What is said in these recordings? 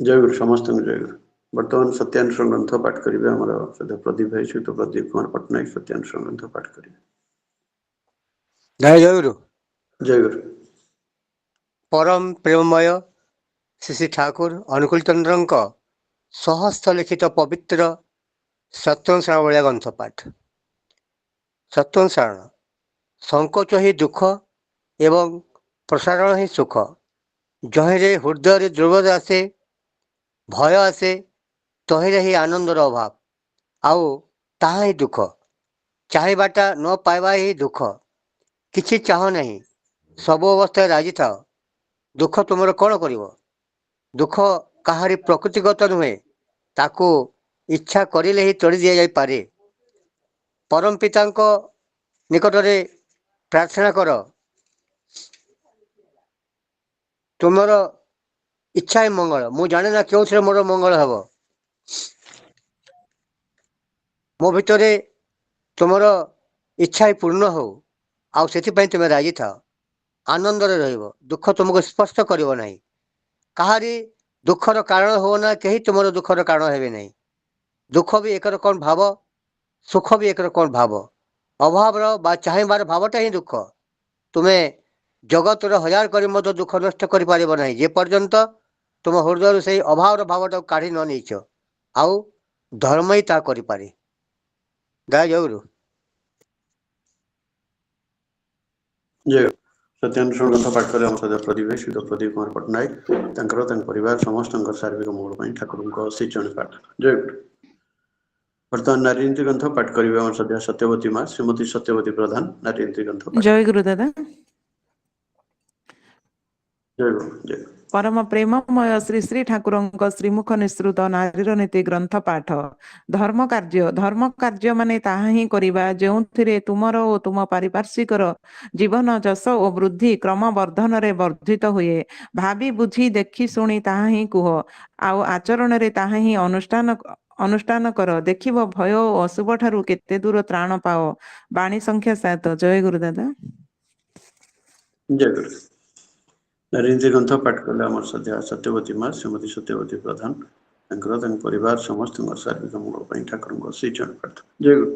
जयगुरु समस्त जयगुरु। बर्तमान सत्यानुष्ठान ग्रंथ पाठ करेंगे आमर सदा प्रदीप भाई सहित प्रदीप कुमार पट्टनायक सत्यानुष्ठान ग्रंथ पाठ करेंगे। जय जयगुरु। जयगुरु। परम प्रेममय श्री श्री ठाकुर अनुकूल चंद्र सहस्थ लिखित पवित्र सत्यनारायण भलिया ग्रंथ पाठ। सत्यनारायण संकोच ही दुख एवं प्रसारण ही सुख। जहिरे हृदय दुर्बोध आसे भय आसे तहिरे ही आनंदर अभाव आउ ताहा ही दुख। चाहबाटा न पाइबा ही दुख। किछि चाह नहीं सब अवस्था राजी थाओ। दुख तुमर कौन करिवो? दुख काहारी प्रकृतिगत नुहे ताकू इच्छा करिले ही तोड़ी दिया जाई पारे। परम पितांको निकटरे प्रार्थना कर तुमर इच्छा ही मंगल। मु जाने ना क्यों मोर मंगल हब। मो भितरे तुमर इच्छा ही पूर्ण हो आउ सेथिपई तुम राजी थाओ। आनंदरे रहिबो। दुख तुमको स्पर्श करिवो नहीं। काहारी दुखर कारण हो ना कहीं तुमर दुखर कारण हेबे नहीं। दुख भी एक रकम भाव सुख भी एक रकम भाव। अभाव बा चाहबार भावटा ही दुख। तुम्हें जगतर हजार कर दुख नष्ट कर नहीं जे पर्यंत तुम हृदय से अभाव भावटा काढ़ी न नहीं आउ धर्म ही ता करें। जय जयगुरु। जय सत्यानुष्ठान ग्रंथ पाठ करें आम सदा प्रदीप भाई सहित प्रदीप कुमार पट्टनायक परिवार समस्त सार्विक मंगल ठाकुर श्रीचरण प्रार्थना। जयगुरु। बर्तमान नारी नीति ग्रंथ पाठ करेंगे आम सदा सत्यवती माँ श्रीमती सत्यवती प्रधान नारी नीति ग्रंथ पाठ। जयगुरु दादा। जयगुरु जय परम प्रेममय श्री श्री ठाकुर श्रीमुख निसृत नारीर नीति ग्रंथ पाठ। धर्म कार्य माने ताहा ही करिबा जेउथिरे तुमर ओ तुम पारिपार्श्विकर जीवन जस ओ वृद्धि क्रम वर्धन रे वर्धित हुए। भावी बुझी देखि शुणी ताहा ही कुह आउ आचरण रे ताहा ही अनुष्ठान कर। देखिब भय ओ अशुभ ठारू केते दूर त्राण पाओ। बाणी संख्या 7। जय गुरु दादा। जयगुरु। नारी नीति ग्रंथ पाठ कले आम सदा सत्यवती माँ श्रीमती सत्यवती प्रधान परिवार समस्त सार्विक मंगल ठाकुर श्रीचरण प्रार्थना। जयगुरु।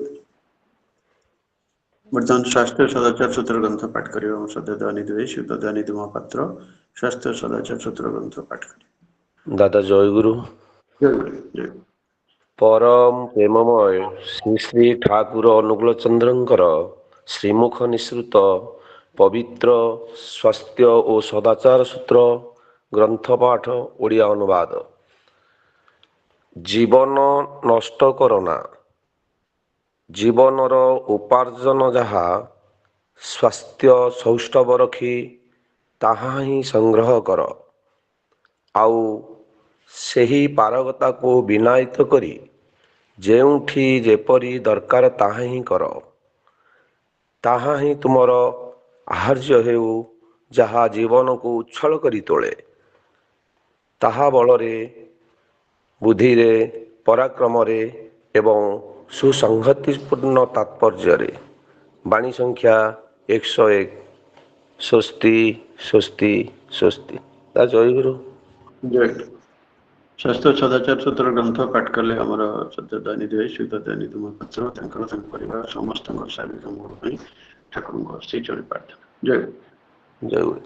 बर्तमान शास्त्र सदाचार सूत्र ग्रंथ पाठ करेंगे आम सदा दयानिधि भाई सहित दयानिधि महापात्र शास्त्र सदाचार सूत्र ग्रंथ पाठ करें। दादा जयगुरु। जय परम प्रेममय श्री श्री ठाकुर अनुकूल चंद्रंकर श्रीमुख निसृत पवित्र स्वास्थ्य और सदाचार सूत्र ग्रंथ पाठ ओडिया अनुवाद। जीवन नष्ट करना जीवनर उपार्जन जहा स्वास्थ्य सौष्ठव रखी ताहा ही संग्रह कर आउ सेही पारगता को विनायित करी जेउठी जेपरी दरकार ताहा ही कर। ताहा ही तुमर आहार्य हेउ जहा जीवन को उच्छल करी तोले। ताहा बलरे बुद्धिरे पराक्रमरे एवं सुसंगतिपूर्ण तात्पर्य। बाणी संख्या 101। स्वस्ति स्वस्ति स्वस्ति। जयगुरु। जय शास्त्र सदाचार सूत्र ग्रंथ पाठ कले आमर सत्य दयानिधि भाई सहित दयानिधि महापात्र परिवार समस्त सार्विक मंगल ठाकुर श्रीचरण प्रार्थना। जय जयगुरु।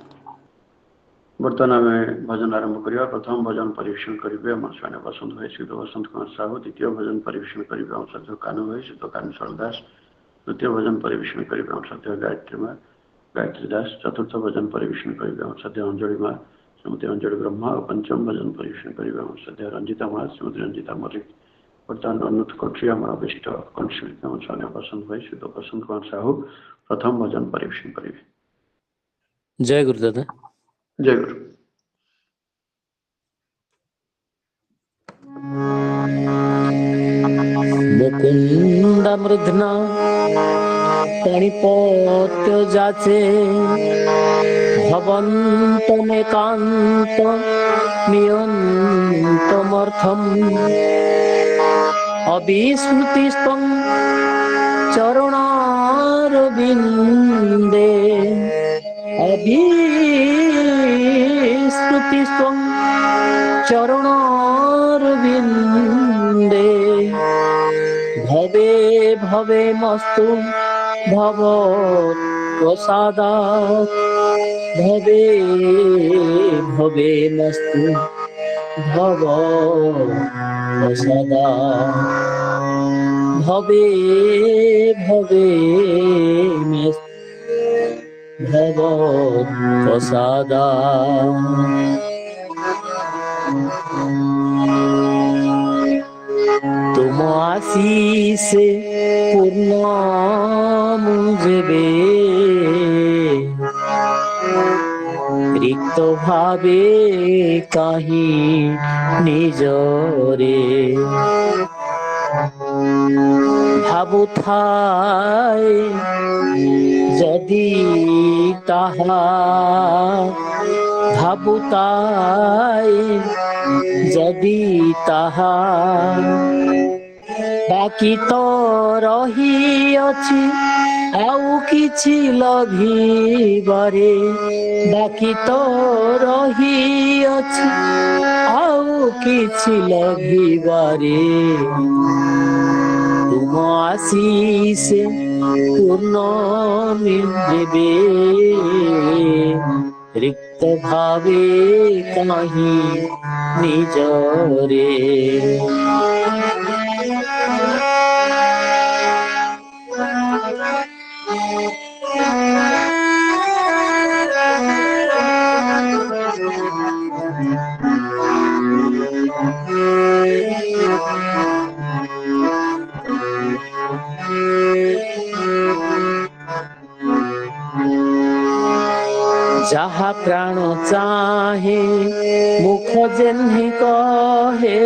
बर्तमान आम भजन आरंभ करवा। प्रथम भजन परिवेशन करेंगे आम स्वामी बसंत भाई सहित बसंत कुमार साहू। द्वितीय भजन परिवेशन करेंगे आम सत्य कानू भाई सहित कानू दास। तृतीय भजन परिवेशन करेंगे आम सत्य गायत्री माँ गायत्री दास। चतुर्थ भजन परिवेशन करेंगे आम सत्य अंजलि माँ श्रीमती अंजलि ब्रह्मा और पंचम भजन परिवेशन करेंगे आम सद्य रंजिता माँ श्रीमती रंजिता मल्लिक। बर्तमान अनुरोध कर अभिष्ट कंठशिल्पी आम स्वामी बसंत भाई सहित बसंत कुमार साहू प्रथम भजन परिवेशन करेंगे। जय गुरु दादा। जय गुरु। मुकुंद मृधना तणिपोत्य जाचे भवन्तमेकान्त नियन्तमर्थम् अविस्मृतिस्त्वं चरणारविन्दे अविस्मृतिस्त्वं चरणा ভবে মস্তু ভব প্রসাদাৎ ভবে ভবে মস্তু ভব প্রসাদাৎ ভবে ভবে মস্তু ভব প্রসাদাৎ। तुम आशीष पूर्ण मुझे रिक्त भावे कहीं निजरे भाबुथाए जदि ताहा भाबुताए जदि ताहा बाकी तो रही अछि आउ किछि लभिबारे बाकी तो रही अछि आउ किछि लभिबारे तुम आशीष पूर्ण मिलबे रिक्त भावे कहीं निजरे जहा प्राण चाहे मुख जेन्हि कहे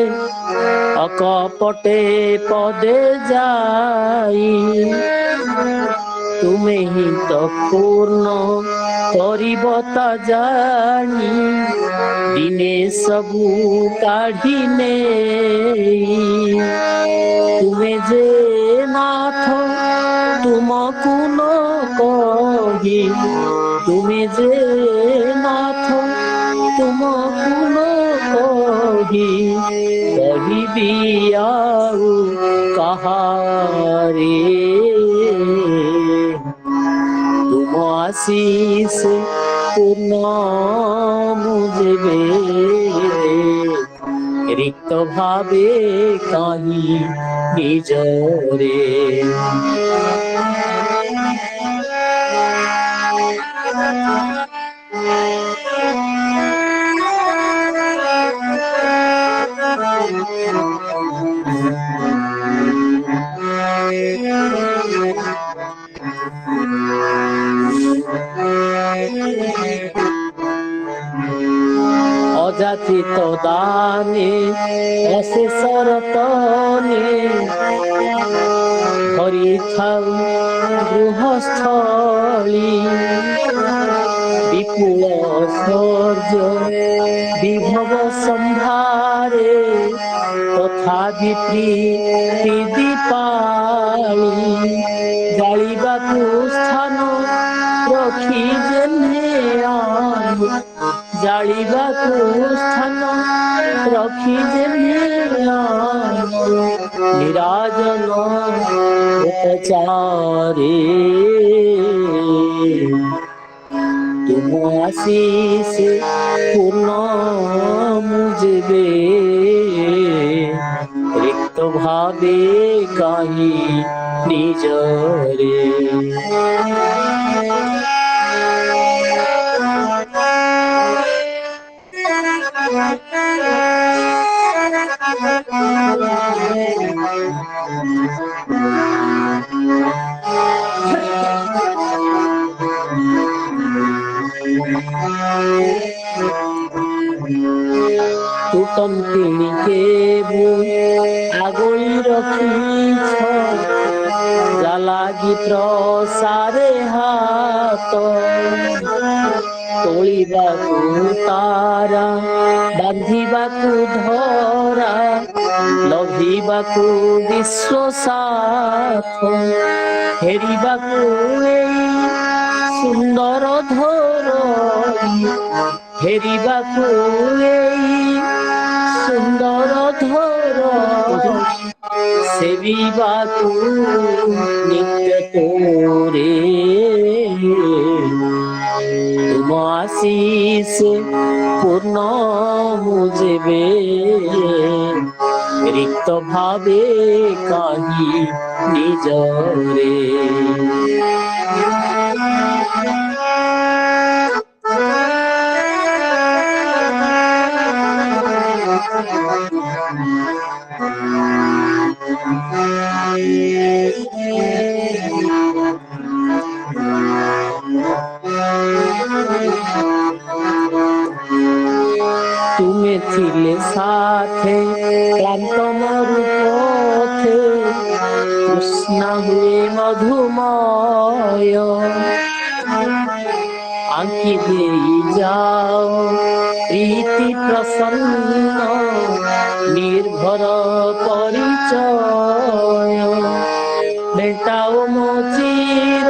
अकपटे पदे जाई तुमे ही तो पूर्ण करिबता जानी दिने सबू काढ़ी ने तुमे जे नाथ तुमको न कही तुमे जे नाथ तुमको न कही कहिबी आउ कहारे तुम आशीष पूर्ण मुझे रिक्त भावे कहीं निजरे अजाचित दाने अशेषर तने हरि थाउ गृहस्थली विपुल शौर्य विभव संभारे तथापि प्रीति दीपाली जालिबाकु स्थान रखी जेन्हे आनु जालिबाकु स्थान रखी जेन्हे आनु निराजन उपचारे तुम आशीष पूर्ण मुझे रिक्त भावे कहीं निजरे तुतम किणिके आगोली रखीछ जालागी प्रसारे हाथ तोलिबाकु तारा बांधिबाकु धरा लभिबाकु विश्वसाथ हेरिबाकु एई सुंदर धरणी हेरिबाकु एई सुंदर धरणी ସେବିବାକୁ ନିତ୍ୟ ତୋରେ ତୁମ ଆଶିଷ ପୂର୍ଣ୍ଣ ମୁଁ ଯେବେ ରିକ୍ତ ଭାବେ କାହିଁ ନିଜରେ ତୁମେ ଥିଲେ ସାଥେ କ୍ଳାନ୍ତ ମରୁ ପଥେ ତୃଷ୍ଣା ହୁଏ ମଧୁମୟ ଆଙ୍କି ଦେଇ ଯାଅ ପ୍ରୀତି ପ୍ରସନ୍ନ ନିର୍ଭର ପରିଚୟ ମେଟାଓ ମୋ ଚିର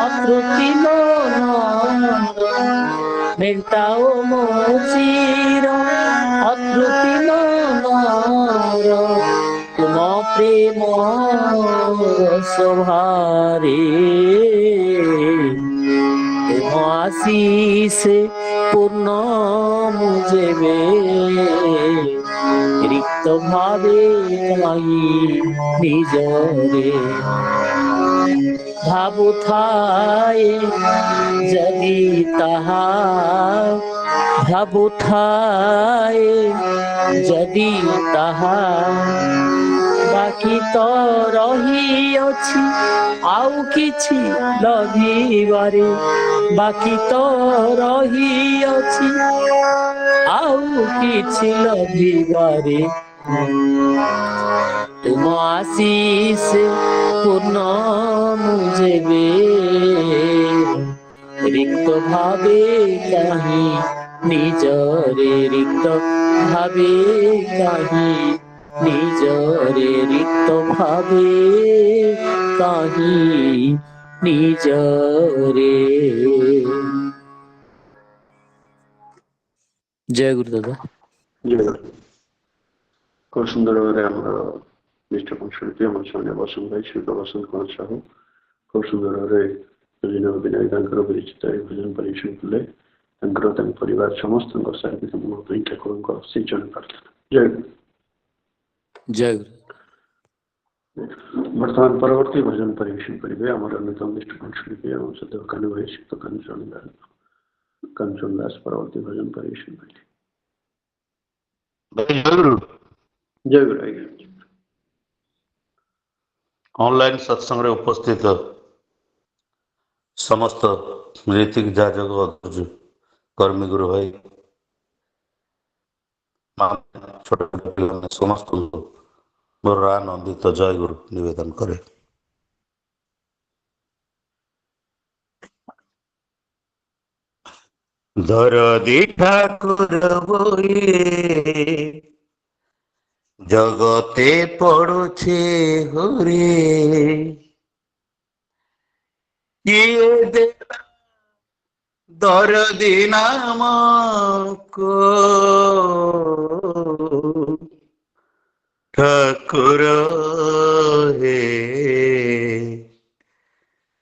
ଅତୃପ୍ତି ମନର ମେଟାଓ ମୋ ଚିର ଅତୃପ୍ତି ମନର ତୁମ ପ୍ରେମ ଶୋଭାରେ ତୁମ ଆଶିଷ ପୂର୍ଣ୍ଣ ମୁଁ ଯେବେ ରିକ୍ତ ଭାବେ କାହିଁ ନିଜରେ ଭାବୁଥାଏ ଯଦି ତାହା ଭାବୁଥାଏ ଯଦି ତାହା ବାକି ତ ରହିଅଛି ଆଉ କିଛି ଲଭିବାରେ ବାକି ତ ରହିଅଛି ଆଉ କିଛି ଲଭିବାରେ ତୁମ ଆଶିଷ ପୂର୍ଣ୍ଣ ମୁଁ ଯେବେ ରିକ୍ତ ଭାବେ କାହିଁ ନିଜରେ ରିକ୍ତ ଭାବେ କାହିଁ ନିଜରେ ରିକ୍ତ ଭାବେ କାହିଁ ନିଜରେ ଜୟ ଗୁରୁ ଦାଦା ଜୟ ଗୁରୁ। খুব সুন্দর ভাবে আমরা নিষ্ঠ শিল্পী আমার সামনে বসন্ত ভাই শিল্প বসন্ত কুমার সাহু খুব সুন্দর ভাবে বিনয় ତାଙ୍କର ବିରଚିତ ଏହି ଭଜନ ପରିବେଷଣ କଲେ ତାଙ୍କର ତାଙ୍କ ପରିବାର ସମସ୍ତଙ୍କ ସାର୍ବିକ ମଙ୍ଗଳ ପାଇଁ ଠାକୁରଙ୍କ ସିଞ୍ଚନ ପ୍ରାର୍ଥନା ଜୟ ଗୁରୁ। ଜୟ ଗୁରୁ। ବର୍ତ୍ତମାନ ପରବର୍ତ୍ତୀ ଭଜନ ପରିବେଷଣ କରିବେ ଆମର ଅନ୍ୟତମ ନିଷ୍ଠ ଶିଳ୍ପୀ ଆମ ସହିତ କାନୁ ଭାଇ ଶିକ୍ତ କାଞ୍ଚନ ଦାସ ପରବର୍ତ୍ତୀ ଭଜନ ପରିବେଷଣ କରିବେ। ଜୟ ଗୁରୁ ଆଜ୍ଞା। ऑनलाइन सत्संग रे उपस्थित समस्त ऋतिक जाजक कर्मी गुरु भाई छोट समस्त मोर आनंदित जय गुरु निवेदन करे। धर दी ठाकुर बोले जगते पड़ुछे हरे किए देला दरदी नाम को ठाकुर हे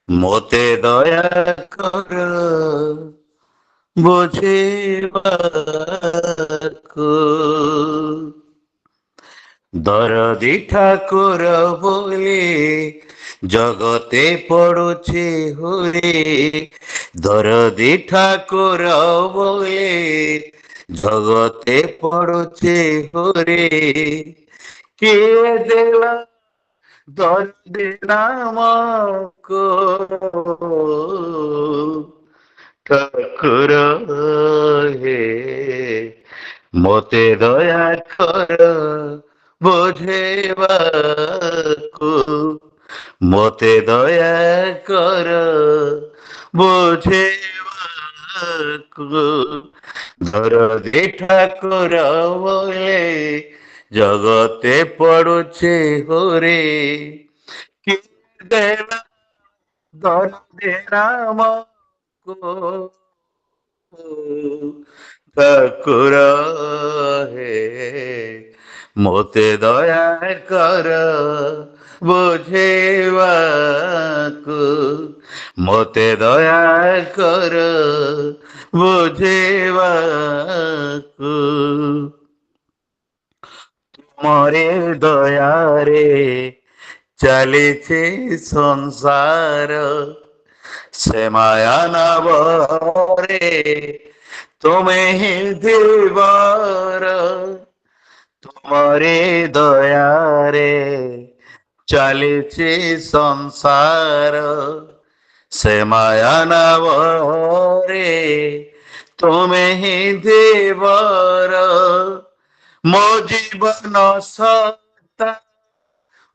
मोते दया कर बुझेबाको दरदी ठाकुर बोले जगते पड़ुछे हुरे दरदी ठाकुर बोले जगते पड़ुछे हुरे किए देला दरदी नाम को ठाकुर हे मोते दया कर बुझेबाको मोते दया कर बुझेबाको दरदी ठाकुर बोले जगते पड़ुछे होरे कि देला दरदी नाम को ठाकुर हे ମୋତେ ଦୟା କର ବୁଝେଇବାକୁ, ମୋତେ ଦୟା କର ବୁଝେଇବାକୁ। ତୁମରି ଦୟାରେ ଚାଲିଛି ସଂସାର, ସେ ମାୟା ନବରେ ତୁମେ ହିଁ ଧୀବର। ତୁମରି ଦୟାରେ ଚାଲିଛି ସଂସାର, ସେ ମାୟା ନବରେ ତୁମେ ହିଁ ଧୀବର। ମୋ ଜୀବନ ସତ୍ତା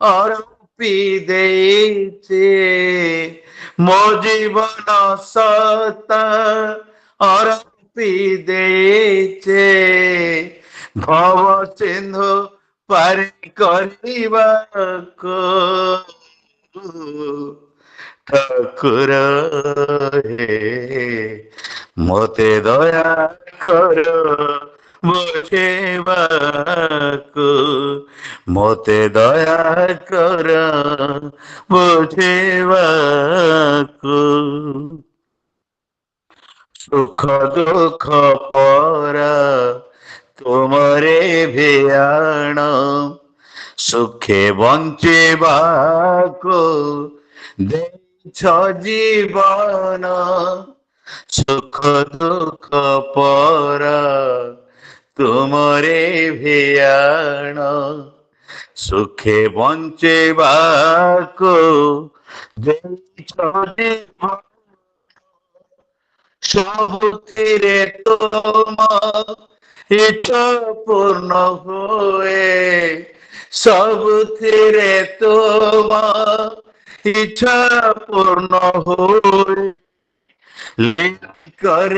ଅର୍ପି ଦେଇଛି, ମୋ ଜୀବନ ସତ୍ତା ଅର୍ପି ଦେଇଛେ, ଭବ ସିନ୍ଧୁ ପାରି କରିବାକୁ। ଠାକୁର ହେ ମୋତେ ଦୟା କର ବୁଝେଇବାକୁ, ମୋତେ ଦୟା କର ବୁଝେଇବାକୁ। ସୁଖ ଦୁଃଖ ପରା ତୁମରେ ଭିଆଣ, ସୁଖେ ବଞ୍ଚିବାକୁ ଦେଇଛ ଜୀବନ। ସୁଖ ଦୁଃଖ ପରା ତୁମରେ ଭିଆଣ, ସୁଖେ ବଞ୍ଚିବାକୁ ଦେଇଛ ଜୀବନ। ସବୁଥିରେ ତୁମ ଇଚ୍ଛା ପୂର୍ଣ୍ଣ ହୁଏ, ସବୁଥିରେ ତୁମ ଇଚ୍ଛା ପୂର୍ଣ୍ଣ ହୁଏ। କର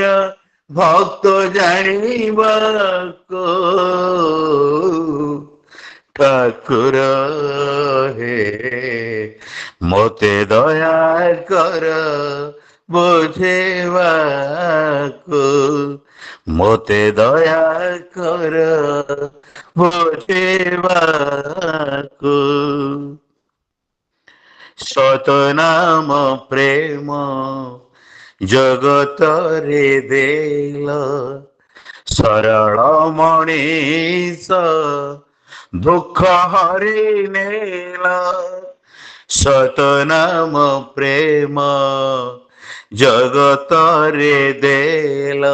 ଭକ୍ତ ଜାଣିବାକୁ, ଠାକୁର ହେ ମୋତେ ଦୟା କର ବୁଝେଇବାକୁ, ମୋତେ ଦୟା କର ବୁଝେଇବାକୁ। ସତନାମ ପ୍ରେମ ଜଗତରେ ଦେଲ, ସରଳ ମଣିଷ ଦୁଃଖ ହରି ନେଲ। ସତନାମ ପ୍ରେମ ଜଗତରେ ଦେଲ,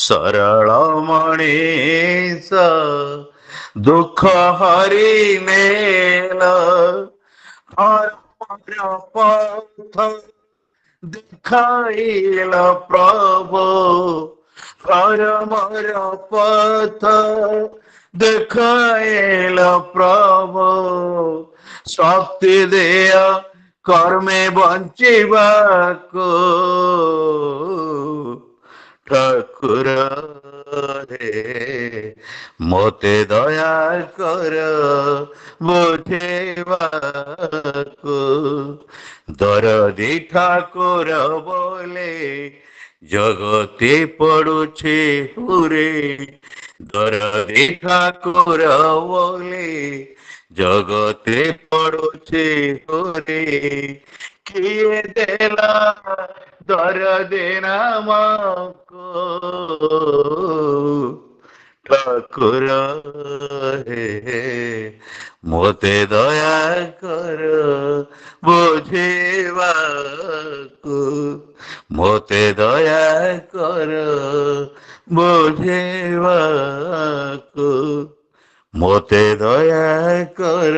ସରଳ ମଣିଷ ଦୁଃଖ ହରି ନେଲ। ଧର୍ମର ପଥ ଦେଖାଇଲ ପ୍ରଭୁ, ଧର୍ମର ପଥ ଦେଖାଇଲ ପ୍ରଭୁ। ଶକ୍ତି ଦିଅ କର୍ମେ ବଞ୍ଚିବାକୁ, ଠାକୁର ହେ ମୋତେ ଦୟା କର ବୁଝେଇବାକୁ। ଦରଦି ଠାକୁର ବୋଲେ ଜଗତେ ପଡୁଛି ହୁରେ, ଦରଦି ଠାକୁର ବୋଲେ ଜଗତେ ପଡୁଛି ହୁରେ। କିଏ ଦେଲା ଦରଦି ନାମକୁ, ଠାକୁର ହେ ମୋତେ ଦୟା କର ବୁଝେଇବାକୁ, ମୋତେ ଦୟା କର ବୁଝେଇବାକୁ, ମୋତେ ଦୟା କର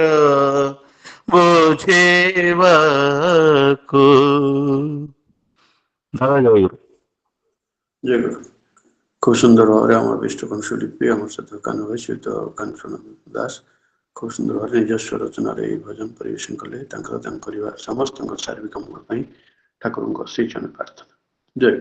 ବୁଝେଇବାକୁ। ଜୟ ଜୟ খুব সুন্দর ভাবে আমার বিষ্ণুকংশ লিপি আমার সাথে কানু সহিত কাঞ্চন দাস খুব সুন্দর ভাবে নিজস্ব রচনার এই ভজন পরিবেশন কলে ତାଙ୍କର ପରିବାର ସମସ୍ତଙ୍କ ଶାରୀରିକ ମଙ୍ଗଳ ପାଇଁ ଠାକୁରଙ୍କ ଶ୍ରୀଚରଣ ପ୍ରାର୍ଥନା। ଜୟ।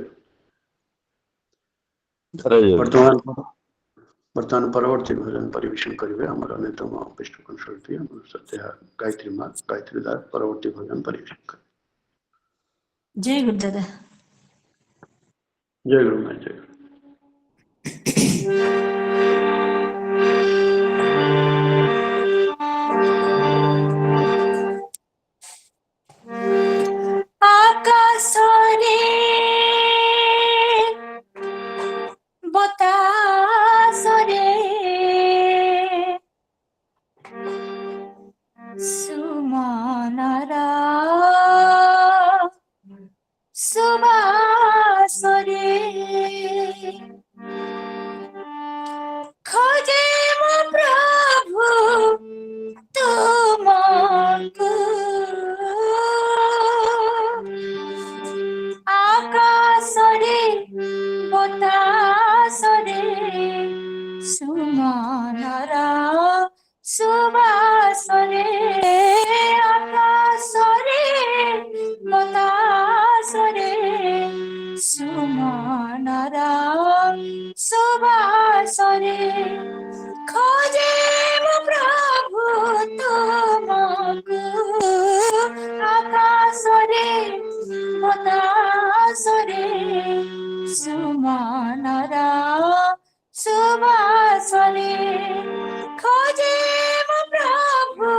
ବର୍ତ୍ତମାନ ପରବର୍ତ୍ତୀ ଭଜନ ପରିବେଶନ କରିବେ ଆମର ଅନ୍ୟତମ ବିଷ୍ଣୁକଂଶ ଶିଳ୍ପୀ ଆମର ସତ୍ୟା ଗାୟତ୍ରୀ ମା ଗାୟତ୍ରୀ ଦାସ ପରବର୍ତ୍ତୀ ଭଜନ ପରିବେଶନ କରିବେ। ଜୟ ଗୁରୁଦାଦା। ଜୟ ଗୁରୁ ମା ଜୟ ଗୁରୁ। ସରେ ଖୋଜେ ମୋ ପ୍ରଭୁ ତୁମକୁ ଆକାଶରେ ବତାସରେ ସୁମନର ସୁବାସରେ ଖୋଜେ ମୋ ପ୍ରଭୁ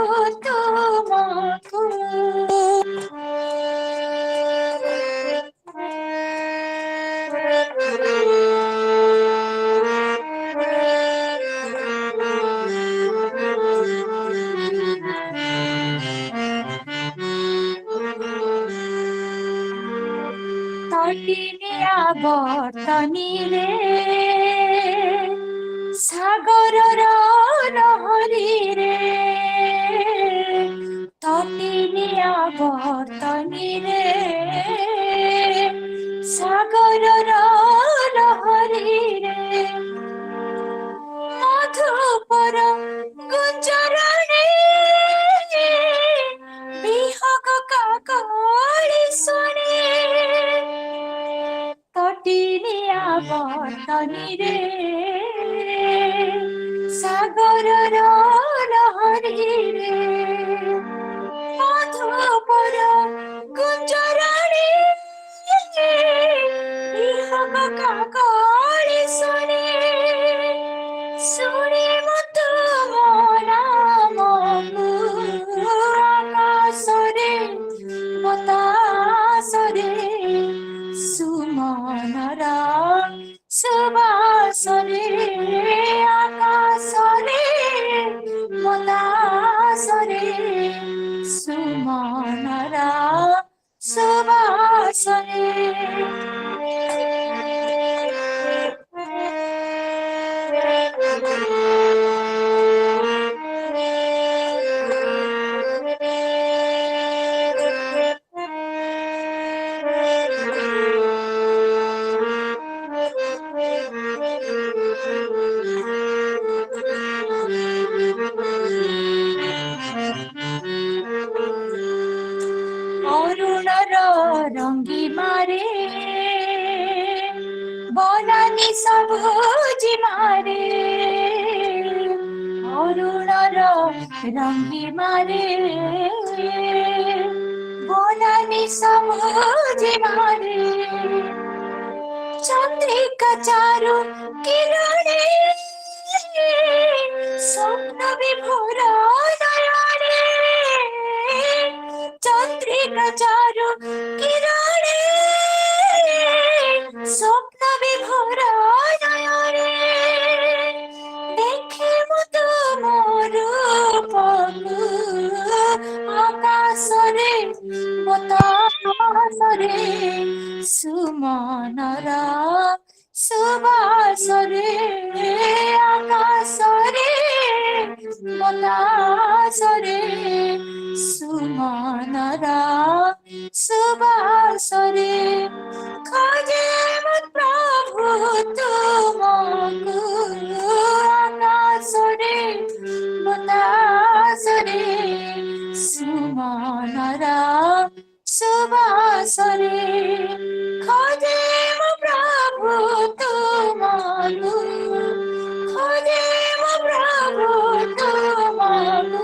ତୁମକୁ ତଟିନିଆ ବର୍ତ୍ତନୀରେ ସାଗରର ଲହରୀରେ ତଟିନିଆ ବର୍ତ୍ତନୀରେ ସାଗରର ଲହରୀରେ ମଧୁପର ଗୁଞ୍ଜରଣେ ବିହଗ କାକଳି ଶୁଣେ ତଟିନିଆ ବର୍ତ୍ତନୀରେ ସାଗରର ଲହରୀରେ ମଧୁପର ଗୁଞ୍ଜରଣେ ବିହଗ କାକଳି ଶୁଣେ ଶୁଣେ ମୁଁ ତୁମ ନାମକୁ ଆକାଶରେ ବତାସରେ ସୁମନର ସୁବାସରେ ଆକାଶରେ ବତାସରେ ସୁମନର ସୁବାସରେ ଅରୁଣର ରଙ୍ଗିମାରେ ବନାନୀ ସବୁଜି ମାରେ ଅରୁଣର ରଙ୍ଗିମାରେ ବନାନୀ ସବୁଜି ମାରେ ଚନ୍ଦ୍ରିକା ଚାରୁ କିରଣେ স্বপ্ন বিভোর নয়নে চন্দ্রিকা চারু কিরণে স্বপ্ন বিভোর নয়নে দেখে তুমর রূপকু আকাশরে বতাসরে সুমনর সুবাসরে আকাশরে বতাসরে সুমনর সুবাসরে খোঁজে মো প্রভু তুমকু আকাশরে বতাসরে সুমনর সুবাসরে খোঁজে মো প্রভু তুমকু খোঁজে মো প্রভু তুমকু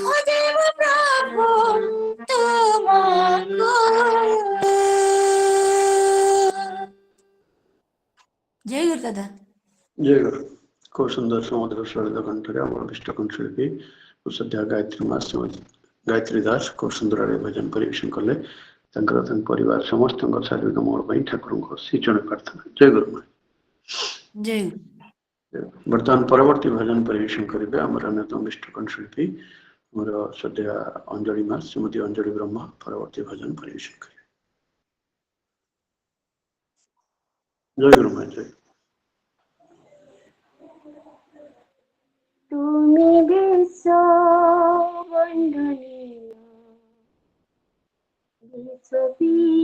খোঁজে মো প্রভু তুমকু জয় গুরু দাদা ଜୟ ଗୁରୁ। ଖୁବ ସୁନ୍ଦର ସମୁଦ୍ର ସଳିତ କଣ୍ଠରେ ଆମର ବିଷ୍ଟକଣ୍ଠ ଶିଳ୍ପୀ ସଦ୍ୟା ଗାୟତ୍ରୀ ମା ଶ୍ରୀମତୀ ଗାୟତ୍ରୀ ଦାସ ଖୁବ ସୁନ୍ଦର ଭାବେ ଭଜନ ପରିବେଷଣ କଲେ। ତାଙ୍କର ତାଙ୍କ ପରିବାର ସମସ୍ତଙ୍କ ଶାରୀରିକ ମଙ୍ଗଳ ପାଇଁ ଠାକୁରଙ୍କ ଶ୍ରୀଚରଣ ପ୍ରାର୍ଥନା। ଜୟ ଗୁରୁ ମା। ଜୟ ବର୍ତ୍ତମାନ ପରବର୍ତ୍ତୀ ଭଜନ ପରିବେଷଣ କରିବେ ଆମର ଅନ୍ୟତମ ବିଷ୍ଟକଣ୍ଠ ଶିଳ୍ପୀ ଆମର ସଦ୍ୟା ଅଞ୍ଜଳି ମା ଶ୍ରୀମତୀ ଅଞ୍ଜଳି ବ୍ରହ୍ମା ପରବର୍ତ୍ତୀ ଭଜନ ପରିବେଷଣ କରିବେ। ଜୟ ଗୁରୁ ମା। ଜୟ। তুমি বিশ্ব বন্দনীয় বিশ্বপিতা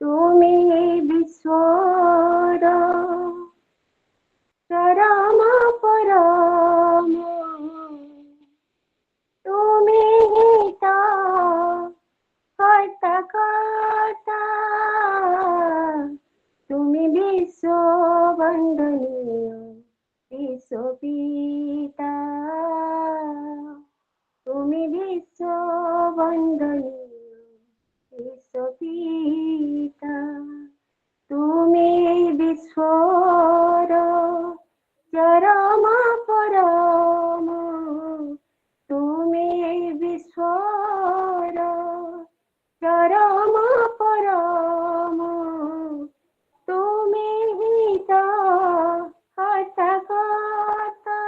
তুমি বিশ্বর চরম পরম তুমি হিত কর্তা কর্তা তুমি वंदनीय विश्व पिता तुम्हें विश्व वंदनीय विश्व पिता तुम्हें विश्वर चरम परम तुम्हें विश्वर चरम परम तुम्हें ही तो हतकता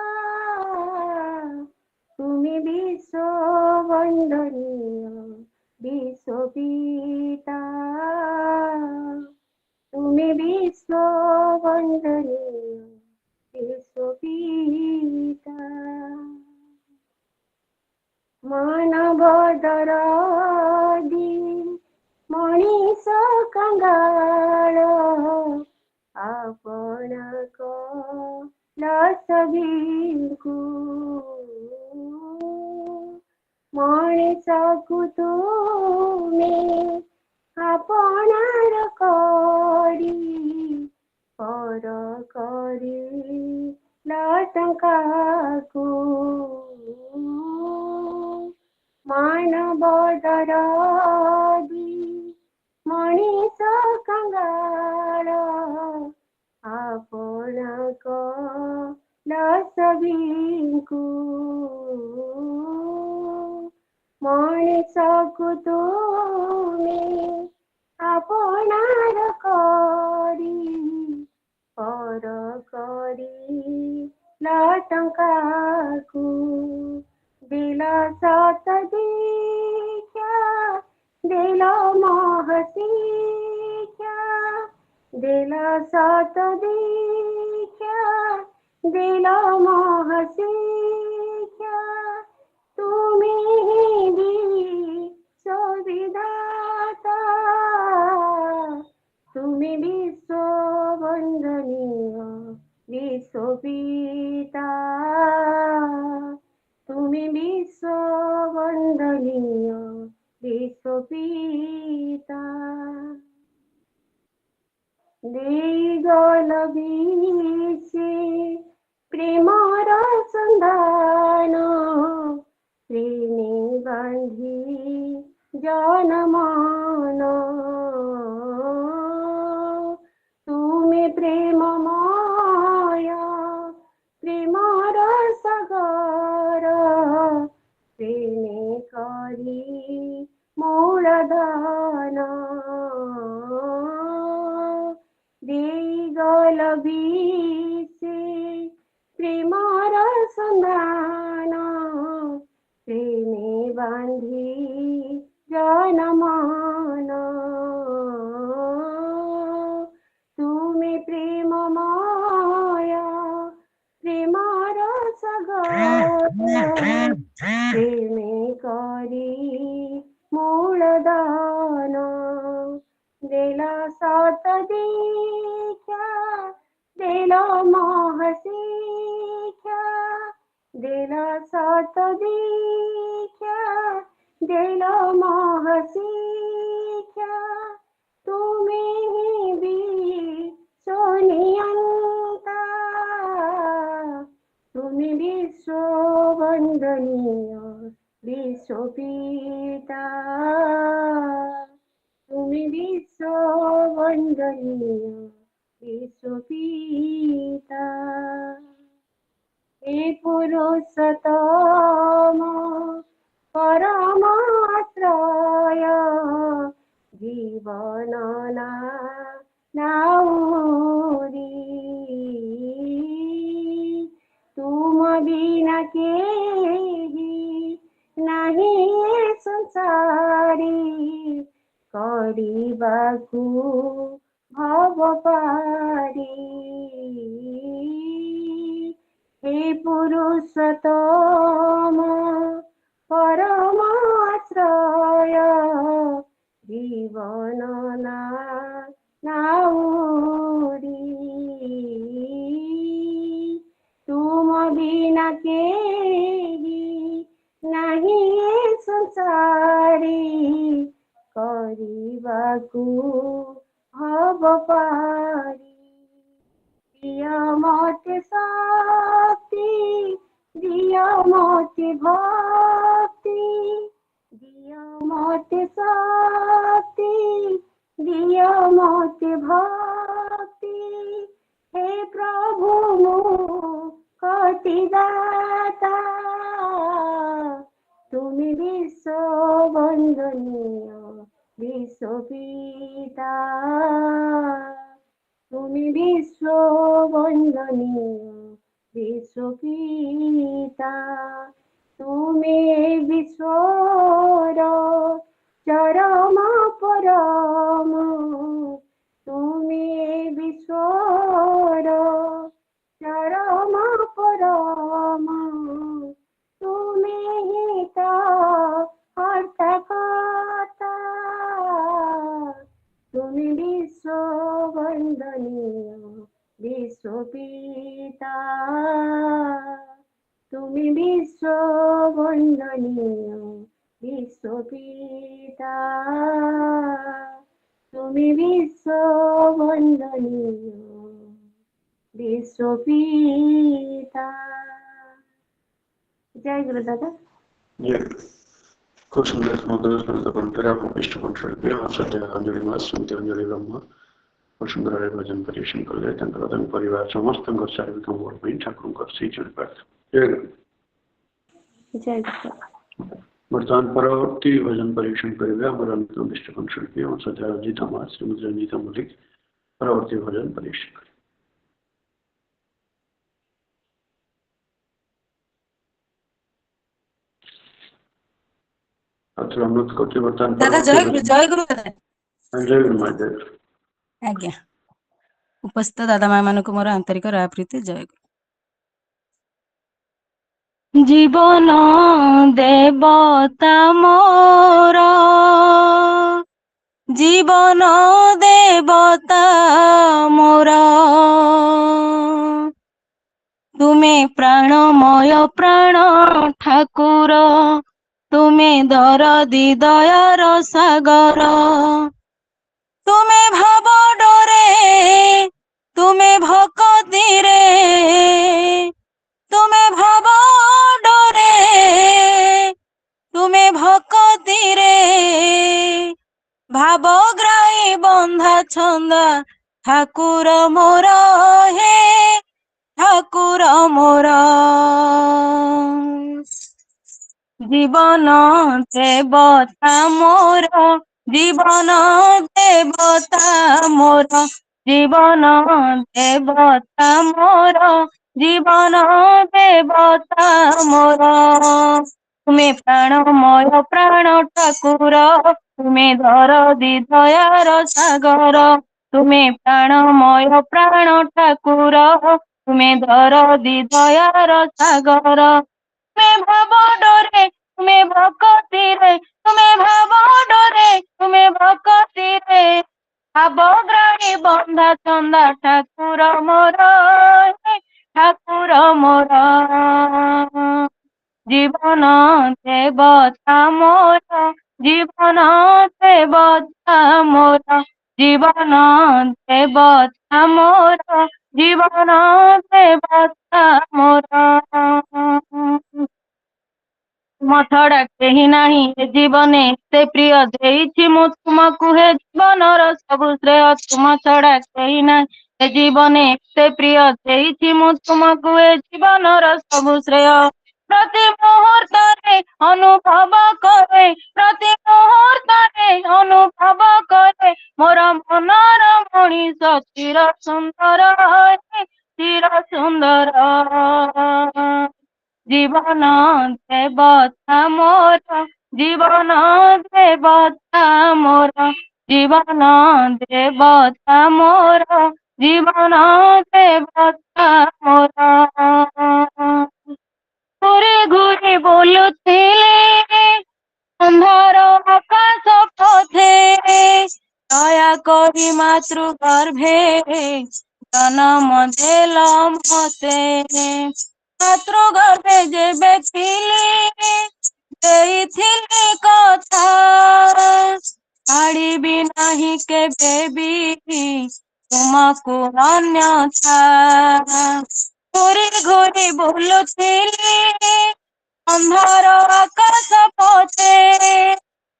तुम्हें विश्व वंदनीय विश्व पिता तुम्हें विश्व वंदनीय विश्व पिता मानव दरादी मनीष कंगाल आपणक लसबीकु मनीष को तुम्हें आपणार करी पर करी लटंकाकु मानव दरादी मनीष कंगाल आपणक लसबीकु मनीष को तुम्हें आपणार करी पर करी लटंकाकु दिल सत दीक्षा दिल महसीक्षा दिल सत दीक्षा दिल महसीक्षा तुम्हें भी सुविधाता तुम्हें विश्व वंदनीय विश्व पिता तुम्हें विश्व वंदनीय विश्व पिता दिगल बीचे प्रेमर संधान प्रेमे बांधी जनमान तुम्हें प्रेममय प्रेमर सागर प्रेमे करी मूलधन दिगल बीचे प्रेमर संधान प्रेमे बांधी जनमान तुम्हें प्रेममय प्रेमर सागर प्रेमे करी मूलधन दिल सत दीक्षा दिल महसीक्षा दिल सत दीक्षा दिल महसीक्षा तुम्हें भी सोनियंता तुम्हें विश्व वंदनीय विश्व पिता तुम्हें विश्व वंदनीय विश्व पिता हे पुरुषोत्तम परमाश्रय जीवन नाउरी तुम बिना केही नहीं संसारी କରିବାକୁ भव पारी हे पुरुषोत्तम परमाश्रय जीवन नाउरी तुम बिना केही नहीं संसारी କରିବାକୁ भव पारी दिया मते शक्ति, दिया मते भक्ति, दिया मते शक्ति, दिया मते भक्ति। हे प्रभु मो कति दाता, তুমি বিশ্ব বন্দনীয় বিশ্বপিতা, তুমি বিশ্ব বন্দনীয় বিশ্বপিতা। তুমি বিশ্বর চরম পরম, তুমি বিশ্বর চরম পরম, তুমি হিত হর্তা, তুমি বিশ্ব বন্দনীয় বিশ্বপিতা, তুমি বিশ্ব বন্দনীয় বিশ্বপিতা, তুমি বিশ্ব বন্দনীয় বিশ্বপিতা। জয় গুরু দাদা। জয় গুরু। খুব সুন্দর মধুর সুন্দর কণ্ঠের আমার পৃষ্ঠপোষক শিল্পী আমার সাথে অঞ্জলি মা শ্রীমতী অঞ্জলি ব্রহ্ম খুব সুন্দর ভাବେ ଭଜନ ପରିବେଷଣ କଲେ। ତାଙ୍କର ତାଙ୍କ ପରିବାର ସମସ୍ତଙ୍କ ଶାରୀରିକ ମଙ୍ଗଳ ପାଇଁ ଠାକୁରଙ୍କ ସେଇ ଜଣେ ପ୍ରାର୍ଥନା। ଜୟ ଗୁରୁ। ଜୟ ଗୁରୁ। ବର୍ତ୍ତମାନ ପରବର୍ତ୍ତୀ ଭଜନ ପରିବେଷଣ କରିବେ ଆମର ଅନ୍ୟତମ ପୃଷ୍ଠପୋଷକ ଶିଳ୍ପୀ ଆମ ସାଥେ ରଞ୍ଜିତା ମା ଶ୍ରୀମତୀ ରଞ୍ଜିତା ମଲ୍ଲିକ ପରବର୍ତ୍ତୀ ଭଜନ ପରିବେଷଣ କରିବେ। ଅନୁରୋଧ କରୁଛି ବର୍ତ୍ତମାନ ଦାଦା ଜୟ ଗୁରୁ ଦାଦା। ଜୟ ଗୁରୁ ମା ଜୟ ଗୁରୁ। ଆଜ୍ଞା, ଉପସ୍ଥିତ ଦାଦା ମା ମାନଙ୍କୁ ମୋର ଆନ୍ତରିକ ରାପ୍ରୀତି ଜୟ ଗୁରୁ। ଜୀବନ ଦେବତା ମୋର, ଜୀବନ ଦେବତା ମୋର, ତୁମେ ପ୍ରାଣମୟ ପ୍ରାଣ ଠାକୁର, ତୁମେ ଦରଦି ଦୟାର ସାଗର, ତୁମେ ଭାବ ଡରେ, ତୁମେ ଭକତିରେ, ତୁମେ ଭାବ ଡରେ, ତୁମେ ଭକତିରେ, ଭାବଗ୍ରାହୀ ବନ୍ଧା ଛନ୍ଦା ଠାକୁର ମୋର, ହେ ଠାକୁର ମୋର। ଜୀବନ ଦେବତା ମୋର, ଜୀବନ ଦେବତା ମୋର, ଜୀବନ ଦେବତା ମୋର, ଜୀବନ ଦେବତା ମୋର, ତୁମେ ପ୍ରାଣମୟ ପ୍ରାଣ ଠାକୁର, ତୁମେ ଦରଦି ଦୟାର ସାଗର, ତୁମେ ପ୍ରାଣମୟ ପ୍ରାଣ ଠାକୁର, ତୁମେ ଦରଦି ଦୟାର ସାଗର, ତୁମେ ଭାବ ଡରେ, ତୁମେ ଭକତିରେ, ତୁମେ ଭାବ ଡରେ, ତୁମେ ଭକତିରେ, ଭାବଗ୍ରାହୀ ବନ୍ଧା ଚନ୍ଦା ଠାକୁର ମୋର, ଠାକୁର ମୋର। ଜୀବନ ଦେବତା ମୋର, ଜୀବନ ଦେବତା ମୋର, ଜୀବନ ଦେବତା ମୋର, ଜୀବନ ଦେବତା ମୋର। ତୁମ ଛଡା କେହି ନାହିଁ ଏ ଜୀବନେ ଏତେ ପ୍ରିୟ, ଦେଇଛି ମୁଁ ତୁମକୁ ହେ ଜୀବନର ସବୁ ଶ୍ରେୟ, ତୁମ ଛଡା କେହି ନାହିଁ ଏ ଜୀବନେ ଏତେ ପ୍ରିୟ, ଦେଇଛି ମୁଁ ତୁମକୁ ଏ ଜୀବନର ସବୁ ଶ୍ରେୟ। ପ୍ରତି ମୁହୂର୍ତ୍ତରେ ଅନୁଭବ କରେ, ପ୍ରତି ମୁହୂର୍ତ୍ତରେ ଅନୁଭବ କରେ, ମୋର ମନର ମଣିଷ ଚିର ସୁନ୍ଦର, ଚିର ସୁନ୍ଦର। ଜୀବନ ଦେବତା ମୋର, ଜୀବନ ଦେବତା ମୋର, ଜୀବନ ଦେବତା ମୋର, ଜୀବନ ଦେବତା ମୋର। ଘୁରି ଘୁରି ବୁଲୁଥିଲି ଅନ୍ଧାର ଆକାଶ ପଥେ, ଦୟା କରି ମାତୃ ଗର୍ଭେ ଜନମ ଦେଲ ମତେ। ମାତୃ ଗର୍ଭେ ଯେବେ ଥିଲି ଦେଇଥିଲି କଥା, ଛାଡ଼ିବି ନାହିଁ କେବେ ବି ତୁମକୁ ଅନ୍ୟଥା ଘୁରି ଘୁରି ବୁଲୁଥିଲି ଅନ୍ଧାର ଆକାଶ ପଛେ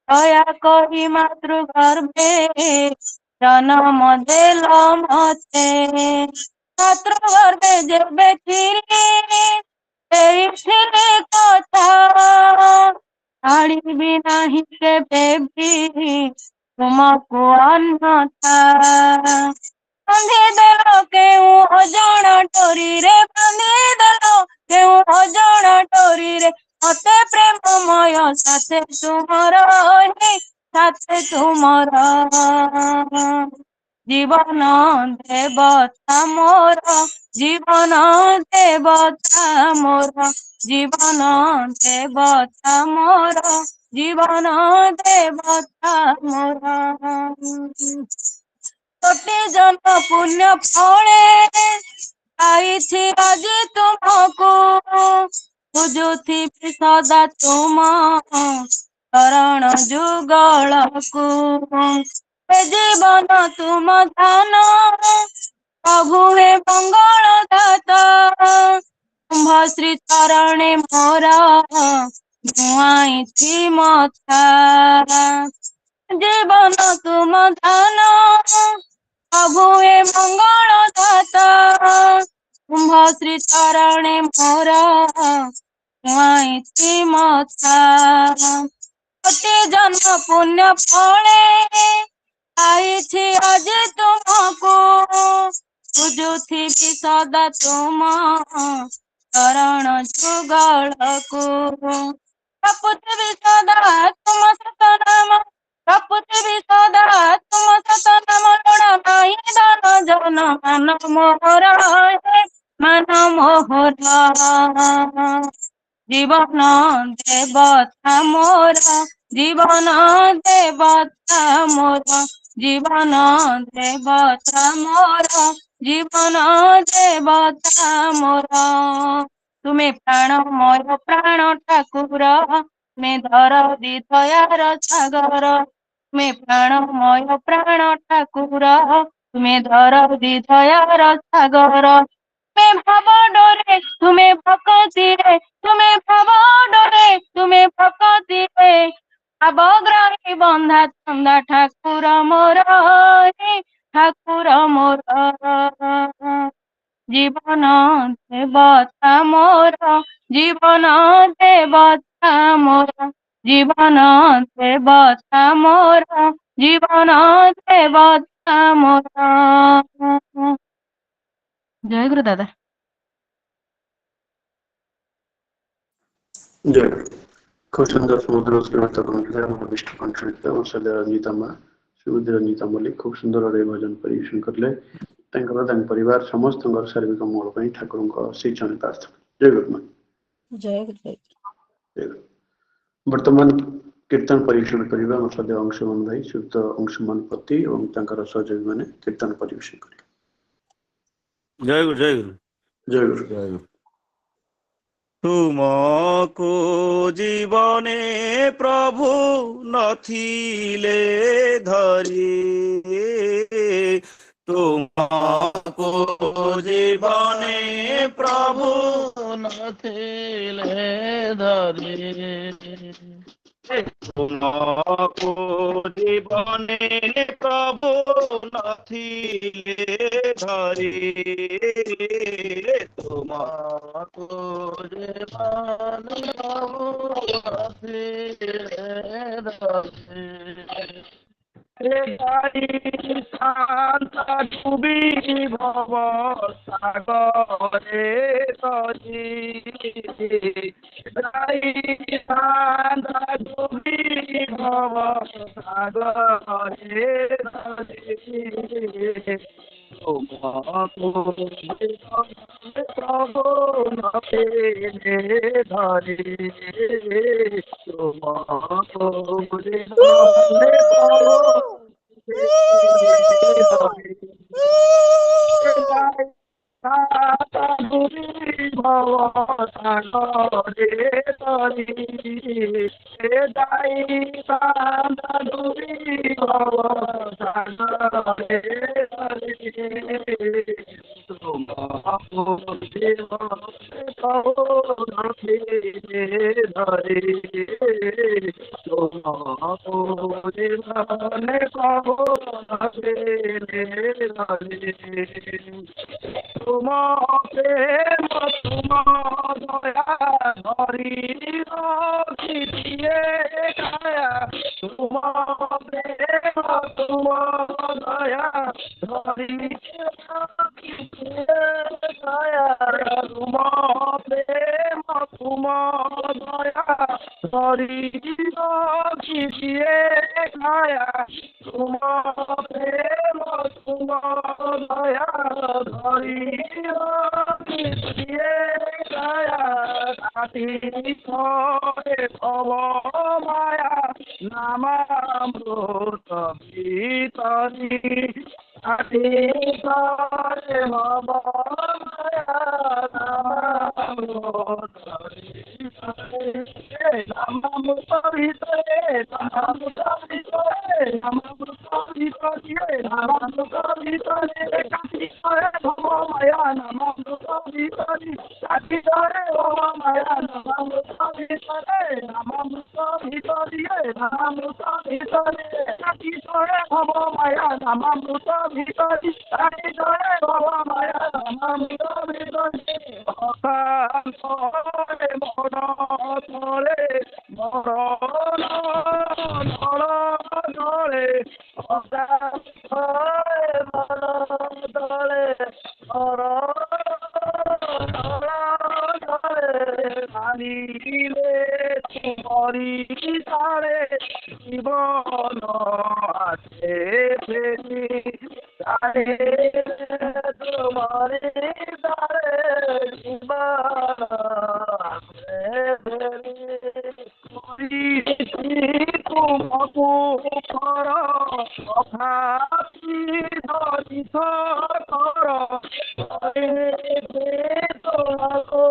ଦୟା କରି ମାତୃଗର୍ଭେ ଜନମ ଦେଲ ମତେ ମାତୃଗର୍ଭେ ଯେବେ ଥିଲି ଦେଇଥିଲି କଥା ଛାଡ଼ିବି ନାହିଁ କେବେ ବି ତୁମକୁ ଅନ୍ୟଥା ବାନ୍ଧିଦେଲ କେଉଁ ଅଜଣା ଡୋରିରେ ବାନ୍ଧିଦେଲ କେଉଁ ଅଜଣା ଡୋରିରେ ମତେ ପ୍ରେମମୟ ସାଥେ ତୁମର ସାଥେ ତୁମର ଜୀବନ ଦେବତା ମୋର ଜୀବନ ଦେବତା ମୋର ଜୀବନ ଦେବତା ମୋର ଜୀବନ ଦେବତା ମୋର କୋଟି ଜନ୍ମ ପୁଣ୍ୟ ଫଳେ ପାଇଛି ଆଜି ତୁମକୁ ବୁଝୁଥିବି ସଦା ତୁମ ଚରଣ ଯୁଗଳକୁ ଏ ଜୀବନ ତୁମ ଧାନ ପ୍ରଭୁ ହେ ମଙ୍ଗଳ ଦାତା କୁମ୍ଭ ଶ୍ରୀ ଚରଣେ ମୋର ଧୁଆଇଛି ମଥା ଜୀବନ ତୁମ ଧାନ ପ୍ରଭୁ ହେ ମଙ୍ଗଳ ଦାତା କୁମ୍ଭ ଶ୍ରୀ ଚରଣେ ମୋର ଧୁଆଇଛି ମଥା କୋଟି ଜନ୍ମ ପୁଣ୍ୟ ଫଳେ ପାଇଛି ଆଜି ତୁମକୁ ବୁଝୁଥିବି ସଦା ତୁମ ଚରଣ ଯୁଗଳକୁ ଜପୁଥିବି ସଦା ତୁମ ସତନାମ ଜପୁଥିବି ସଦା ତୁମ ସତନାମ ଲୋଡ଼ା ନାହିଁ ଧନ ଜନ ମାନ ମୋହର ମାନ ମୋହର ଜୀବନ ଦେବତା ମୋର ଜୀବନ ଦେବତା ମୋର ଜୀବନ ଦେବତା ମୋର ଜୀବନ ଦେବତା ମୋର ତୁମେ ପ୍ରାଣମୟ ପ୍ରାଣ ଠାକୁର ତୁମେ ଦରଦି ଦୟାର ସାଗର ତୁମେ ପ୍ରାଣମୟ ପ୍ରାଣ ଠାକୁର ତୁମେ ଦରଦି ଦୟାର ସାଗର ତୁମେ ଭାବ ଡୋରେ ତୁମେ ଭକତିରେ ତୁମେ ଭାବ ଡୋରେ ତୁମେ ଭକତିରେ ଭାବଗ୍ରାହୀ ବନ୍ଧା ଚନ୍ଦା ଠାକୁର ମୋର ଠାକୁର ମୋର ଜୀବନ ଦେବତା ମୋର ଜୀବନ ଦେବତା ମୋର ଜୀବନ ଦେବତା ମୋର ଜୀବନ ଦେବତା ମୋର ଜୟ ଗୁରୁ ଦାଦା जय खूब सुंदर समुद्र श्रीमत विष्णु कंठ रंजिता माँ श्रीमती रंजिता मल्लिक खूब सुंदर भाव भजन परिवेशन करले परिवार समस्त शारीरिक मंगल ठाकुर से चरण प्रार्थना जय गुरु माँ जय गुरु वर्तमान कीर्तन परिवेशन करवा आम सदैव अंशुमान भाई श्रीयुक्त अंशुमान पति और सहयोगी मैंने कीर्तन परिवेशन करेंगे जय गुरु जय गुरु जय गुरु जय गुरु तुमको जीवने प्रभु नथिले धरी तुमको जीवने प्रभु नथिले धरी तुमको जीवने प्रभु नथिले धरी तुमको जीवने प्रभु नथिले धरी शांत डूबी भव सागरे शांत डूबी भव सागरे प्रभु नथिले धरी तुमको ভব সাগরে তরি যাই কান্দুরি ভব সাগরে তরি ধরে জীবনে কবো তোমাকে দয়া ধরি দিয়ে কায়া তোমাকে দয়া ধরি দয়া তোমাকে দয়া ধরি দিয়ে কায়া তোমাকে দয়া ধরি দিয়ে কায়া কাটি ছয় ভব মায়া নামামৃত ভিতরি কাটি ছয় ভব মায়া নামামৃত নামামৃত ভিতরে নামামৃত ভিতরে নামামৃত ভিতরে নামামৃত ভিতরে কাটি ছয় ভব মায়া নামামৃত ভিতরে কাটি ছয় ভব মায়া নামামৃত ভিতরে নামামৃত ভিতরে নামামৃত ভিতরে কাটি ছয় ভব মায়া নামামৃত ভিতরে কাটি ছয় ভব মায়া নামামৃত ভিতরে অকাল পরে মন ধরে মরণ ধরে অকাল পরে মন ধরে মানিলে তোমারি তারে জীবন আছে ফেরি তারে তোমারি তারে জীবন আছে ফেরি তুমকু কর তথাপি ধরিত কর তোমাকু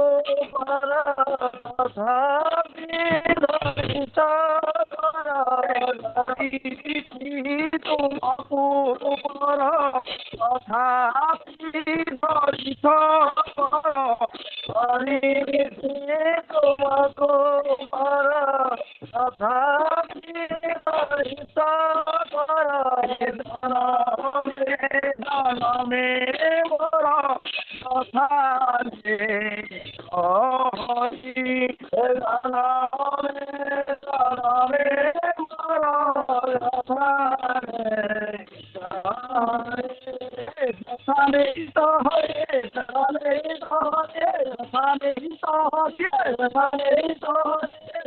কর তথাপি ধরিত কর তুমকু কর তথাপি ধরিত কর তোমাকু কর তথাপি ধরিত কর জনমে মোর কথা হরি জনমে মোর কথা সানিত হয়ে সানিত হয়ে সানিত হয়ে সানিত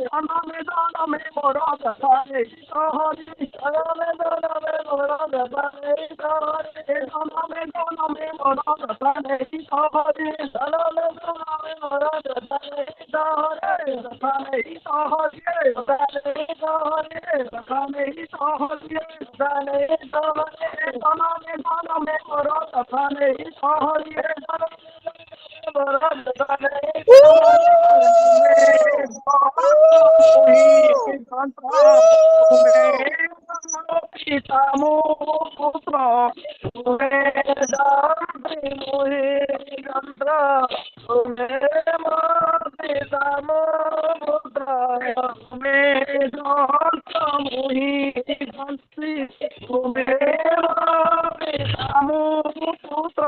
জনমে জনমে মোর সানিত হরি জনমে জনমে মোর সানিত হরি জনমে জনমে মোর সানিত হরি জনমে জনমে মোর সানিত হরি সানিত হরি সানিত হরি সানিত হরি সানিত হরি জনমে জনমে মোর সানিত হরি পিতামো পুত্র পিতামো পুত্র পিতামো পুত্র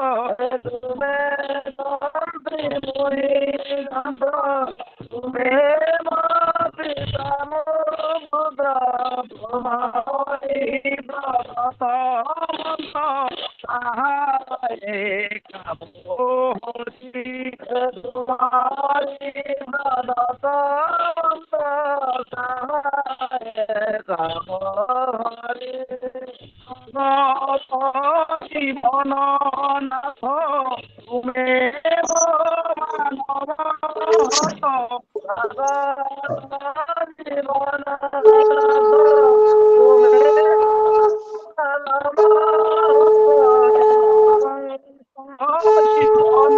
জীবন নাথ তুমি জীবন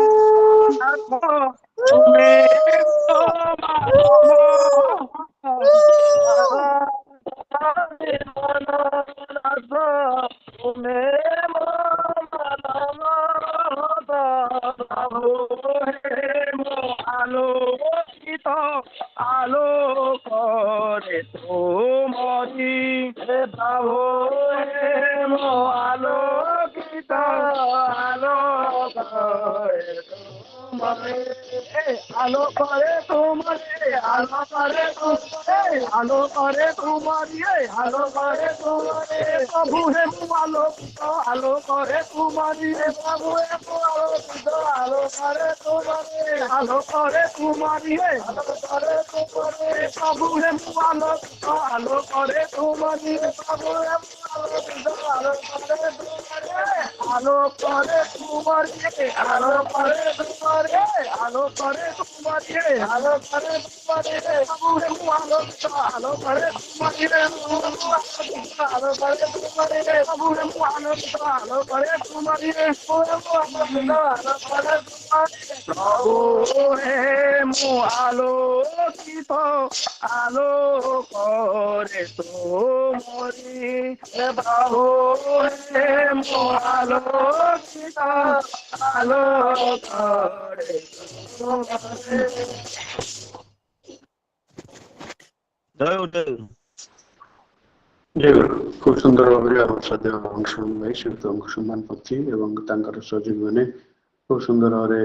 प्रभु हे मो आलोकित आलोक रे तुमरी हे प्रभु हे मो आलोकित आलोक रे तुमरी आलोक रे तुमरी आलोक रे तुमरी आलोक रे तुमरी आलोक रे तुमरी प्रभु हे मो आलोकित आलोक रे तुमरी प्रभु हे मो आलोकित आलोक रे तुमरी आलोक रे तुमरी आलोक रे तुमरी प्रभु हे मो आलोकित आलोक रे तुमरी प्रभु हे मो आलोकित आलोक रे तुमरी आलोक रे तुमरी आलोक रे तुमरी आलोक रे तुमरी आलोक रे तुमरी प्रभु हे मो आलोकित आलोक रे तुमरी आलोक रे तुमरी प्रभु हे मो आलोकित आलोक रे तुमरी प्रभु हे मो आलोकित आलोक रे तुमरी प्रभु हे मो आलोकित आलोक रे तुमरी ଜୟ ଗୁରୁ। ଖୁବ ସୁନ୍ଦର ଭାବରେ ଆମ ସଦ୍ୟ ଅଂଶୁମାନ ଭାଇ ଶ୍ରୀଯୁକ୍ତ ଅଂଶୁମାନ ପତି ଏବଂ ତାଙ୍କର ସହଯୋଗୀ ମାନେ ଖୁବ ସୁନ୍ଦର ଭାବରେ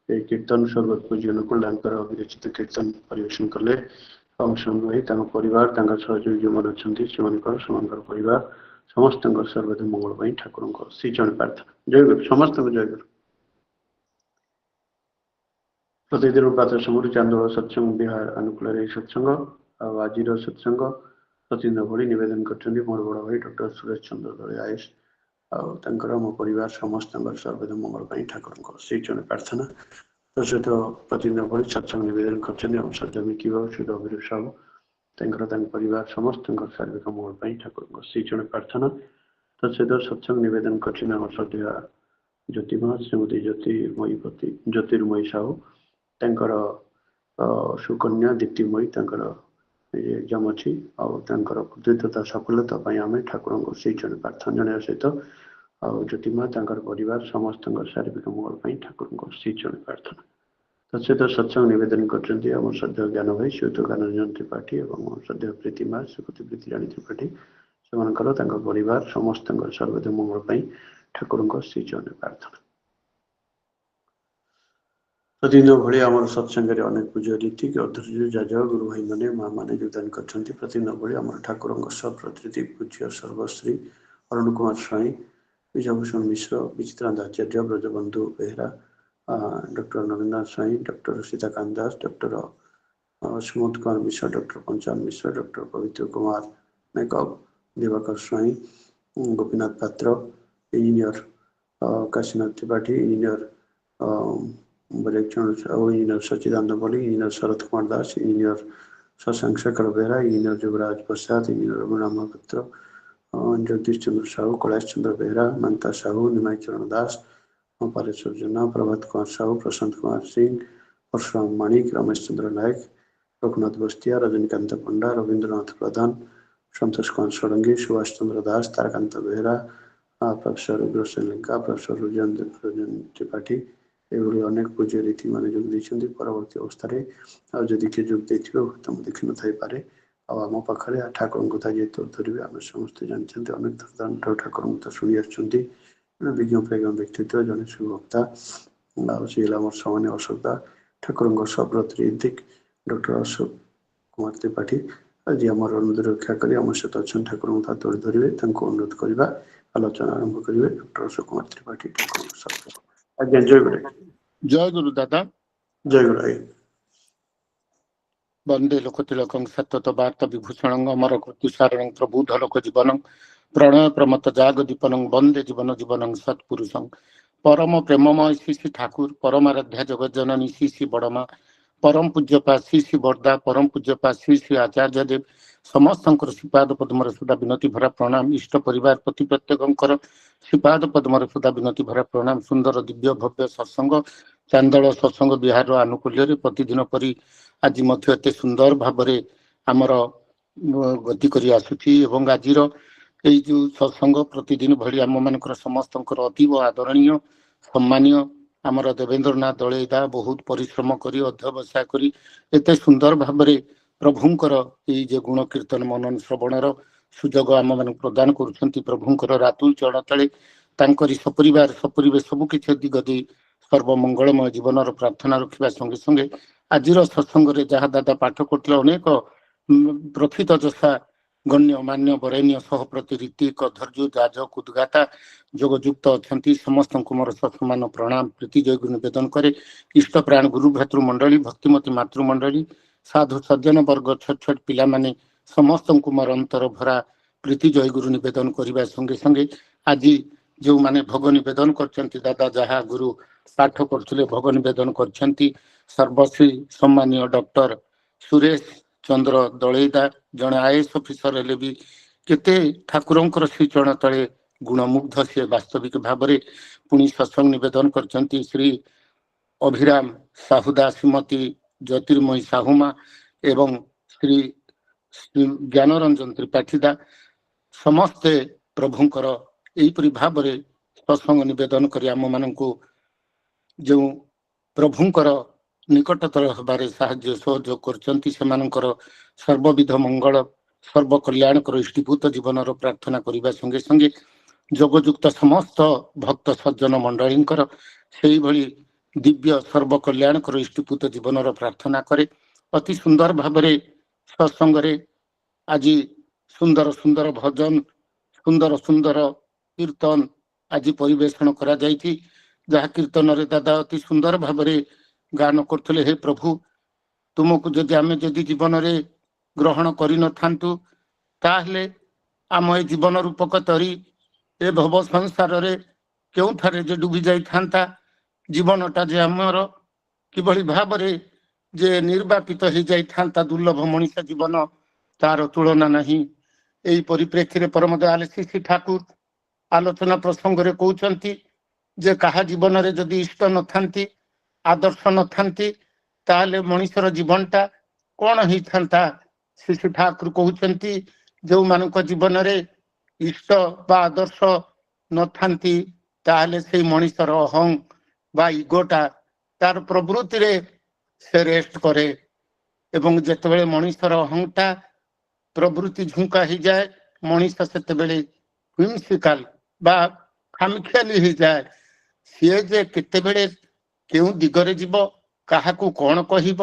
ଏହି କୀର୍ତ୍ତନ ସ୍ୱର୍ଗତ ପୂଜ୍ୟ ନକୁଳଦାଙ୍କର ବିରଚିତ କୀର୍ତ୍ତନ ପରିବେଷଣ କଲେ। ଅଂଶୁମାନ ଭାଇ ତାଙ୍କ ପରିବାର ତାଙ୍କ ସହଯୋଗୀ ଯେଉଁମାନେ ଅଛନ୍ତି ସେମାନଙ୍କର ପରିବାର ସମସ୍ତଙ୍କର ସର୍ବଦା ମଙ୍ଗଳ ପାଇଁ ଠାକୁରଙ୍କ ଶ୍ରୀଚରଣ ପ୍ରାର୍ଥନା। ଜୟ ଗୁରୁ। ସମସ୍ତଙ୍କୁ ଜୟ ଗୁରୁ। ପ୍ରତିଦିନ ପ୍ରାତଃ ସମୟରେ ଚାନ୍ଦୋଳ ସତ୍ସଙ୍ଗ ବିହାର ଅନୁକୂଳରେ ଏହି ସତ୍ସଙ୍ଗ ଆଉ ଆଜିର ସତ୍ସଙ୍ଗ ପ୍ରତିଦିନ ଭଳି ନିବେଦନ କରିଛନ୍ତି ମୋର ବଡ଼ ଭାଇ ଡକ୍ଟର ସୁରେଶ ଚନ୍ଦ୍ର ଦଳେ ଆଏସ୍ ଆଉ ତାଙ୍କର ମୋ ପରିବାର ସମସ୍ତଙ୍କର ସର୍ବଦା ମଙ୍ଗଳ ପାଇଁ ଠାକୁରଙ୍କ ଶ୍ରୀଚରଣ ପ୍ରାର୍ଥନା। ତା ସହିତ ପ୍ରତିଦିନ ଭଳି ସତ୍ସଙ୍ଗ ନିବେଦନ କରିଛନ୍ତି ଆମ ସଦ୍ୟ ମିକି ବାବୁ ସୁଧ ଅଭିରୁପ ସାହୁ ତାଙ୍କର ତାଙ୍କ ପରିବାର ସମସ୍ତଙ୍କର ସାର୍ବିକ ମଙ୍ଗଳ ପାଇଁ ଠାକୁରଙ୍କ ଶ୍ରୀଚରଣ ପ୍ରାର୍ଥନା। ତା ସହିତ ସତ୍ସଙ୍ଗ ନିବେଦନ କରିଛନ୍ତି ଆମ ସଦ୍ୟ ଜ୍ୟୋତିମା ଶ୍ରୀମତୀ ଜ୍ୟୋତିର୍ମୟୀ ସାହୁ ତାଙ୍କର ସୁକନ୍ୟା ଦୀପ୍ତିମୟୀ ତାଙ୍କର ଏକ୍ଜାମ୍ ଅଛି ଆଉ ତାଙ୍କର କୃତିତ୍ୱତା ସଫଳତା ପାଇଁ ଆମେ ଠାକୁରଙ୍କ ଶ୍ରୀଚରଣ ପ୍ରାର୍ଥନା ଜଣାଇବା ସହିତ ଆଉ ଜ୍ୟୋତିମା ତାଙ୍କର ପରିବାର ସମସ୍ତଙ୍କର ଶାରୀରିକ ମଙ୍ଗଳ ପାଇଁ ଠାକୁରଙ୍କ ଶ୍ରୀଚରଣ ପ୍ରାର୍ଥନା। ତା ସହିତ ସତ୍ସଙ୍ଗ ନିବେଦନ କରିଛନ୍ତି ଆମ ସଦ୍ୟ ଜ୍ଞାନ ଭାଇ ଶ୍ରୀଯୁକ୍ତ ଜ୍ଞାନରଞ୍ଜନ ତ୍ରିପାଠୀ ଏବଂ ସଦ୍ୟ ପ୍ରୀତିମା ଶ୍ରୀମତୀ ପ୍ରୀତିରାଣୀ ତ୍ରିପାଠୀ ସେମାନଙ୍କର ତାଙ୍କ ପରିବାର ସମସ୍ତଙ୍କର ସର୍ବଦା ମଙ୍ଗଳ ପାଇଁ ଠାକୁରଙ୍କ ଶ୍ରୀଚରଣ ପ୍ରାର୍ଥନା। ପ୍ରତିଦିନ ଭଳି ଆମର ସତ୍ସଙ୍ଗରେ ଅନେକ ପୂଜ୍ୟ ରୀତିକ ଅଧୈର୍ଯ୍ୟ ଯାଜକ ଗୁରୁ ଭାଇମାନେ ମା ମାନେ ଯୋଗଦାନ କରିଛନ୍ତି। ପ୍ରତିଦିନ ଭଳି ଆମର ଠାକୁରଙ୍କ ସପ୍ରତିନିଧି ପୂଜ୍ୟ Sarbashri Arun Kumar Swain Bijayabhushan Mishra Bichitrananda Acharya Brajabandhu Behera doctor Narendra Swain doctor Sitakanta Das doctor Sumanta Kumar Mishra doctor Panchanan Mishra doctor Pabitra Kumar Nayak Dibakar Swain Gopinath Patra engineer Kashinath Tripathy engineer engineer Sachidananda Mallick engineer Sarat Kumar Das engineer Shashank Sekhar Behera engineer Yubaraj Prasad engineer Raman Mohapatra Jyotish Chandra Sahu Kailash Chandra Behera Manta Sahu Nimai Charan Das Pareswar Jena Prabhat Kumar Sahu Prashant Kumar Singh Parashuram ମାଣିକ ରମେଶ ଚନ୍ଦ୍ର ନାୟକ ରଘୁନାଥ ବସ୍ତିଆ ରଜନୀକାନ୍ତ ପଣ୍ଡା ରବୀନ୍ଦ୍ରନାଥ ପ୍ରଧାନ ସନ୍ତୋଷ କୁମାର ଷଡ଼ଙ୍ଗୀ ସୁଭାଷ ଚନ୍ଦ୍ର ଦାସ ତାରାକାନ୍ତ ବେହେରା ପ୍ରଫେସର ଉଗ୍ରସେନ ଲେଙ୍କା ପ୍ରଫେସର ରଞ୍ଜନ ତ୍ରିପାଠୀ ଏଭଳି ଅନେକ ପୂଜ୍ୟ ରୀତି ମାନେ ଯୋଗ ଦେଇଛନ୍ତି। ପରବର୍ତ୍ତୀ ଅବସ୍ଥାରେ ଆଉ ଯଦି କିଏ ଯୋଗ ଦେଇଥିବେ ତମ ଦେଖିନଥାଇପାରେ ଆଉ ଆମ ପାଖରେ ଠାକୁରଙ୍କ କଥା ଯେହେତୁ ଧରିବେ ଆମେ ସମସ୍ତେ ଜାଣିଛନ୍ତି ଅନେକ ଥର ଠାକୁରଙ୍କ କଥା ଶୁଣି ଆସିଛନ୍ତି। ଜଣେ ବିଜ୍ଞ ପ୍ରଜ୍ଞ ବ୍ୟକ୍ତିତ୍ୱ ଜଣେ ସୁଭକ୍ତା ଆଉ ସେ ହେଲା ଆମର ସମାନ ଅଶୋକ ଠାକୁରଙ୍କ ସପ୍ରତିନିଧି ଡକ୍ଟର ଅଶୋକ କୁମାର ତ୍ରିପାଠୀ ଆଜି ଆମର ଅନୁରୋଧ ରକ୍ଷା କରି ଆମ ସହିତ ଅଛନ୍ତି ଠାକୁରଙ୍କ କଥା ତୋଳି ଧରିବେ ତାଙ୍କୁ ଅନୁରୋଧ କରିବା ଆଲୋଚନା ଆରମ୍ଭ କରିବେ ଡକ୍ଟର ଅଶୋକ କୁମାର ତ୍ରିପାଠୀ ଠାକୁରଙ୍କ ସହିତ। ଆଜ୍ଞା ଜୟ ଗୁରୁ। ଜୟ ଗୁରୁ ଦାଦା। ଜୟ ଗୁରୁ ଆଜ୍ଞା। ବନ୍ଦେ ଲୋକ ତିଳକଂ ସତ୍ୟତ ବାର୍ତ୍ତା ବିଭୂଷଣଂ ଅମର କୃତିସାରଂ ପ୍ରବୁଧ ଲୋକ ଜୀବନଂ ପ୍ରଣୟ ପ୍ରମତ ଜାଗ ଦୀପନଂ ବନ୍ଦେ ଜୀବନ ଜୀବନଂ ସତ୍ପୁରୁଷଂ ପରମ ପ୍ରେମମୟ ଶ୍ରୀ ଶ୍ରୀ ଠାକୁର ପରମାରାଧ୍ୟା ଜଗଜ୍ଜନନୀ ଶ୍ରୀ ଶ୍ରୀ ବଡ଼ମା ପରମ ପୂଜ୍ୟପା ଶ୍ରୀ ଶ୍ରୀ ବରଦା ପରମ ପୂଜ୍ୟପା ଶ୍ରୀ ଶ୍ରୀ ଆଚାର୍ଯ୍ୟ ଦେବ ସମସ୍ତଙ୍କର ଶ୍ରୀପାଦ ପଦ୍ମର ସୁଧା ବିନତି ଭରା ପ୍ରଣାମ ଇଷ୍ଟ ପରିବାର ପ୍ରତି ପ୍ରତ୍ୟେକଙ୍କର ଶ୍ରୀପାଦ ପଦ୍ମର ସୁଧା ବିନତି ଭରା ପ୍ରଣାମ ସୁନ୍ଦର ଦିବ୍ୟ ଭବ୍ୟ ସତ୍ସଙ୍ଗ ଚାନ୍ଦଳ ସତ୍ସଙ୍ଗ ବିହାରର ଆନୁକୂଲ୍ୟରେ ପ୍ରତିଦିନ ପରି ଆଜି ମଧ୍ୟ ଏତେ ସୁନ୍ଦର ଭାବରେ ଆମର ଗତି କରି ଆସୁଛି ଏବଂ ଆଜିର ଏଇ ଯୋଉ ସତ୍ସଙ୍ଗ ପ୍ରତିଦିନ ଭଳି ଆମମାନଙ୍କର ସମସ୍ତଙ୍କର ଅତୀବ ଆଦରଣୀୟ ସମ୍ମାନୀୟ ଆମର ଦେବେନ୍ଦ୍ରନାଥ ଦଳେଇଦା ବହୁତ ପରିଶ୍ରମ କରି ଅଧ୍ୟବସାୟ କରି ଏତେ ସୁନ୍ଦର ଭାବରେ ପ୍ରଭୁଙ୍କର ଏଇ ଯେ ଗୁଣ କୀର୍ତ୍ତନ ମନନ ଶ୍ରବଣର ସୁଯୋଗ ଆମମାନଙ୍କୁ ପ୍ରଦାନ କରୁଛନ୍ତି। ପ୍ରଭୁଙ୍କର ରାତୁଲ ଚରଣ ତଳେ ତାଙ୍କରି ସପରିବାର ସପରିବେଶ ସବୁ କିଛି ଦିଗ ଦେଇ ସର୍ବମଙ୍ଗଳମୟ ଜୀବନର ପ୍ରାର୍ଥନା ରଖିବା ସଙ୍ଗେ ସଙ୍ଗେ ଆଜିର ସତ୍ସଙ୍ଗରେ ଯାହା ଦାଦା ପାଠ କରୁଥିଲେ ଅନେକ ପ୍ରଥିତ ଯଶା ଗଣ୍ୟ ମାନ୍ୟ ବରେଣ୍ୟ ସହପ୍ରତି ରୀତିକ ଧୈର୍ଯ୍ୟ ଯାଜକ ଉଦ୍ଗାତା ଯୋଗଯୁକ୍ତ ଅଛନ୍ତି ସମସ୍ତଙ୍କୁ ମୋର ସତ୍ସମାନ ପ୍ରଣାମ ପ୍ରୀତି ଜୟକୁ ନିବେଦନ କରେ। ଇଷ୍ଟ ପ୍ରାଣ ଗୁରୁ ଭାତୃମଣ୍ଡଳୀ ଭକ୍ତିମତୀ ମାତୃମଣ୍ଡଳୀ ସାଧୁ ସଜ୍ଜନ ବର୍ଗ ଛୋଟ ଛୋଟ ପିଲାମାନେ ସମସ୍ତଙ୍କୁ ମୋର ଅନ୍ତର ଭରା ପ୍ରୀତି ଜୟଗୁରୁ ନିବେଦନ କରିବା ସଙ୍ଗେ ସଙ୍ଗେ ଆଜି ଯେଉଁମାନେ ଭୋଗ ନିବେଦନ କରିଛନ୍ତି ଦାଦା ଯାହା ଗୁରୁ ପାଠ କରୁଥିଲେ ଭୋଗ ନିବେଦନ କରିଛନ୍ତି ସର୍ବଶ୍ରୀ ସମ୍ମାନୀୟ ଡକ୍ଟର ସୁରେଶ ଚନ୍ଦ୍ର ଦଳେଇଦା ଜଣେ IAS ଅଫିସର ହେଲେ ବି କେତେ ଠାକୁରଙ୍କର ଶ୍ରୀଚରଣ ତଳେ ଗୁଣମୁଗ୍ଧ ସେ ବାସ୍ତବିକ ଭାବରେ ପୁଣି ସତ୍ସଙ୍ଗ ନିବେଦନ କରିଛନ୍ତି ଶ୍ରୀ ଅଭିରାମ ସାହୁଦା ଶ୍ରୀମତୀ ଜ୍ୟୋତିର୍ମୟୀ ସାହୁମା ଏବଂ ଶ୍ରୀ ଜ୍ଞାନରଞ୍ଜନ ତ୍ରିପାଠୀଦା ସମସ୍ତେ ପ୍ରଭୁଙ୍କର ଏହିପରି ଭାବରେ ସତ୍ସଙ୍ଗ ନିବେଦନ କରି ଆମମାନଙ୍କୁ ଯେଉଁ ପ୍ରଭୁଙ୍କର ନିକଟତର ହେବାରେ ସାହାଯ୍ୟ ସହଯୋଗ କରୁଛନ୍ତି ସେମାନଙ୍କର ସର୍ବବିଧ ମଙ୍ଗଳ ସର୍ବକଲ୍ୟାଣକର ଇଷ୍ଟୀଭୂତ ଜୀବନର ପ୍ରାର୍ଥନା କରିବା ସଙ୍ଗେ ସଙ୍ଗେ ଯୋଗଯୁକ୍ତ ସମସ୍ତ ଭକ୍ତ ସଜ୍ଜନ ମଣ୍ଡଳୀଙ୍କର ସେଇଭଳି ଦିବ୍ୟ ସର୍ବକଲ୍ୟାଣକର ଇଷ୍ଟୀଭୂତ ଜୀବନର ପ୍ରାର୍ଥନା କରେ। ଅତି ସୁନ୍ଦର ଭାବରେ ସତ୍ସଙ୍ଗରେ ଆଜି ସୁନ୍ଦର ସୁନ୍ଦର ଭଜନ ସୁନ୍ଦର ସୁନ୍ଦର କୀର୍ତ୍ତନ ଆଜି ପରିବେଷଣ କରାଯାଇଛି ଯାହା କୀର୍ତ୍ତନରେ ଦାଦା ଅତି ସୁନ୍ଦର ଭାବରେ ଗାନ କରୁଥିଲେ ହେ ପ୍ରଭୁ ତୁମକୁ ଯଦି ଆମେ ଯଦି ଜୀବନରେ ଗ୍ରହଣ କରିନଥାନ୍ତୁ ତାହେଲେ ଆମ ଏ ଜୀବନ ରୂପକ ତରି ଏ ଭବ ସଂସାରରେ କେଉଁଠାରେ ଯେ ଡୁବି ଯାଇଥାନ୍ତା ଜୀବନଟା ଯେ ଆମର କିଭଳି ଭାବରେ ଯେ ନିର୍ବାପିତ ହେଇଯାଇଥାନ୍ତା ଦୁର୍ଲଭ ମଣିଷ ଜୀବନ ତାର ତୁଳନା ନାହିଁ। ଏହି ପରିପ୍ରେକ୍ଷୀରେ ପରମ ଦୟାଳ ଶ୍ରୀ ଠାକୁର ଆଲୋଚନା ପ୍ରସଙ୍ଗରେ କହୁଛନ୍ତି ଯେ କାହା ଜୀବନରେ ଯଦି ଇଷ୍ଟ ନଥାନ୍ତି ଆଦର୍ଶ ନଥାନ୍ତି ତାହେଲେ ମଣିଷର ଜୀବନଟା କଣ ହେଇଥାନ୍ତା। ଶ୍ରୀ ଠାକୁର କହୁଛନ୍ତି ଯେଉଁମାନଙ୍କ ଜୀବନରେ ଇଷ୍ଟ ବା ଆଦର୍ଶ ନଥାନ୍ତି ତାହେଲେ ସେଇ ମଣିଷର ଅହଂ ବା ଇଗୋଟା ତାର ପ୍ରବୃତ୍ତିରେ ସେ ରେଷ୍ଟ କରେ ଏବଂ ଯେତେବେଳେ ମଣିଷର ଅହଂଟା ପ୍ରବୃତ୍ତି ଝୁଙ୍କା ହେଇଯାଏ ମଣିଷ ସେତେବେଳେ ହିଂସିକାଲ ବା ଖାମଖିଆଲି ହେଇଯାଏ। ସିଏ ଯେ କେତେବେଳେ କେଉଁ ଦିଗରେ ଯିବ କାହାକୁ କଣ କହିବ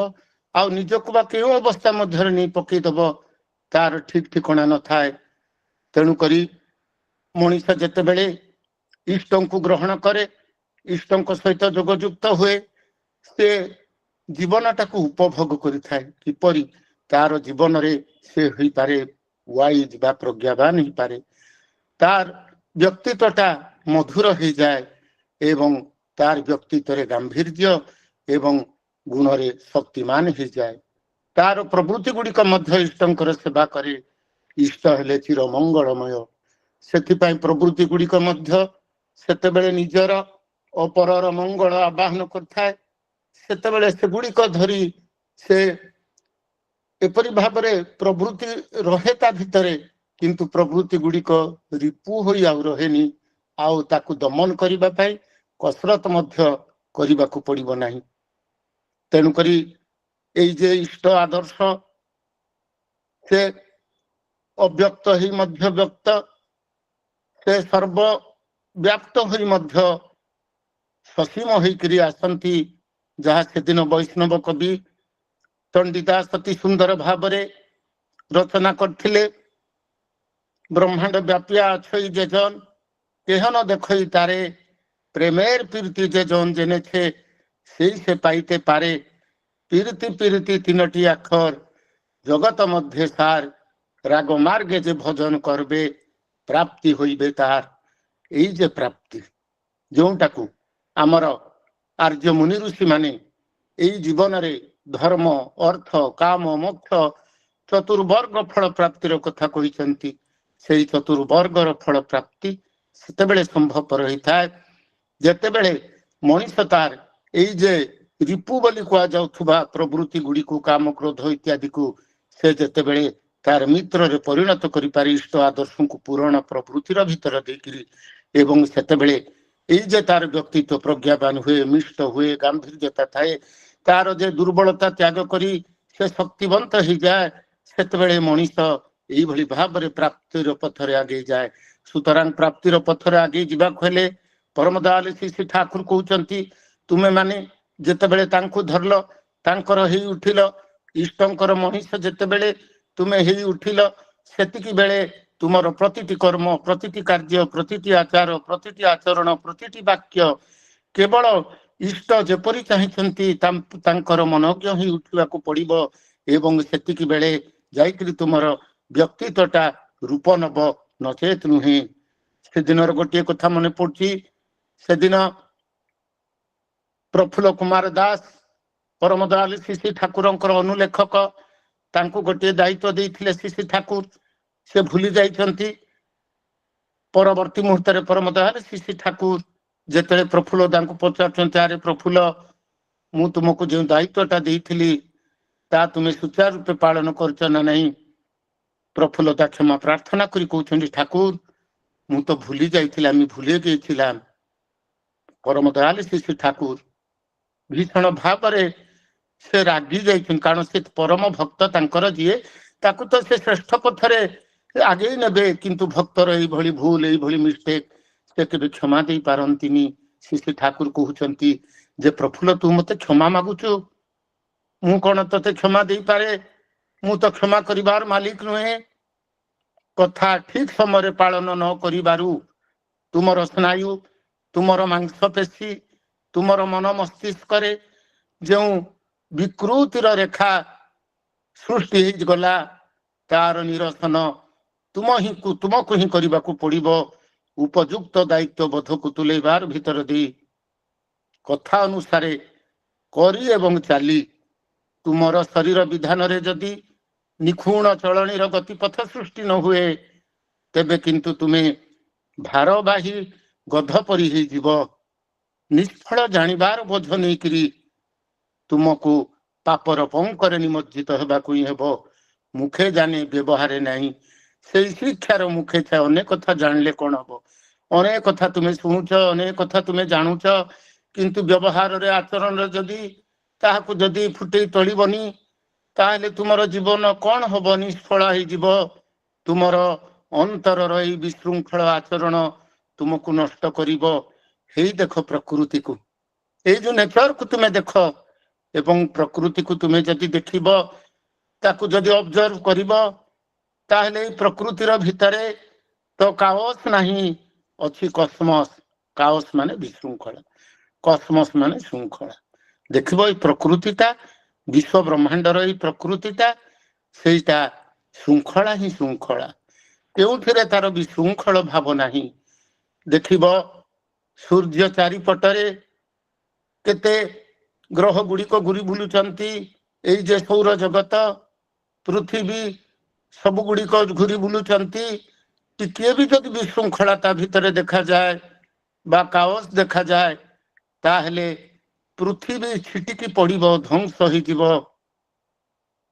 ଆଉ ନିଜକୁ ବା କେଉଁ ଅବସ୍ଥା ମଧ୍ୟରେ ନେଇ ପକେଇଦବ ତାର ଠିକ ଠିକଣା ନଥାଏ। ତେଣୁକରି ମଣିଷ ଯେତେବେଳେ ଇଷ୍ଟଙ୍କୁ ଗ୍ରହଣ କରେ ଇଷ୍ଟଙ୍କ ସହିତ ଯୋଗଯୁକ୍ତ ହୁଏ ସେ ଜୀବନଟାକୁ ଉପଭୋଗ କରିଥାଏ କିପରି ତାର ଜୀବନରେ ସେ ହୋଇପାରେ ୱାଇଜ ବା ପ୍ରଜ୍ଞାବାନ ହେଇପାରେ ତାର ବ୍ୟକ୍ତିତ୍ୱଟା ମଧୁର ହେଇଯାଏ ଏବଂ ତାର ବ୍ୟକ୍ତିତ୍ୱରେ ଗାମ୍ଭୀର୍ଯ୍ୟ ଏବଂ ଗୁଣରେ ଶକ୍ତିମାନ ହେଇଯାଏ। ତାର ପ୍ରବୃତ୍ତି ଗୁଡ଼ିକ ମଧ୍ୟ ଇଷ୍ଟଙ୍କର ସେବା କରେ। ଇଷ୍ଟ ହେଲେ ଚିର ମଙ୍ଗଳମୟ ସେଥିପାଇଁ ପ୍ରବୃତ୍ତି ଗୁଡ଼ିକ ମଧ୍ୟ ସେତେବେଳେ ନିଜର ଅପରର ମଙ୍ଗଳ ଆବାହନ କରିଥାଏ ସେତେବେଳେ ସେଗୁଡ଼ିକ ଧରି ସେ ଏପରି ଭାବରେ ପ୍ରବୃତ୍ତି ରହେ ତା ଭିତରେ କିନ୍ତୁ ପ୍ରବୃତ୍ତି ଗୁଡ଼ିକ ରିପୁ ହୋଇ ଆଉ ରହେନି ଆଉ ତାକୁ ଦମନ କରିବା ପାଇଁ କସରତ ମଧ୍ୟ କରିବାକୁ ପଡ଼ିବ ନାହିଁ। ତେଣୁକରି ଏଇ ଯେ ଇଷ୍ଟ ଆଦର୍ଶ ସେ ଅବ୍ୟକ୍ତ ହେଇ ମଧ୍ୟ ବ୍ୟକ୍ତ ସେ ସର୍ବବ୍ୟାପ୍ତ ହୋଇ ମଧ୍ୟ ସସୀମ ହେଇକରି ଆସନ୍ତି ଯାହା ସେଦିନ ବୈଷ୍ଣବ କବି ଚଣ୍ଡୀଦାସ ଅତି ସୁନ୍ଦର ଭାବରେ ରଚନା କରିଥିଲେ। ବ୍ରହ୍ମାଣ୍ଡ ବ୍ୟାପିଆ ଅଛଇ ଯେ জন কেহন দেখই তারে প্রেমের প্রীতি যে জন জেনেছে সেই সে পাইতে পারে প্রীতি প্রীতি তিনটি আক্ষর জগত মধ্যে সার রাগ মার্গে যে ভজন করবে প্রাপ্তি হইবে তার। এই যে প্রাপ্তি ଯେଉଁଟାକୁ ଆମର ଆର୍ଯ୍ୟ ମୁନି ଋଷି ମାନେ ଏଇ ଜୀବନରେ ଧର୍ମ ଅର୍ଥ କାମ ମୋକ୍ଷ ଚତୁର୍ବର୍ଗ ଫଳ ପ୍ରାପ୍ତିର କଥା କହିଛନ୍ତି ସେଇ ଚତୁର୍ବର୍ଗର ଫଳ ପ୍ରାପ୍ତି ସେତେବେଳେ ସମ୍ଭବପର ହେଇଥାଏ ଯେତେବେଳେ ମଣିଷ ତାର ଏଇ ଯେ ରିପୁ ବୋଲି କୁହାଯାଉଥିବା ପ୍ରବୃତ୍ତି ଗୁଡ଼ିକୁ କାମ କ୍ରୋଧ ଇତ୍ୟାଦିକୁ ସେ ଯେତେବେଳେ ତାର ମିତ୍ରରେ ପରିଣତ କରିପାରେ ଇଷ୍ଟ ଆଦର୍ଶଙ୍କୁ ପୁରାଣ ପ୍ରବୃତ୍ତିର ଭିତରେ ଦେଇକିରି ଏବଂ ସେତେବେଳେ এই যে তার ବ୍ୟକ୍ତିତ୍ୱ ପ୍ରଜ୍ଞାବାନ ହୁଏ, ମିଷ୍ଟ ହୁଏ, ଗାମ୍ଭୀର୍ଯ୍ୟତା ଥାଏ, ତାର ଯେ ଦୁର୍ବଳତା ତ୍ୟାଗ କରି ସେ ଶକ୍ତିବନ୍ତ ହେଇଯାଏ, ସେତେବେଳେ ମଣିଷ ଏଇଭଳି ଭାବରେ ପ୍ରାପ୍ତିର ପଥରେ ଆଗେଇ ଯାଏ। ସୁତରାଂ ପ୍ରାପ୍ତିର ପଥରେ ଆଗେଇ ଯିବାକୁ ହେଲେ ପରମ ଦୟାଳୁ ଶ୍ରୀ ଠାକୁର କହୁଛନ୍ତି, ତୁମେ ମାନେ ଯେତେବେଳେ ତାଙ୍କୁ ଧରିଲ, ତାଙ୍କର ହେଇ ଉଠିଲ, ଇଷ୍ଟଙ୍କର ମଣିଷ ଯେତେବେଳେ ତୁମେ ହେଇ ଉଠିଲ, ସେତିକି ବେଳେ ତୁମର ପ୍ରତିଟି କର୍ମ, ପ୍ରତିଟି କାର୍ଯ୍ୟ, ପ୍ରତିଟି ଆଚାର, ପ୍ରତିଟି ଆଚରଣ, ପ୍ରତିଟି ବାକ୍ୟ କେବଳ ଇଷ୍ଟ ଯେପରି ଚାହିଁଛନ୍ତି ତାଙ୍କର ମନୋଜ୍ଞ ହେଇ ଉଠିବାକୁ ପଡିବ। ଏବଂ ସେତିକି ବେଳେ ଯାଇକରି ତୁମର ବ୍ୟକ୍ତିତ୍ୱଟା ରୂପ ନବ, ନଚେତ ନୁହେଁ। ସେଦିନର ଗୋଟିଏ କଥା ମନେ ପଡୁଛି। ସେଦିନ ପ୍ରଫୁଲ୍ଲ କୁମାର ଦାସ ପରମ ଦୟାଳୁ ଶ୍ରୀ ଠାକୁରଙ୍କର ଅନୁଲେଖକ, ତାଙ୍କୁ ଗୋଟିଏ ଦାୟିତ୍ୱ ଦେଇଥିଲେ ଶ୍ରୀ ଠାକୁର, ସେ ଭୁଲି ଯାଇଛନ୍ତି। ପରବର୍ତ୍ତୀ ମୁହୂର୍ତ୍ତରେ ପରମ ଦୟାଳୁ ଶ୍ରୀ ଠାକୁର ଯେତେବେଳେ ପ୍ରଫୁଲ୍ଲ ତାଙ୍କୁ ପଚାରୁଛନ୍ତି, ଆରେ ପ୍ରଫୁଲ୍ଲ, ମୁଁ ତୁମକୁ ଯେଉଁ ଦାୟିତ୍ୱଟା ଦେଇଥିଲି ତାହା ତୁମେ ସୁଚାରୁ ରୂପେ ପାଳନ କରୁଛ ନା ନାହିଁ? ପ୍ରଫୁଲ୍ଲ ତା କ୍ଷମା ପ୍ରାର୍ଥନା କରି କହୁଛନ୍ତି, ଠାକୁର, ମୁଁ ତ ଭୁଲି ଯାଇଥିଲି, ଆମେ ଭୁଲି ଯାଇଥିଲା। ପରମ ଦୟାଳୁ ଶ୍ରୀ ଠାକୁର ଭୀଷଣ ଭାବରେ ସେ ରାଗି ଯାଇଛନ୍ତି, କାରଣ ସେ ପରମ ଭକ୍ତ ତାଙ୍କର ଯିଏ, ତାକୁ ତ ସେ ଶ୍ରେଷ୍ଠ ପଥରେ ଆଗେଇ ନେବେ, କିନ୍ତୁ ଭକ୍ତର ଏଇଭଳି ଭୁଲ, ଏଇଭଳି ମିଷ୍ଟେକ୍ ସେ କେବେ କ୍ଷମା ଦେଇ ପାରନ୍ତିନି। ଶ୍ରୀ ଠାକୁର କହୁଛନ୍ତି ଯେ ପ୍ରଫୁଲ୍ଲ, ତୁ ମତେ କ୍ଷମା ମାଗୁଛୁ, ମୁଁ କଣ ତତେ କ୍ଷମା ଦେଇପାରେ? ମୁଁ ତ କ୍ଷମା କରିବାର ମାଲିକ ନୁହେଁ। କଥା ଠିକ ସମୟରେ ପାଳନ ନ କରିବାରୁ ତୁମର ସ୍ନାୟୁ, ତୁମର ମାଂସପେଶୀ, ତୁମର ମନ ମସ୍ତିଷ୍କରେ ଯେଉଁ ବିକୃତିର ରେଖା ସୃଷ୍ଟି ହେଇଗଲା, ତାର ନିରସନ ତୁମକୁ ହିଁ କରିବାକୁ ପଡିବ। ଉପଯୁକ୍ତ ଦାୟିତ୍ୱ ବୋଧକୁ ତୁଲେଇବାର ଭିତର ଦେଇ କଥା ଅନୁସାରେ କରି ଏବଂ ଚାଲି ତୁମର ଶରୀର ବିଧାନରେ ଯଦି ନିଖୁଣ ଚଳଣୀର ଗତିପଥ ସୃଷ୍ଟି ନ ହୁଏ, ତେବେ କିନ୍ତୁ ତୁମେ ଭାରବାହୀ ଗଧ ପରି ହେଇଯିବ। ନିଷ୍ଫଳ ଜାଣିବାର ବୋଝ ନେଇକିରି ତୁମକୁ ପାପର ପଙ୍କରେ ନିମଜ୍ଜିତ ହେବାକୁ ହିଁ ହେବ। ମୁଖେ ଜାନେ ବ୍ୟବହାରେ ନାହିଁ, ସେଇ ଶିକ୍ଷାର ମୁଖେ ଥାଏ। ଅନେକ କଥା ଜାଣିଲେ କଣ ହବ? ଅନେକ କଥା ତୁମେ ଶୁଣୁଛ, ଅନେକ କଥା ତୁମେ ଜାଣୁଛ, କିନ୍ତୁ ବ୍ୟବହାରରେ, ଆଚରଣରେ ଯଦି ତାହାକୁ ଯଦି ଫୁଟେଇ ତୋଳିବନି, ତାହେଲେ ତୁମର ଜୀବନ କଣ ହବ? ନିଷ୍ଫଳ ହେଇଯିବ। ତୁମର ଅନ୍ତରର ଏଇ ବିଶୃଙ୍ଖଳ ଆଚରଣ ତୁମକୁ ନଷ୍ଟ କରିବ। ହେଇ ଦେଖ ପ୍ରକୃତିକୁ, ଏଇ ଯୋଉ ନେଚରକୁ ତୁମେ ଦେଖ, ଏବଂ ପ୍ରକୃତିକୁ ତୁମେ ଯଦି ଦେଖିବ, ତାକୁ ଯଦି ଅବଜର୍ଭ କରିବ, ତାହେଲେ ଏଇ ପ୍ରକୃତିର ଭିତରେ ତ କାଓସ ନାହିଁ, ଅଛି କସ୍ମସ୍। କାଓସ ମାନେ ବିଶୃଙ୍ଖଳା, କସ୍ମସ୍ ମାନେ ଶୃଙ୍ଖଳା। ଦେଖିବ ଏଇ ପ୍ରକୃତିଟା, ବିଶ୍ୱ ବ୍ରହ୍ମାଣ୍ଡର ଏଇ ପ୍ରକୃତିଟା, ସେଇଟା ଶୃଙ୍ଖଳା ହିଁ ଶୃଙ୍ଖଳା। କେଉଁଥିରେ ତାର ବିଶୃଙ୍ଖଳ ଭାବ ନାହିଁ। ଦେଖିବ ସୂର୍ଯ୍ୟ ଚାରିପଟରେ କେତେ ଗ୍ରହ ଗୁଡ଼ିକ ଘୁରି ବୁଲୁଛନ୍ତି। ଏଇ ଯେ ସୌର ଜଗତ, ପୃଥିବୀ, ସବୁ ଗୁଡ଼ିକ ଘୁରି ବୁଲୁଛନ୍ତି। ଟିକିଏ ବି ଯଦି ବିଶୃଙ୍ଖଳା ତା ଭିତରେ ଦେଖାଯାଏ ବା କାଓସ ଦେଖାଯାଏ, ତାହେଲେ ପୃଥିବୀ ଛିଟିକି ପଡିବ, ଧ୍ୱଂସ ହେଇଯିବ।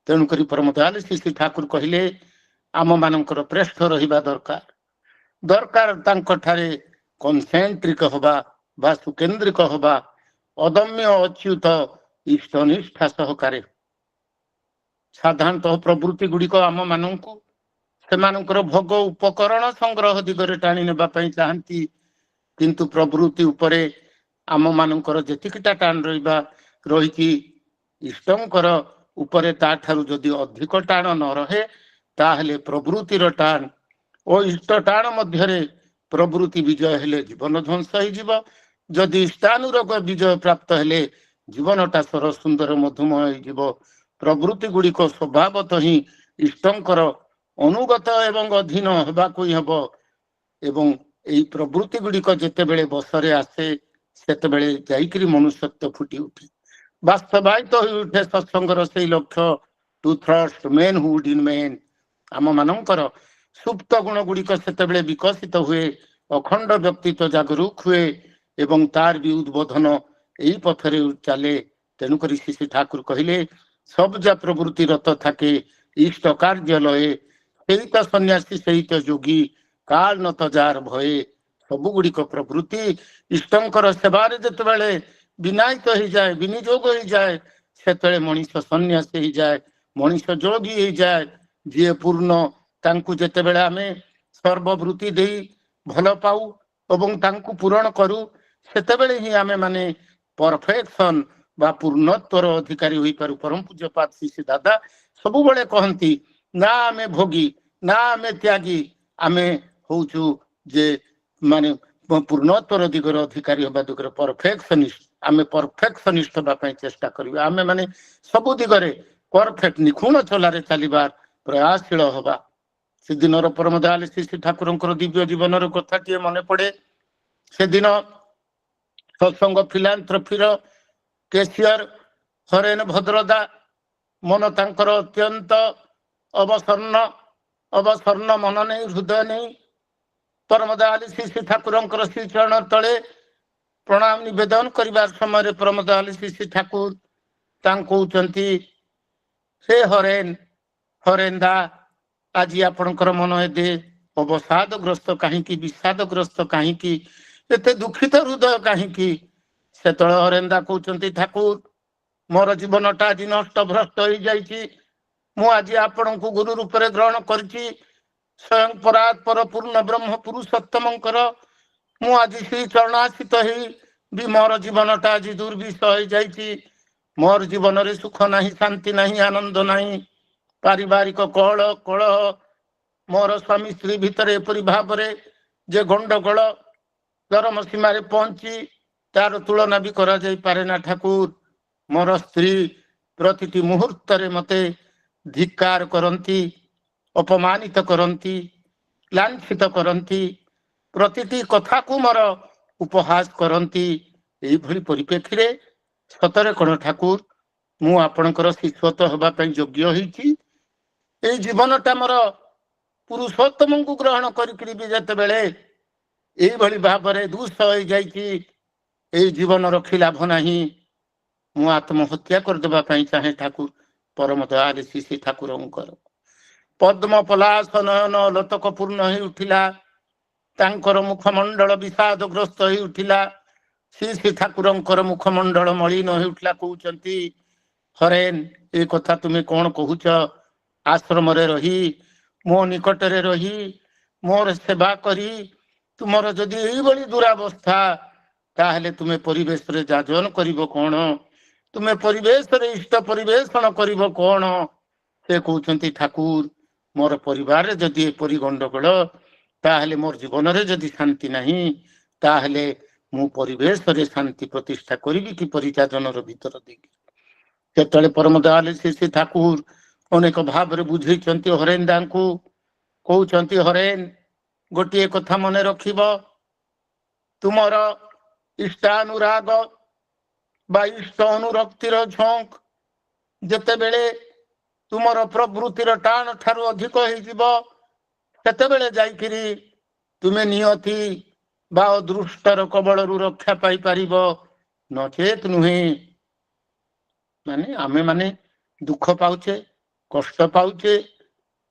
ତେଣୁକରି ପରମ ଦୟାଳୁ ଶ୍ରୀ ଠାକୁର କହିଲେ, ଆମ ମାନଙ୍କର ପ୍ରେଷ୍ଠ ରହିବା ଦରକାର। ତାଙ୍କଠାରେ କନସେଣ୍ଟ୍ରିକ ହବା ବା ସୁକେନ୍ଦ୍ରିକ ହବା, ଅଦମ୍ୟ ଅଚ୍ୟୁତ ଇଷ୍ଟନିଷ୍ଠା ସହକାରେ। ସାଧାରଣତଃ ପ୍ରବୃତ୍ତି ଗୁଡ଼ିକ ଆମ ମାନଙ୍କୁ ସେମାନଙ୍କର ଭୋଗ ଉପକରଣ ସଂଗ୍ରହ ଦିଗରେ ଟାଣି ନେବା ପାଇଁ ଚାହାନ୍ତି, କିନ୍ତୁ ପ୍ରବୃତ୍ତି ଉପରେ ଆମ ମାନଙ୍କର ଯେତିକିଟା ଟାଣ ରହିଛି, ଇଷ୍ଟଙ୍କର ଉପରେ ତାଠାରୁ ଯଦି ଅଧିକ ଟାଣ ନ ରହେ, ତାହେଲେ ପ୍ରବୃତ୍ତିର ଟାଣ ଓ ଇଷ୍ଟ ଟାଣ ମଧ୍ୟରେ ପ୍ରବୃତ୍ତି ବିଜୟ ହେଲେ ଜୀବନ ଧ୍ୱଂସ ହେଇଯିବ। ଯଦି ଇଷ୍ଟାନୁରୋଗ ବିଜୟ ପ୍ରାପ୍ତ ହେଲେ ଜୀବନଟା ସର ସୁନ୍ଦର ମଧୁମୟ ହେଇଯିବ। ପ୍ରବୃତ୍ତି ଗୁଡ଼ିକ ସ୍ୱଭାବତଃ ହିଁ ଇଷ୍ଟଙ୍କର ଅନୁଗତ ଏବଂ ଅଧୀନ ହେବାକୁ ହିଁ ହେବ। ଏବଂ ଏଇ ପ୍ରବୃତ୍ତି ଗୁଡ଼ିକ ଯେତେବେଳେ ବଶରେ ଆସେ, ସେତେବେଳେ ଯାଇକିରି ମନୁଷ୍ୟତ୍ୱ ଫୁଟି ଉଠେ, ବାସ୍ତବାୟିତ ହୋଇ ଉଠେ ସତ୍ସଙ୍ଗର ସେଇ ଲକ୍ଷ୍ୟ, ଟୁ ଥ୍ରଷ୍ଟ ମେନହୁଡ୍ ଇନ୍ ମେନ୍। ଆମ ମାନଙ୍କର ସୁପ୍ତ ଗୁଣ ଗୁଡ଼ିକ ସେତେବେଳେ ବିକଶିତ ହୁଏ, ଅଖଣ୍ଡ ବ୍ୟକ୍ତିତ୍ୱ ଜାଗରୁକ ହୁଏ ଏବଂ ତାର ବି ଉଦ୍ବୋଧନ ଏଇ ପଥରେ ଚାଲେ। ତେଣୁକରି ଶ୍ରୀ ଠାକୁର କହିଲେ, ସବୁଜା ପ୍ରବୃତ୍ତି ରତ থাকে, ଇଷ୍ଟ କାର୍ଯ୍ୟ ଲଏ, সেই ତ ସନ୍ନ୍ୟାସୀ, সেই ତ ଯୋଗୀ, କାଳ নত ଯାର ଭଏ, ସବୁଗୁଡ଼ିକ ପ୍ରଭୃତି ଇଷ୍ଟଙ୍କର ସେବାରେ ଯେତେବେଳେ ବିନାୟିତ ହେଇଯାଏ, ବିନିଯୋଗ ହେଇଯାଏ, ସେତେବେଳେ ମଣିଷ ସନ୍ନ୍ୟାସୀ ହେଇଯାଏ, ମଣିଷ ଯୋଗୀ ହେଇଯାଏ। ଯିଏ ପୂର୍ଣ୍ଣ, ତାଙ୍କୁ ଯେତେବେଳେ ଆମେ ସର୍ବବୃତ୍ତି ଦେଇ ଭଲ ପାଉ ଏବଂ ତାଙ୍କୁ ପୂରଣ କରୁ, ସେତେବେଳେ ହିଁ ଆମେ ମାନେ ପରଫେକ୍ସନ ବା ପୂର୍ଣ୍ଣତ୍ୱର ଅଧିକାରୀ ହୋଇପାରୁ। ପରମ ପୂଜ୍ୟପାଦ ଶ୍ରୀ ଦାଦା ସବୁବେଳେ କହନ୍ତି, ନା ଆମେ ଭୋଗୀ, ନା ଆମେ ତ୍ୟାଗୀ, ଆମେ ହଉଛୁ ଯେ ମାନେ ପୂର୍ଣ୍ଣତ୍ୱର ଦିଗର ଅଧିକାରୀ ହେବା ଦିଗରେ ପରଫେକ୍ସନିଷ୍ଟ। ଆମେ ପରଫେକ୍ସନିଷ୍ଟ ହେବା ପାଇଁ ଚେଷ୍ଟା କରିବା। ଆମେ ମାନେ ସବୁ ଦିଗରେ ପରଫେକ୍ଟ ନିଖୁଣ ଚଲାରେ ଚାଲିବାର ପ୍ରୟାସଶୀଳ ହେବା। ସେଦିନର ପରମ ଦୟାଲ ଶ୍ରୀ ଠାକୁରଙ୍କର ଦିବ୍ୟ ଜୀବନର କଥାଟିଏ ମନେ ପଡେ। ସେଦିନ ସତ୍ସଙ୍ଗ ଫିଲାନ୍ଥ୍ରଫିର କେସିୟର ହରେନ ଭଦ୍ରଦା, ମନ ତାଙ୍କର ଅତ୍ୟନ୍ତ ଅବସନ୍ନ ମନ ନେଇ, ହୃଦୟ ନେଇ ପରମ ଦୟାଲ ଶ୍ରୀ ଠାକୁରଙ୍କର ଶ୍ରୀଚରଣ ତଳେ ପ୍ରଣାମ ନିବେଦନ କରିବାର ସମୟରେ ପରମ ଦୟାଲ ଶ୍ରୀ ଠାକୁର ତାଙ୍କୁ କହୁଛନ୍ତି, ହେ ହରେନ ଦା, ଆଜି ଆପଣଙ୍କର ମନ ଏତେ ଅବସାଦଗ୍ରସ୍ତ କାହିଁକି, ବିଷାଦଗ୍ରସ୍ତ କାହିଁକି, ଏତେ ଦୁଃଖିତ ହୃଦୟ କାହିଁକି? ସେତେବେଳେ ହରେନ ଦା କହୁଛନ୍ତି, ଠାକୁର ମୋର ଜୀବନଟା ଆଜି ନଷ୍ଟ ଭ୍ରଷ୍ଟ ହେଇଯାଇଛି। ମୁଁ ଆଜି ଆପଣଙ୍କୁ ଗୁରୁ ରୂପରେ ଗ୍ରହଣ କରିଛି। ସ୍ୱୟଂ ପରାତ୍ପର ପୂର୍ଣ୍ଣ ବ୍ରହ୍ମ ପୁରୁଷୋତ୍ତମଙ୍କର ମୁଁ ଆଜି ଶ୍ରୀ ଚରଣାଶ୍ରିତ ହେଇ ବି ମୋର ଜୀବନଟା ଆଜି ଦୁର୍ବିଷ ହେଇଯାଇଛି। ମୋର ଜୀବନରେ ସୁଖ ନାହିଁ, ଶାନ୍ତି ନାହିଁ, ଆନନ୍ଦ ନାହିଁ। ପାରିବାରିକ କଳହ, ମୋର ସ୍ୱାମୀ ସ୍ତ୍ରୀ ଭିତରେ ଏପରି ଭାବରେ ଯେ ଗଣ୍ଡଗୋଳ ଚରମ ସୀମାରେ ପହଞ୍ଚି ତାର ତୁଳନା ବି କରାଯାଇପାରେ ନା। ଠାକୁର ମୋର ସ୍ତ୍ରୀ ପ୍ରତିଟି ମୁହୂର୍ତ୍ତରେ ମତେ ଧିକ୍କାର କରନ୍ତି, ଅପମାନିତ କରନ୍ତି, ଲାଞ୍ଛିତ କରନ୍ତି, ପ୍ରତିଟି କଥାକୁ ମୋର ଉପହାସ କରନ୍ତି। ଏଇଭଳି ପରିପ୍ରେକ୍ଷୀରେ ସତରେ କଣ ଠାକୁର ମୁଁ ଆପଣଙ୍କର ଶିଷ୍ୟତ୍ୱ ହେବା ପାଇଁ ଯୋଗ୍ୟ ହେଇଛି? ଏଇ ଜୀବନଟା ମୋର ପୁରୁଷୋତ୍ତମଙ୍କୁ ଗ୍ରହଣ କରିକିରି ବି ଯେତେବେଳେ ଏଇଭଳି ଭାବରେ ଦୁଃସ୍ଥ ହେଇଯାଇଛି, ଏଇ ଜୀବନ ରଖି ଲାଭ ନାହିଁ, ମୁଁ ଆତ୍ମହତ୍ୟା କରିଦେବା ପାଇଁ ଚାହେଁ। ଠାକୁର ପରମ ଦୟାରେ ଶ୍ରୀ ଠାକୁରଙ୍କର ପଦ୍ମ ପଲାଶ ନୟନ ଲୋତକ ପୂର୍ଣ୍ଣ ହେଇ ଉଠିଲା। ତାଙ୍କର ମୁଖମଣ୍ଡଳ ବିଷାଦଗ୍ରସ୍ତ ହେଇ ଉଠିଲା। ଶ୍ରୀ ଠାକୁରଙ୍କର ମୁଖମଣ୍ଡଳ ମଳିନ ହେଇ ଉଠିଲା। କହୁଛନ୍ତି, ହରେନ, ଏ କଥା ତୁମେ କଣ କହୁଛ? ଆଶ୍ରମରେ ରହି, ମୋ ନିକଟରେ ରହି, ମୋର ସେବା କରି ତୁମର ଯଦି ଏଇଭଳି ଦୁରାବସ୍ଥା, ତାହେଲେ ତୁମେ ପରିବେଶରେ ଯାଜନ କରିବ କଣ? ତୁମେ ପରିବେଶରେ ଇଷ୍ଟ ପରିବେଷଣ କରିବ କଣ? ସେ କହୁଛନ୍ତି, ଠାକୁର ମୋର ପରିବାରରେ ଯଦି ଏପରି ଗଣ୍ଡଗୋଳ, ତାହେଲେ ମୋର ଜୀବନରେ ଯଦି ଶାନ୍ତି ନାହିଁ, ତାହେଲେ ମୁଁ ପରିବେଶରେ ଶାନ୍ତି ପ୍ରତିଷ୍ଠା କରିବି କିପରି ଯାଜନର ଭିତର ଦେଇକି? ସେତେବେଳେ ପରମ ଦୟାଲ ଶ୍ରୀ ଠାକୁର ଅନେକ ଭାବରେ ବୁଝେଇଛନ୍ତି ହରେନ ଦାଙ୍କୁ। କହୁଛନ୍ତି, ହରେନ, ଗୋଟିଏ କଥା ମନେ ରଖିବ, ତୁମର ଇଷ୍ଟାନୁରାଗ ବା ଇଷ୍ଟ ଅନୁରକ୍ତିର ଝଙ୍କ ଯେତେବେଳେ ତୁମର ପ୍ରବୃତ୍ତିର ଟାଣ ଠାରୁ ଅଧିକ ହେଇଯିବ, ସେତେବେଳେ ଯାଇକିରି ତୁମେ ନିୟତି ବା ଅଦୃଷ୍ଟର କବଳରୁ ରକ୍ଷା ପାଇପାରିବ, ନଚେତ ନୁହେଁ। ମାନେ ଆମେ ମାନେ ଦୁଃଖ ପାଉଛେ, କଷ୍ଟ ପାଉଛେ,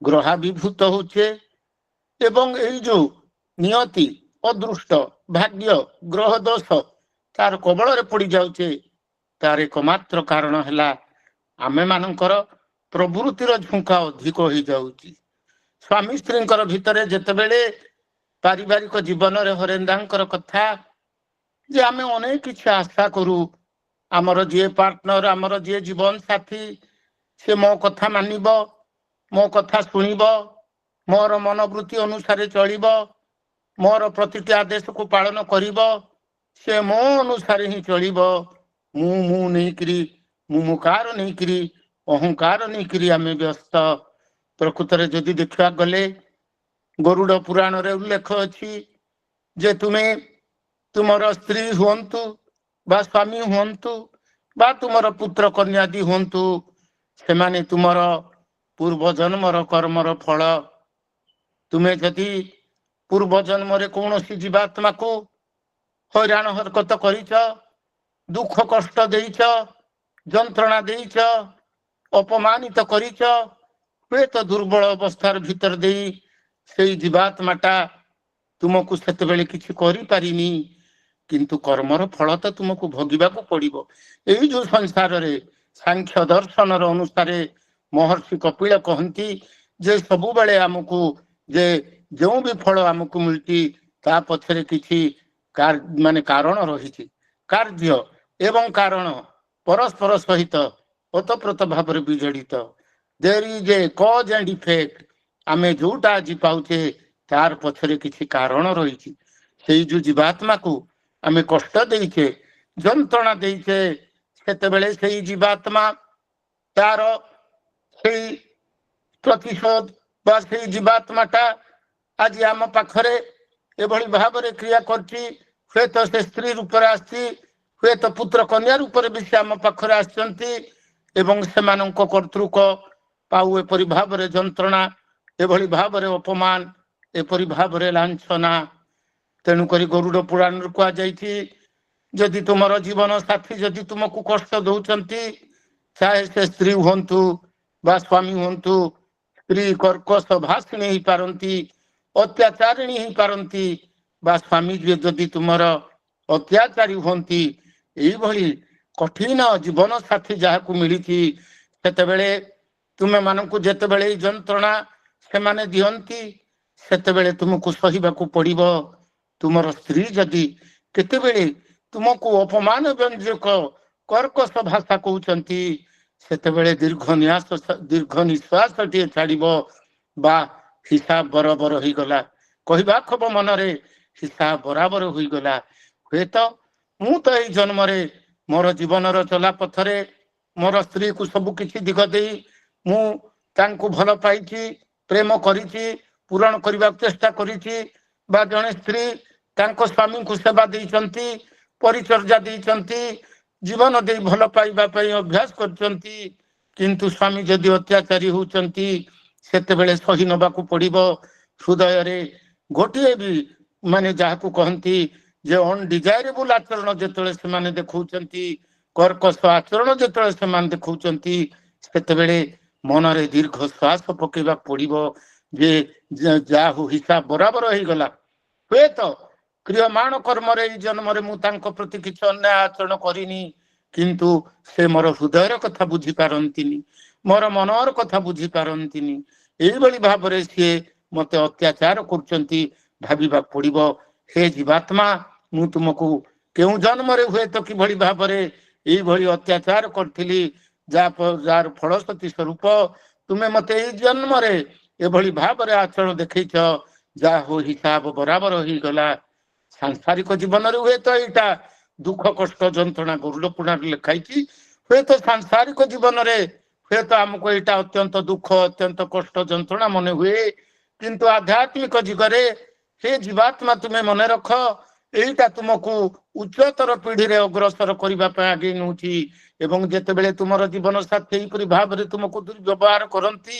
ଗ୍ରହାଭିଭୂତ ହଉଛେ ଏବଂ ଏଇ ଯୋଉ ନିୟତି, ଅଦୃଷ୍ଟ, ଭାଗ୍ୟ, ଗ୍ରହ ଦୋଷ ତାର କବଳରେ ପଡି ଯାଉଛେ, ତାର ଏକମାତ୍ର କାରଣ ହେଲା ଆମେ ମାନଙ୍କର ପ୍ରବୃତ୍ତିର ଝୁଙ୍କା ଅଧିକ ହେଇଯାଉଛି। ସ୍ୱାମୀ ସ୍ତ୍ରୀଙ୍କର ଭିତରେ ଯେତେବେଳେ ପାରିବାରିକ ଜୀବନରେ ହରେନ୍ଦାଙ୍କର କଥା ଯେ ଆମେ ଅନେକ କିଛି ଆଶା କରୁ, ଆମର ଯିଏ ପାର୍ଟନର, ଆମର ଯିଏ ଜୀବନ ସାଥୀ, ସେ ମୋ କଥା ମାନିବ, ମୋ କଥା ଶୁଣିବ, ମୋର ମନୋବୃତ୍ତି ଅନୁସାରେ ଚଳିବ, ମୋର ପ୍ରତିଟି ଆଦେଶକୁ ପାଳନ କରିବ, ସେ ମୋ ଅନୁସାରେ ହିଁ ଚଳିବ। ମୁଁ ନେଇକିରି, ମୁକାର ନେଇକିରି, ଅହଙ୍କାର ନେଇକିରି ଆମେ ବ୍ୟସ୍ତ। ପ୍ରକୃତରେ ଯଦି ଦେଖିବାକୁ ଗଲେ ଗରୁଡ଼ ପୁରାଣରେ ଉଲ୍ଲେଖ ଅଛି ଯେ ତୁମେ ତୁମର ସ୍ତ୍ରୀ ହୁଅନ୍ତୁ ବା ସ୍ୱାମୀ ହୁଅନ୍ତୁ ବା ତୁମର ପୁତ୍ର କନ୍ୟାଦି ହୁଅନ୍ତୁ, ସେମାନେ ତୁମର ପୂର୍ବ ଜନ୍ମର କର୍ମର ଫଳ। ତୁମେ ଯଦି ପୂର୍ବ ଜନ୍ମରେ କୌଣସି ଜୀବାତ୍ମାକୁ ହଇରାଣ ହରକତ କରିଛ, ଦୁଃଖ କଷ୍ଟ ଦେଇଛ, ଯନ୍ତ୍ରଣା ଦେଇଛ, ଅପମାନିତ କରିଛ, ହୁଏତ ଦୁର୍ବଳ ଅବସ୍ଥାର ଭିତର ଦେଇ ସେଇ ଜୀବାତ୍ମାଟା ତୁମକୁ ସେତେବେଳେ କିଛି କରିପାରିନି, କିନ୍ତୁ କର୍ମର ଫଳ ତ ତୁମକୁ ଭୋଗିବାକୁ ପଡିବ। ଏଇ ଯୋଉ ସଂସାରରେ ସାଂଖ୍ୟ ଦର୍ଶନର ଅନୁସାରେ ମହର୍ଷି କପିଳ କହନ୍ତି ଯେ ସବୁବେଳେ ଆମକୁ ଯେ ଯେଉଁ ବି ଫଳ ଆମକୁ ମିଳୁଛି ତା ପଛରେ କିଛି ମାନେ କାରଣ ରହିଛି। କାର୍ଯ୍ୟ ଏବଂ କାରଣ ପରସ୍ପର ସହିତ ଓତପ୍ରୋତ ଭାବରେ ବିଜଡ଼ିତ। There is a cause and effect. ଆମେ ଯୋଉଟା ଆଜି ପାଉଛେ ତାର ପଛରେ କିଛି କାରଣ ରହିଛି। ସେଇ ଯୋଉ ଜୀବାତ୍ମାକୁ ଆମେ କଷ୍ଟ ଦେଇଛେ, ଯନ୍ତ୍ରଣା ଦେଇଛେ, ସେତେବେଳେ ସେଇ ଜୀବାତ୍ମା ତାର ସେଇ ପ୍ରତିଶୋଧ ବା ସେଇ ଜୀବାତ୍ମାଟା ଆଜି ଆମ ପାଖରେ ଏଭଳି ଭାବରେ କ୍ରିୟା କରୁଛି। ହୁଏତ ସେ ସ୍ତ୍ରୀ ରୂପରେ ଆସିଛି, ହୁଏତ ପୁତ୍ର କନ୍ୟା ରୂପରେ ବି ସେ ଆମ ପାଖରେ ଆସିଛନ୍ତି ଏବଂ ସେମାନଙ୍କ କର୍ତ୍ତୃକ ପାଉ ଏପରି ଭାବରେ ଯନ୍ତ୍ରଣା, ଏଭଳି ଭାବରେ ଅପମାନ, ଏପରି ଭାବରେ ଲାଞ୍ଛନା। ତେଣୁକରି ଗରୁଡ଼ ପୁରାଣରେ କୁହାଯାଇଛି ଯଦି ତୁମର ଜୀବନ ସାଥୀ ଯଦି ତୁମକୁ କଷ୍ଟ ଦଉଛନ୍ତି, ଚାହେ ସେ ସ୍ତ୍ରୀ ହୁଅନ୍ତୁ ବା ସ୍ୱାମୀ ହୁଅନ୍ତୁ, ସ୍ତ୍ରୀ କର୍କଶ ଭାଷିଣୀ ହେଇପାରନ୍ତି, ଅତ୍ୟାଚାରିଣୀ ହେଇପାରନ୍ତି, ବା ସ୍ୱାମୀ ଯଦି ତୁମର ଅତ୍ୟାଚାରୀ ହୁଅନ୍ତି, ଏଇଭଳି କଠିନ ଜୀବନ ସାଥୀ ଯାହାକୁ ମିଳିଛି, ସେତେବେଳେ ତୁମେମାନଙ୍କୁ ଯେତେବେଳେ ଏଇ ଯନ୍ତ୍ରଣା ସେମାନେ ଦିଅନ୍ତି ସେତେବେଳେ ତୁମକୁ ସହିବାକୁ ପଡିବ। ତୁମର ସ୍ତ୍ରୀ ଯଦି କେତେବେଳେ ତୁମକୁ ଅପମାନ ବ୍ୟଞ୍ଜକ କର୍କଶ ଭାଷା କହୁଛନ୍ତି, ସେତେବେଳେ ଦୀର୍ଘ ନିଶ୍ୱାସଟିଏ ଛାଡ଼ିବ ବା ହିସାବ ବରାବର ହେଇଗଲା, କହିବା ଖବ ମନରେ ହିସାବ ବରାବର ହୋଇଗଲା। ହୁଏତ ମୁଁ ତ ଏଇ ଜନ୍ମରେ ମୋର ଜୀବନର ଚଲା ପଥରେ ମୋର ସ୍ତ୍ରୀକୁ ସବୁ କିଛି ଦିଗ ଦେଇ ମୁଁ ତାଙ୍କୁ ଭଲ ପାଇଛି, ପ୍ରେମ କରିଛି, ପୂରଣ କରିବାକୁ ଚେଷ୍ଟା କରିଛି, ବା ଜଣେ ସ୍ତ୍ରୀ ତାଙ୍କ ସ୍ୱାମୀଙ୍କୁ ସେବା ଦେଇଛନ୍ତି, ପରିଚର୍ଯା ଦେଇଛନ୍ତି, ଜୀବନ ଦେଇ ଭଲ ପାଇବା ପାଇଁ ଅଭ୍ୟାସ କରିଛନ୍ତି। କିନ୍ତୁ ସ୍ୱାମୀ ଯଦି ଅତ୍ୟାଚାରୀ ହଉଛନ୍ତି ସେତେବେଳେ ସହି ନେବାକୁ ପଡିବ। ହୃଦୟରେ ଗୋଟିଏ ବି ମାନେ ଯାହାକୁ କହନ୍ତି ଯେ ଅନଡିଜାଇରେବୁଲ ଆଚରଣ ଯେତେବେଳେ ସେମାନେ ଦେଖାଉଛନ୍ତି, କର୍କଶ ଆଚରଣ ଯେତେବେଳେ ସେମାନେ ଦେଖାଉଛନ୍ତି, ସେତେବେଳେ ମନରେ ଦୀର୍ଘ ଶ୍ୱାସ ପକେଇବାକୁ ପଡିବ ଯେ ଯାହା ହଉ ହିସାବ ବରାବର ହେଇଗଲା। ହୁଏତ କ୍ରିୟମାଣ କର୍ମରେ ଏଇ ଜନ୍ମରେ ମୁଁ ତାଙ୍କ ପ୍ରତି କିଛି ଅନ୍ୟାୟ ଆଚରଣ କରିନି, କିନ୍ତୁ ସେ ମୋର ହୃଦୟର କଥା ବୁଝିପାରନ୍ତିନି, ମୋର ମନର କଥା ବୁଝିପାରନ୍ତିନି। ଏଇଭଳି ଭାବରେ ସିଏ ମତେ ଅତ୍ୟାଚାର କରୁଛନ୍ତି। ଭାବିବାକୁ ପଡିବ, ହେ ଜୀବାତ୍ମା, ମୁଁ ତୁମକୁ କେଉଁ ଜନ୍ମରେ ହୁଏତ କିଭଳି ଭାବରେ ଏଇଭଳି ଅତ୍ୟାଚାର କରିଥିଲି, ଯାହାର ଫଳଶ୍ରୁତି ସ୍ୱରୂପ ତୁମେ ମତେ ଏଇ ଜନ୍ମରେ ଏଭଳି ଭାବରେ ଆଚରଣ ଦେଖେଇଛ, ଯାହା ହଉ ହିସାବ ବରାବର ହେଇଗଲା। ସାଂସାରିକ ଜୀବନରେ ହୁଏତ ଏଇଟା ଦୁଃଖ କଷ୍ଟ ଯନ୍ତ୍ରଣା ଗରୁଡ଼ ପୁରାଣରେ ଲେଖାଇଛି। ହୁଏତ ସାଂସାରିକ ଜୀବନରେ ହୁଏତ ଆମକୁ ଏଇଟା ଅତ୍ୟନ୍ତ ଦୁଃଖ, ଅତ୍ୟନ୍ତ କଷ୍ଟ ଯନ୍ତ୍ରଣା ମନେ ହୁଏ, କିନ୍ତୁ ଆଧ୍ୟାତ୍ମିକ ଯୁଗରେ ହେ ଜୀବାତ୍ମା ତୁମେ ମନେ ରଖ, ଏଇଟା ତୁମକୁ ଉଚ୍ଚତର ପିଢିରେ ଅଗ୍ରସର କରିବା ପାଇଁ ଆଗେଇ ନେଉଛି। ଏବଂ ଯେତେବେଳେ ତୁମର ଜୀବନ ସାଥୀ ଏହିପରି ଭାବରେ ତୁମକୁ ଦୁର୍ବ୍ୟବହାର କରନ୍ତି,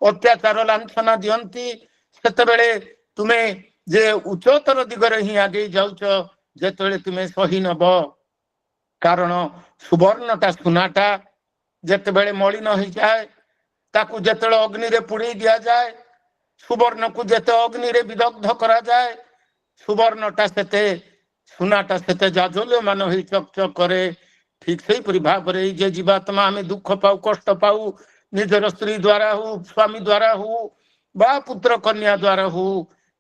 ଅତ୍ୟାଚାର ଲାଞ୍ଛନା ଦିଅନ୍ତି, ସେତେବେଳେ ତୁମେ ଯେ ଉଚ୍ଚତର ଦିଗରେ ହିଁ ଆଗେଇ ଯାଉଛ। ଯେତେବେଳେ ତୁମେ ସହି ନେବ, କାରଣ ସୁବର୍ଣ୍ଣଟା ସୁନାଟା ଯେତେବେଳେ ମଳିନ ହେଇଯାଏ, ତାକୁ ଯେତେବେଳେ ଅଗ୍ନିରେ ପୋଡେଇ ଦିଆଯାଏ, ସୁବର୍ଣ୍ଣକୁ ଯେତେ ଅଗ୍ନିରେ ବିଦଗ୍ଧ କରାଯାଏ, ସୁବର୍ଣ୍ଣଟା ସେତେ ସୁନାଟା ସେତେ ଜାଜ୍ୱଲ୍ୟମାନ ହେଇ ଚକଚକ କରେ। ଠିକ ସେଇପରି ଭାବରେ ଏଇ ଯେ ଜୀବାତ୍ମା ଆମେ ଦୁଃଖ ପାଉ, କଷ୍ଟ ପାଉ, ନିଜର ସ୍ତ୍ରୀ ଦ୍ଵାରା ହଉ, ସ୍ୱାମୀ ଦ୍ଵାରା ହଉ, ବା ପୁତ୍ର କନ୍ୟା ଦ୍ଵାରା ହଉ,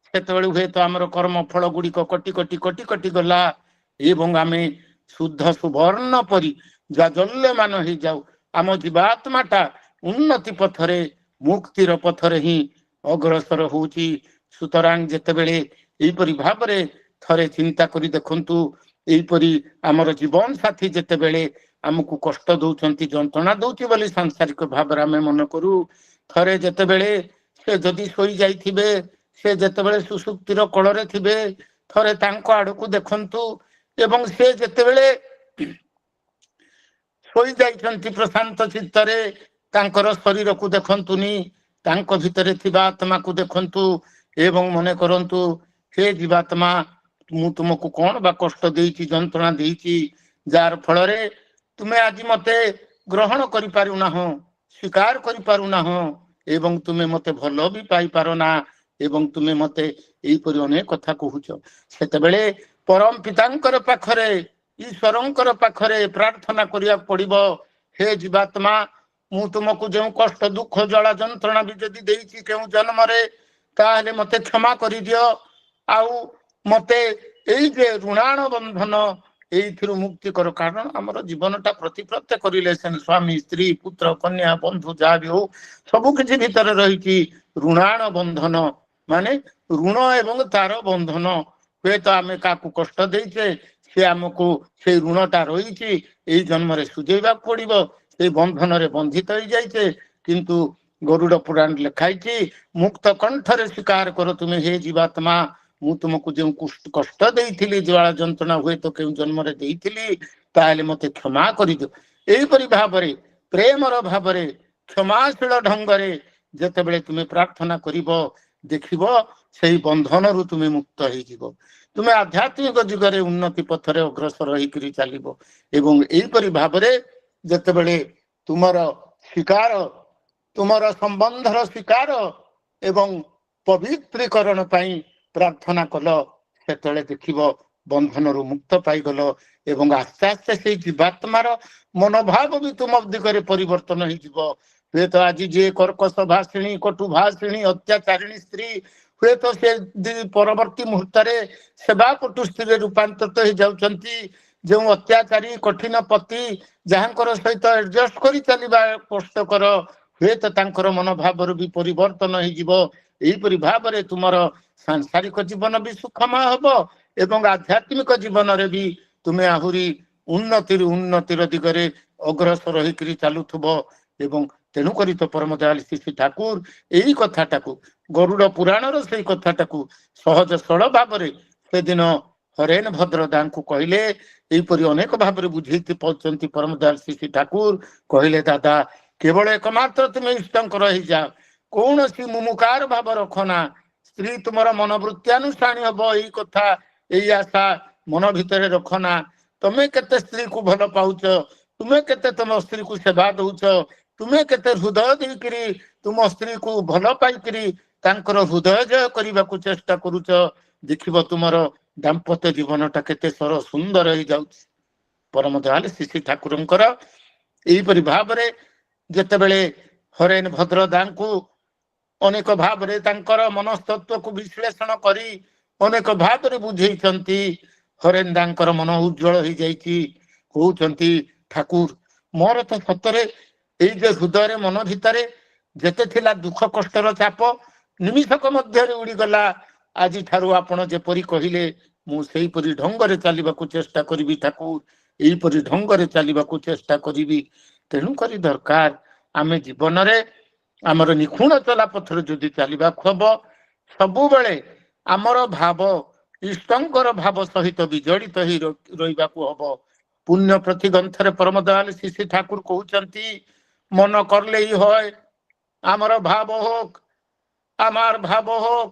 ସେତେବେଳେ ହୁଏତ ଆମର କର୍ମ ଫଳ ଗୁଡିକ କଟି କଟି କଟି କଟି ଗଲା ଏବଂ ଆମେ ଶୁଦ୍ଧ ସୁବର୍ଣ୍ଣ ପରି ଜାଜ୍ୱଲ୍ୟମାନ ହେଇଯାଉ। ଆମ ଜୀବାତ୍ମାଟା ଉନ୍ନତି ପଥରେ, ମୁକ୍ତିର ପଥରେ ହିଁ ଅଗ୍ରସର ହଉଛି। ସୁତରାଂ ଯେତେବେଳେ ଏହିପରି ଭାବରେ ଥରେ ଚିନ୍ତା କରି ଦେଖନ୍ତୁ, ଏହିପରି ଆମର ଜୀବନ ସାଥୀ ଯେତେବେଳେ ଆମକୁ କଷ୍ଟ ଦଉଛନ୍ତି, ଯନ୍ତ୍ରଣା ଦଉଛି ବୋଲି ସାଂସାରିକ ଭାବରେ ଆମେ ମନେ କରୁ, ଥରେ ଯେତେବେଳେ ସେ ଯଦି ଶୋଇ ଯାଇଥିବେ, ସେ ଯେତେବେଳେ ସୁଷୁପ୍ତିର କୋଳରେ ଥିବେ, ଥରେ ତାଙ୍କ ଆଡକୁ ଦେଖନ୍ତୁ ଏବଂ ସେ ଯେତେବେଳେ ଶୋଇ ଯାଇଛନ୍ତି ପ୍ରଶାନ୍ତ ଚିତ୍ତରେ, ତାଙ୍କର ଶରୀରକୁ ଦେଖନ୍ତୁନି, ତାଙ୍କ ଭିତରେ ଥିବା ଆତ୍ମାକୁ ଦେଖନ୍ତୁ ଏବଂ ମନେ କରନ୍ତୁ, ହେ ଜୀବାତ୍ମା, ମୁଁ ତୁମକୁ କଣ ବା କଷ୍ଟ ଦେଇଛି, ଯନ୍ତ୍ରଣା ଦେଇଛି, ଯାହାର ଫଳରେ ତୁମେ ଆଜି ମତେ ଗ୍ରହଣ କରିପାରୁନାହଁ, ସ୍ୱୀକାର କରିପାରୁନାହଁ ଏବଂ ତୁମେ ମତେ ଭଲ ବି ପାଇପାର ନା ଏବଂ ତୁମେ ମତେ ଏଇପରି ଅନେକ କଥା କହୁଛ। ସେତେବେଳେ ପରମ ପିତାଙ୍କର ପାଖରେ ଈଶ୍ୱରଙ୍କର ପାଖରେ ପ୍ରାର୍ଥନା କରିବାକୁ ପଡିବ। ହେ ଜୀବାତ୍ମା, ମୁଁ ତୁମକୁ ଯେଉଁ କଷ୍ଟ ଦୁଃଖ ଜଳା ଯନ୍ତ୍ରଣା ବି ଯଦି ଦେଇଛି କେଉଁ ଜନ୍ମରେ, ତାହେଲେ ମତେ କ୍ଷମା କରିଦିଅ। ଆଉ ମତେ ଏଇ ଯେ ଋଣାଣ ବନ୍ଧନ ଏଇଥିରୁ ମୁକ୍ତି କର। କାରଣ ଆମର ଜୀବନଟା ପ୍ରତ୍ୟେକ ରିଲେସନ, ସ୍ୱାମୀ ସ୍ତ୍ରୀ ପୁତ୍ର କନ୍ୟା ବନ୍ଧୁ ଯାହା ବି ହଉ, ସବୁ କିଛି ଭିତରେ ରହିଛି ଋଣାଣ ବନ୍ଧନ, ମାନେ ଋଣ ଏବଂ ତାର ବନ୍ଧନ। ହୁଏତ ଆମେ କାହାକୁ କଷ୍ଟ ଦେଇଛେ, ସେ ଆମକୁ ସେଇ ଋଣଟା ରହିଛି, ଏଇ ଜନ୍ମରେ ସୁଝେଇବାକୁ ପଡିବ। ସେଇ ବନ୍ଧନରେ ବନ୍ଧିତ ହେଇଯାଇଛେ। କିନ୍ତୁ ଗରୁଡ ପୁରାଣ ଲେଖା ହେଇଛି, ମୁକ୍ତ କଣ୍ଠରେ ସ୍ୱୀକାର କର ତୁମେ ହେ ଜୀବାତ୍ମା, ମୁଁ ତୁମକୁ ଯେଉଁ କଷ୍ଟ ଦେଇଥିଲି, ଜ୍ୱାଳା ଯନ୍ତ୍ରଣା ହୁଏତ କେଉଁ ଜନ୍ମରେ ଦେଇଥିଲି, ତାହେଲେ ମତେ କ୍ଷମା କରିଦିଅ। ଏହିପରି ଭାବରେ ପ୍ରେମର ଭାବରେ କ୍ଷମାଶୀଳ ଢଙ୍ଗରେ ଯେତେବେଳେ ତୁମେ ପ୍ରାର୍ଥନା କରିବ, ଦେଖିବ ସେଇ ବନ୍ଧନରୁ ତୁମେ ମୁକ୍ତ ହେଇଯିବ। ତୁମେ ଆଧ୍ୟାତ୍ମିକ ଯୁଗରେ ଉନ୍ନତି ପଥରେ ଅଗ୍ରସର ହେଇକରି ଚାଲିବ। ଏବଂ ଏହିପରି ଭାବରେ ଯେତେବେଳେ ତୁମର ସ୍ୱୀକାର, ତୁମର ସମ୍ବନ୍ଧର ସ୍ୱୀକାର ଏବଂ ପବିତ୍ରୀକରଣ ପାଇଁ ପ୍ରାର୍ଥନା କଲ, ସେତେବେଳେ ଦେଖିବ ବନ୍ଧନରୁ ମୁକ୍ତ ପାଇଗଲ। ଏବଂ ଆସ୍ତେ ଆସ୍ତେ ସେଇ ଜୀବାତ୍ମାର ମନୋଭାବ ବି ତୁମ ଦିଗରେ ପରିବର୍ତ୍ତନ ହେଇଯିବ। ହୁଏତ ଆଜି ଯିଏ କର୍କଶ ଭାଷିଣୀ, କଟୁ ଭାଷିଣୀ, ଅତ୍ୟାଚାରିଣୀ ସ୍ତ୍ରୀ, ହୁଏତ ସେ ପରବର୍ତ୍ତୀ ମୁହୂର୍ତ୍ତରେ ସେବା କଟୁ ସ୍ତ୍ରୀରେ ରୂପାନ୍ତରିତ ହେଇଯାଉଛନ୍ତି। ଯେଉଁ ଅତ୍ୟାଚାରୀ କଠିନ ପତି, ଯାହାଙ୍କର ସହିତ ଏଡଜଷ୍ଟ କରି ଚାଲିବା କଷ୍ଟକର, ହୁଏତ ତାଙ୍କର ମନୋଭାବରୁ ବି ପରିବର୍ତ୍ତନ ହେଇଯିବ। ଏହିପରି ଭାବରେ ତୁମର ସାଂସାରିକ ଜୀବନ ବି ସୁଖମୟ ହବ ଏବଂ ଆଧ୍ୟାତ୍ମିକ ଜୀବନରେ ବି ତୁମେ ଆହୁରି ଉନ୍ନତିର ଦିଗରେ ଅଗ୍ରସର ହେଇକରି ଚାଲୁଥିବ। ଏବଂ ତେଣୁକରି ତ ପରମ ଦୟାଳୁ ଶ୍ରୀ ଠାକୁର ଏଇ କଥାଟାକୁ, ଗରୁଡ ପୁରାଣର ସେଇ କଥାଟାକୁ ସହଜ ସରଳ ଭାବରେ ସେଦିନ ହରେନ ଭଦ୍ର ଦାଙ୍କୁ କହିଲେ। ଏହିପରି ଅନେକ ଭାବରେ ବୁଝେଇ ପାଉଛନ୍ତି ପରମ ଦୟାଳୁ ଶ୍ରୀ ଠାକୁର। କହିଲେ, ଦାଦା କେବଳ ଏକମାତ୍ର ତୁମେ ଇଷ୍ଟଙ୍କର ହେଇଯାଅ, କୌଣସି ମୁମୁକାର ଭାବ ରଖନା। ସ୍ତ୍ରୀ ତୁମର ମନୋବୃତ୍ତିଆନୁଷ୍ଠାନୀ ହବ, ଏଇ କଥା ଏଇ ଆଶା ମନ ଭିତରେ ରଖନା। ତମେ କେତେ ସ୍ତ୍ରୀକୁ ଭଲ ପାଉଛ, ତୁମେ କେତେ ତମ ସ୍ତ୍ରୀକୁ ସେବା ଦଉଛ, ତୁମେ କେତେ ହୃଦୟ ଦେଇକିରି ତୁମ ସ୍ତ୍ରୀକୁ ଭଲ ପାଇକିରି ତାଙ୍କର ହୃଦୟ ଜୟ କରିବାକୁ ଚେଷ୍ଟା କରୁଛ। ଦେଖିବ ତୁମର ଦାମ୍ପତ୍ୟ ଜୀବନଟା କେତେ ସୁନ୍ଦର ହେଇଯାଉଛି। ପରମ ଦୟାଳୁ ଶ୍ରୀ ଠାକୁରଙ୍କର ଏହିପରି ଭାବରେ ଯେତେବେଳେ ହରେନ ଭଦ୍ର ଦାଙ୍କୁ ଅନେକ ଭାବରେ ତାଙ୍କର ମନସ୍ତତ୍ଵକୁ ବିଶ୍ଳେଷଣ କରି ଅନେକ ଭାବରେ ବୁଝେଇଛନ୍ତି, ହରେନ ଦାଙ୍କର ମନ ଉଜ୍ଜଳ ହେଇଯାଇଛି। କହୁଛନ୍ତି, ଠାକୁର ମୋର ତ ସତରେ ଏଇ ଯେ ହୃଦୟରେ ମନ ଭିତରେ ଯେତେ ଥିଲା ଦୁଃଖ କଷ୍ଟର ଚାପ ନିମିଷକ ମଧ୍ୟରେ ଉଡ଼ିଗଲା। ଆଜିଠାରୁ ଆପଣ ଯେପରି କହିଲେ ମୁଁ ସେଇପରି ଢଙ୍ଗରେ ଚାଲିବାକୁ ଚେଷ୍ଟା କରିବି ଠାକୁର, ଏହିପରି ଢଙ୍ଗରେ ଚାଲିବାକୁ ଚେଷ୍ଟା କରିବି। ତେଣୁକରି ଦରକାର ଆମେ ଜୀବନରେ ଆମର ନିଖୁଣ ଚଲାପଥରେ ଯଦି ଚାଲିବାକୁ ହବ, ସବୁବେଳେ ଆମର ଭାବ ଇଷ୍ଟଙ୍କର ଭାବ ସହିତ ବିଜଡ଼ିତ ହେଇ ରହିବାକୁ ହବ। পুণ্য প্রতি গ্রন্থরে পরম দয়ালু শ্রী ঠাকুর কହୁଛନ୍ତି, মন করলেই হয়, আমার ভাব হোক, আমার ভাব হোক,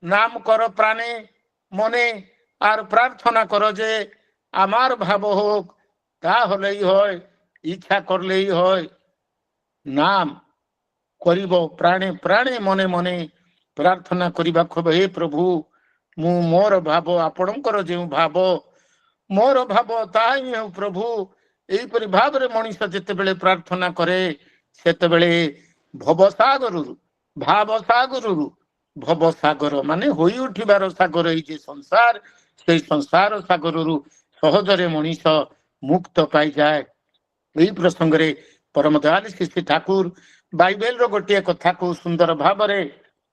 নাম কর প্রাণে মনে, আর প্রার্থনা করো যে আমার ভাব হোক, তাহলেই হয়। ইচ্ছা করলেই হয়, নাম করিব প্রাণে প্রাণে মনে মনে প্রার্থনা করিବାକୁ হবে। হে প্রভু, ମୁଁ ମୋର ଭାବ ଆପଣଙ୍କର ଯେଉଁ ଭାବ, ମୋର ଭାବ ତାହା ହିଁ ହେଉ ପ୍ରଭୁ। ଏହିପରି ଭାବରେ ମଣିଷ ଯେତେବେଳେ ପ୍ରାର୍ଥନା କରେ, ସେତେବେଳେ ଭବସାଗରରୁ ଭବସାଗର ମାନେ ହୋଇ ଉଠିବାର ସାଗର, ଏଇ ଯେ ସଂସାର, ସେଇ ସଂସାର ସାଗରରୁ ସହଜରେ ମଣିଷ ମୁକ୍ତ ପାଇଯାଏ। ଏହି ପ୍ରସଙ୍ଗରେ ପରମ ଦୟାଳୁ ଶ୍ରୀ ଠାକୁର ବାଇବେଲର ଗୋଟିଏ କଥାକୁ ସୁନ୍ଦର ଭାବରେ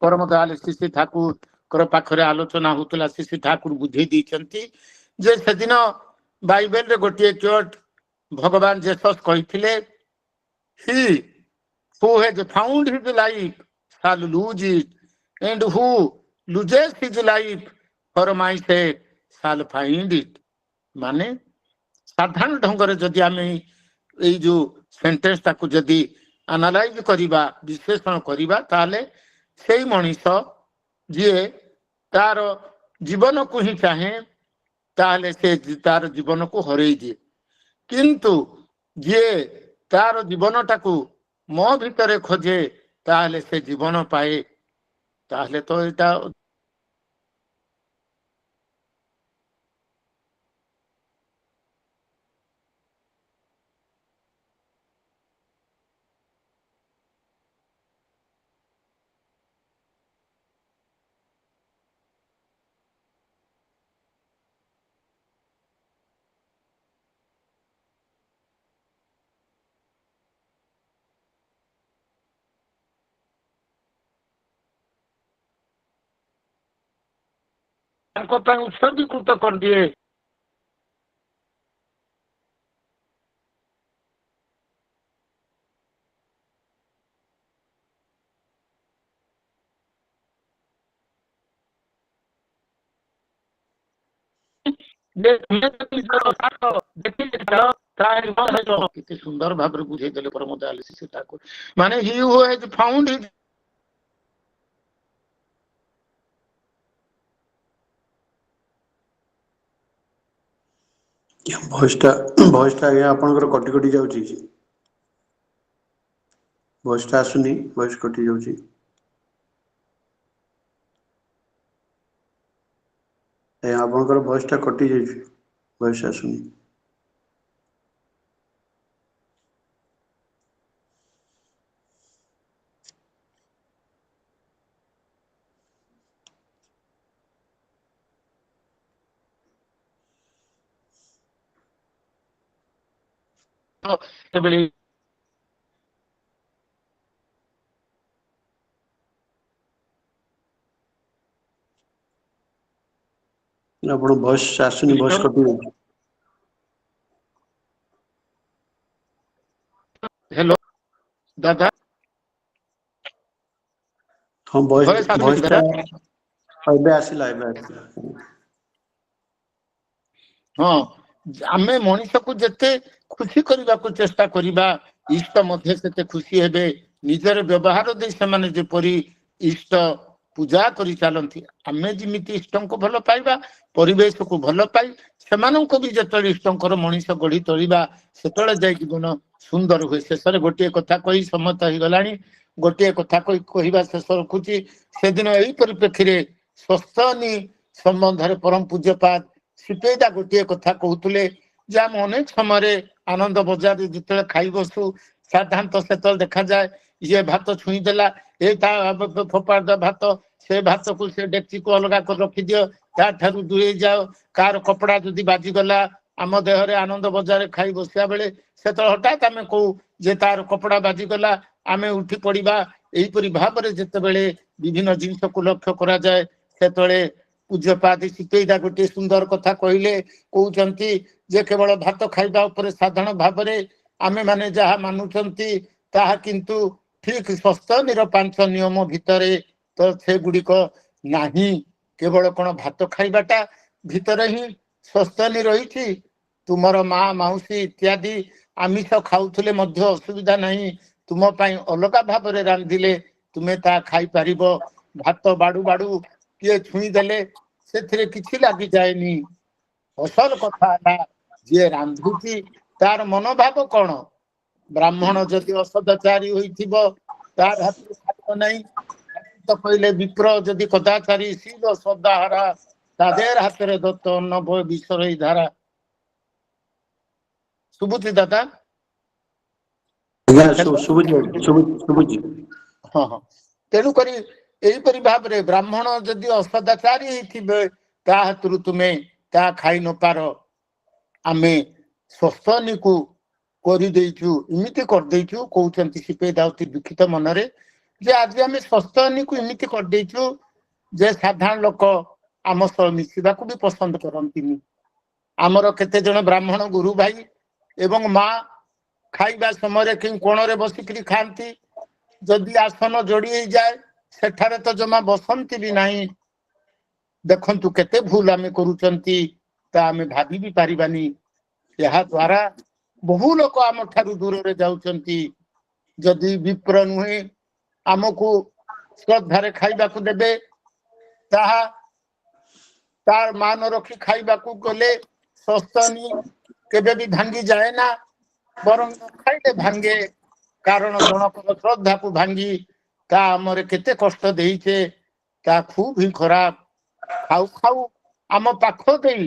ପରମ ଦୟାଳୁ ଶ୍ରୀ ଠାକୁରଙ୍କର ପାଖରେ ଆଲୋଚନା ହଉଥିଲା। ଶ୍ରୀ ଠାକୁର ବୁଝେଇ ଦେଇଛନ୍ତି ଯେ ସେଦିନ ବାଇବେଲରେ ଗୋଟିଏ ଚୋଟ ଭଗବାନ ଜେସସ୍ କହିଥିଲେ, ହି who has found his life shall lose it, and who loses his life for my sake shall find it। ମାନେ ସାଧାରଣ ଢଙ୍ଗରେ ଯଦି ଆମେ ଏଇ ଯୋଉ ସେଣ୍ଟେନ୍ସ ତାକୁ ଯଦି ଆନାଲାଇଜ କରିବା, ବିଶ୍ଳେଷଣ କରିବା, ତାହେଲେ ସେଇ ମଣିଷ ଯିଏ ତାର ଜୀବନକୁ ହିଁ ଚାହେଁ, ତାହେଲେ ସେ ତାର ଜୀବନକୁ ହରେଇ ଦିଏ। କିନ୍ତୁ ଯିଏ ତାର ଜୀବନଟାକୁ ମୋ ଭିତରେ ଖୋଜେ, ତାହେଲେ ସେ ଜୀବନ ପାଏ। ତାହେଲେ ତ ଏଇଟା ତାଙ୍କ ପାଇଁ ଉତ୍ସର୍ଗୀକୃତ କରିଦିଏ। କେତେ ସୁନ୍ଦର ଭାବରେ ବୁଝେଇଦେଲେ ପରମ ଦୟାଳୁ ଶିଶୁ ଠାକୁର। ମାନେ he who has found his ଭଏସଟା ଆଜ୍ଞା ଆପଣଙ୍କର କଟି କଟି ଯାଉଛି। ଭଏସଟା ଆସୁନି, ଭଏସ କଟି ଯାଉଛି। ଆଜ୍ଞା ଆପଣଙ୍କର ଭଏସଟା କଟି ଯାଇଛି, ଭଏସ ଆସୁନି। ଆପଣ ଭଏସ ଆସୁନି, ଭଏସ କଟି ଯାଉଛି। ହ୍ୟାଲୋ ଦାଦା, ହଁ ଭଏସ ଆସୁନି କି ଭଏସଟା ଦାଦା? ଏବେ ଆସିଲା। ହଁ, ଆମେ ମଣିଷକୁ ଯେତେ ଖୁସି କରିବାକୁ ଚେଷ୍ଟା କରିବା, ଇଷ୍ଟ ମଧ୍ୟ ସେତେ ଖୁସି ହେବେ। ନିଜର ବ୍ୟବହାର ଦେଇ ସେମାନେ ଯେପରି ଇଷ୍ଟ ପୂଜା କରି ଚାଲନ୍ତି, ଆମେ ଯେମିତି ଇଷ୍ଟଙ୍କୁ ଭଲ ପାଇବା, ପରିବେଶକୁ ଭଲ ପାଇ ସେମାନଙ୍କୁ ବି ଯେତେବେଳେ ଇଷ୍ଟଙ୍କର ମଣିଷ ଗଢି ତୋଳିବା, ସେତେବେଳେ ଯାଇ ଜୀବନ ସୁନ୍ଦର ହୁଏ। ଶେଷରେ ଗୋଟିଏ କଥା କହି ସମତ ହେଇଗଲାଣି। ଗୋଟିଏ କଥା କହିବା ଶେଷ ରଖୁଛି। ସେଦିନ ଏଇ ପରିପ୍ରେକ୍ଷୀରେ ସ୍ୱସ୍ତନୀ ସମ୍ବନ୍ଧରେ ପରମ ପୂଜ୍ୟପାଦ ସିପେଇଦା ଗୋଟିଏ କଥା କହୁଥିଲେ ଯେ ଆମେ ଅନେକ ସମୟରେ ଆନନ୍ଦ ବଜାରରେ ଯେତେବେଳେ ଖାଇ ବସୁ, ସାଧାରଣତଃ ସେତେବେଳେ ଦେଖାଯାଏ ଇଏ ଭାତ ଛୁଇଁ ଦେଲା, ଏ ତା ଫୋପାଡ ଭାତ, ସେ ଭାତକୁ ସେ ଡେକ୍ଚିକୁ ଅଲଗା କରି ରଖିଦିଅ, ତା ଠାରୁ ଦୂରେଇ ଯାଅ। କାହାର କପଡା ଯଦି ବାଜିଗଲା ଆମ ଦେହରେ ଆନନ୍ଦ ବଜାରରେ ଖାଇ ବସିବା ବେଳେ, ସେତେବେଳେ ହଠାତ୍ ଆମେ କହୁ ଯେ ତାର କପଡା ବାଜିଗଲା, ଆମେ ଉଠି ପଡିବା। ଏହିପରି ଭାବରେ ଯେତେବେଳେ ବିଭିନ୍ନ ଜିନିଷକୁ ଲକ୍ଷ୍ୟ କରାଯାଏ, ସେତେବେଳେ ପୂଜ୍ୟପାଦ ସିପେଇଦା ଗୋଟିଏ ସୁନ୍ଦର କଥା କହିଲେ। କହୁଛନ୍ତି ଯେ କେବଳ ଭାତ ଖାଇବା ଉପରେ ସାଧାରଣ ଭାବରେ ଆମେ ମାନେ ଯାହା ମାନୁଛନ୍ତି, ତାହା କିନ୍ତୁ ଠିକ ସ୍ୱସ୍ତନୀର 5 ନିୟମ ଭିତରେ ତ ସେଗୁଡିକ ନାହିଁ। କେବଳ କଣ ଭାତ ଖାଇବାଟା ଭିତରେ ହିଁ ସ୍ୱସ୍ତନୀ ରହିଛି? ତୁମର ମା ମାଉସୀ ଇତ୍ୟାଦି ଆମିଷ ଖାଉଥିଲେ ମଧ୍ୟ ଅସୁବିଧା ନାହିଁ, ତୁମ ପାଇଁ ଅଲଗା ଭାବରେ ରାନ୍ଧିଲେ ତୁମେ ତାହା ଖାଇପାରିବ। ଭାତ ବାଡୁ ବାଡୁ କିଏ ଛୁଇଁ ଦେଲେ ସେଥିରେ କିଛି ଲାଗିଯାଏନି। ଅସଲ କଥା ହେଲା ଯିଏ ରାନ୍ଧୁଛି ତାର ମନୋଭାବ କଣ? ବ୍ରାହ୍ମଣ ଯଦି ଅସଦାଚାରୀ ହୋଇଥିବ ତାର ହାତରୁ ଖାଇବ ନାହିଁ। ତ କହିଲେ ବିପ୍ର ଯଦି କଦାଚାରୀ ଶୀଳ ସଦାହରା, ତାদের ହାତରେ ଦତ୍ତ ନବ ବିଷର ଧାରା। ଶୁଭୁଛି ଦାଦା? ଶୁଭୁଛି। ହଁ ହଁ, ତେଣୁକରି ଏହିପରି ଭାବରେ ବ୍ରାହ୍ମଣ ଯଦି ଅସଦାଚାରୀ ହେଇଥିବେ ତା ହାତରୁ ତୁମେ ତାହା ଖାଇ ନ ପାର। ଆମେ ସ୍ୱସ୍ତନୀକୁ କରିଦେଇଛୁ, ଏମିତି କରିଦେଇଛୁ। କହୁଛନ୍ତି ସିପେଇଦା ଅତି ଦୁଃଖିତ ମନରେ ଯେ ଆଜି ଆମେ ସ୍ୱସ୍ତନୀକୁ ଏମିତି କରିଦେଇଛୁ ଯେ ସାଧାରଣ ଲୋକ ଆମ ସହ ମିଶିବାକୁ ବି ପସନ୍ଦ କରନ୍ତିନି। ଆମର କେତେ ଜଣ ବ୍ରାହ୍ମଣ ଗୁରୁ ଭାଇ ଏବଂ ମା ଖାଇବା ସମୟରେ କେଉଁ କୋଣରେ ବସିକିରି ଖାଆନ୍ତି। ଯଦି ଆସନ ଯୋଡି ହେଇଯାଏ ସେଠାରେ ତ ଜମା ବସନ୍ତି ବି ନାହିଁ। ଦେଖନ୍ତୁ କେତେ ଭୁଲ ଆମେ କରୁଛନ୍ତି, ତା ଆମେ ଭାବି ବି ପାରିବାନି। ଏହା ଦ୍ୱାରା ବହୁ ଲୋକ ଆମ ଠାରୁ ଦୂରରେ ଯାଉଛନ୍ତି। ଯଦି ବିପ୍ର ନୁହେଁ ଆମକୁ ଶ୍ରଦ୍ଧାରେ ଖାଇବାକୁ ଦେବେ, ତାହା ତାର ମାନ ରଖି ଖାଇବାକୁ ଗଲେ ସ୍ୱସ୍ତନୀ କେବେ ବି ଭାଙ୍ଗି ଯାଏ ନା, ବରଂ ଖାଇଲେ ଭାଙ୍ଗେ। କାରଣ ଜଣଙ୍କର ଶ୍ରଦ୍ଧାକୁ ଭାଙ୍ଗି ତା ଆମରେ କେତେ କଷ୍ଟ ଦେଇଛେ, ତା ଖୁବ୍ ହିଁ ଖରାପ। ଖାଉ ଖାଉ ଆମ ପାଖ ଦେଇ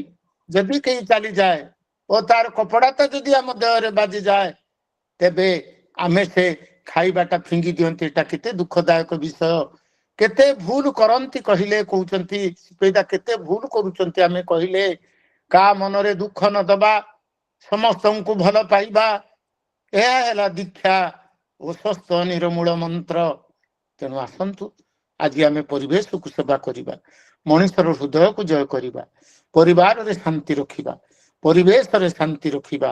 ଯଦି କେହି ଚାଲିଯାଏ ଓ ତାର କପଡାଟା ଯଦି ଆମ ଦେହରେ ବାଜିଯାଏ, ତେବେ ଆମେ ସେ ଖାଇବାଟା ଫିଙ୍ଗି ଦିଅନ୍ତି। ଏଟା କେତେ ଦୁଃଖଦାୟକ ବିଷୟ। କେତେ ଭୁଲ କରନ୍ତି କହିଲେ, କହୁଛନ୍ତି ସିପେଇଦା କେତେ ଭୁଲ କରୁଛନ୍ତି ଆମେ କହିଲେ। କାହା ମନରେ ଦୁଃଖ ନ ଦବା, ସମସ୍ତଙ୍କୁ ଭଲ ପାଇବା, ଏହା ହେଲା ଦୀକ୍ଷା ଓ ସ୍ୱସ୍ତନୀର ମୂଳ ମନ୍ତ୍ର। ତେଣୁ ଆସନ୍ତୁ ଆଜି ଆମେ ପରିବେଶକୁ ସେବା କରିବା। ମଣିଷର ହୃଦୟକୁ ଜୟ କରିବା, ପରିବାରରେ ଶାନ୍ତି ରଖିବା, ପରିବେଶରେ ଶାନ୍ତି ରଖିବା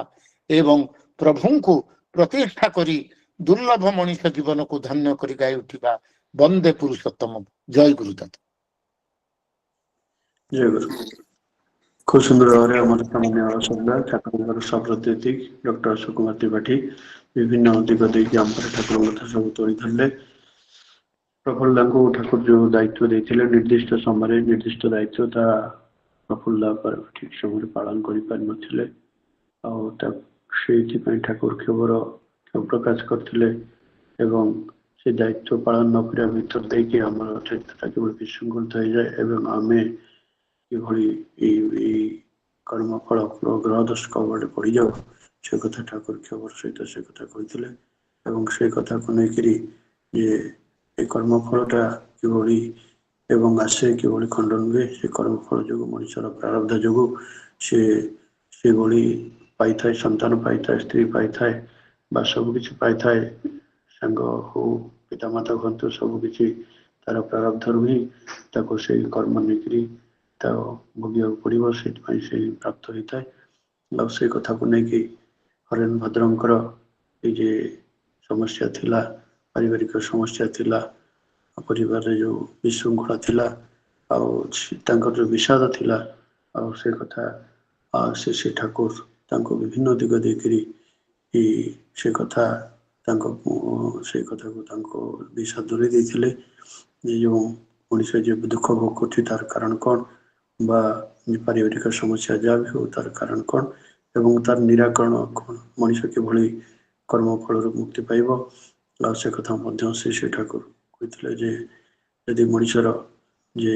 ଏବଂ ପ୍ରଭୁଙ୍କୁ ପ୍ରତିଷ୍ଠା କରି ଦୁର୍ଲଭ ମଣିଷ ଜୀବନକୁ ଧନ୍ୟ କରି ଗାଇ ଉଠିବା ବନ୍ଦେ ପୁରୁଷୋତ୍ତମ। ଜୟ ଗୁରୁଦାତା। ଜୟ ଗୁରୁ। খুব সুন্দর ভাবে আমার সামনে শ্রদ্ধা ঠাকুরଙ୍କର ସପ୍ରତିନିଧି ଡକ୍ଟର ସୁକୁମାର ତ୍ରିପାଠୀ ବିଭିନ୍ନ ଦିଗ ଦେଇକି ଆମର ଠାକୁରଙ୍କ କଥା ସବୁ ତୋଳି ଧରିଲେ। ପ୍ରଫୁଲ୍ଲାଙ୍କୁ ଠାକୁର ଯୋଉ ଦାୟିତ୍ୱ ଦେଇଥିଲେ ନିର୍ଦ୍ଦିଷ୍ଟ ସମୟରେ ନିର୍ଦ୍ଦିଷ୍ଟ ଦାୟିତ୍ୱ ତା ପ୍ରଫୁଲ୍ଲା ଠିକ ସମୟରେ ପାଳନ କରିପାରିନଥିଲେ ଆଉ ସେଇଥିପାଇଁ ଠାକୁର କ୍ଷୋଭ ପ୍ରକାଶ କରିଥିଲେ ଏବଂ ସେ ଦାୟିତ୍ୱ ପାଳନ ନ କରିବା ଭିତର ଦେଇକି ଆମର ଚରିତ୍ରଟା କିଭଳି ବିଶୃଙ୍ଖଳିତ ହେଇଯାଏ ଏବଂ ଆମେ କିଭଳି ଏଇ କର୍ମଫଳ ଗ୍ରହ ଦୋଷ କବଳରେ ପଡ଼ିଯାଉ ସେ କଥା ଠାକୁର କ୍ଷୋଭର ସହିତ ସେ କଥା କହିଥିଲେ ଏବଂ ସେ କଥାକୁ ନେଇକରି ଯେ ଏ କର୍ମଫଳଟା କିଭଳି ଏବଂ ଆସେ କିଭଳି ଖଣ୍ଡନ ହୁଏ ସେ କର୍ମଫଳ ଯୋଗୁଁ ମଣିଷର ପ୍ରାରବ୍ଧ ଯୋଗୁଁ ସେ ସେଭଳି ପାଇଥାଏ, ସନ୍ତାନ ପାଇଥାଏ, ସ୍ତ୍ରୀ ପାଇଥାଏ ବା ସବୁକିଛି ପାଇଥାଏ, ସାଙ୍ଗ ହଉ ପିତାମାତା ହୁଅନ୍ତୁ ସବୁକିଛି ତାର ପ୍ରାରବ୍ଧରୁ ହିଁ ତାକୁ ସେଇ କର୍ମ ନେଇକରି ତାକୁ ଭୋଗିବାକୁ ପଡ଼ିବ, ସେଥିପାଇଁ ସେ ପ୍ରାପ୍ତ ହେଇଥାଏ। ଆଉ ସେ କଥାକୁ ନେଇକି ହରେନ ଭଦ୍ରଙ୍କର ଏଇ ଯେ ସମସ୍ୟା ଥିଲା, ପାରିବାରିକ ସମସ୍ୟା ଥିଲା, ପରିବାରରେ ଯେଉଁ ବିଶୃଙ୍ଖଳା ଥିଲା ଆଉ ତାଙ୍କର ଯେଉଁ ବିଷାଦ ଥିଲା ଆଉ ସେ କଥା ସେ ଠାକୁର ତାଙ୍କୁ ବିଭିନ୍ନ ଦିଗ ଦେଇକରି ସେ କଥା ସେ କଥାକୁ ତାଙ୍କୁ ବିଷାଦ ଦୂରେଇ ଦେଇଥିଲେ ଯେ ଯେଉଁ ମଣିଷ ଯେ ଦୁଃଖ ଭୋଗ କରୁଛି ତାର କାରଣ କ'ଣ ବା ପାରିବାରିକ ସମସ୍ୟା ଯାହା ବି ହଉ ତାର କାରଣ କ'ଣ ଏବଂ ତାର ନିରାକରଣ କ'ଣ, ମଣିଷ କିଭଳି କର୍ମ ଫଳରୁ ମୁକ୍ତି ପାଇବ ଆଉ ସେ କଥା ମଧ୍ୟ ସେ ଠାକୁର କହିଥିଲେ ଯେ ଯଦି ମଣିଷର ଯେ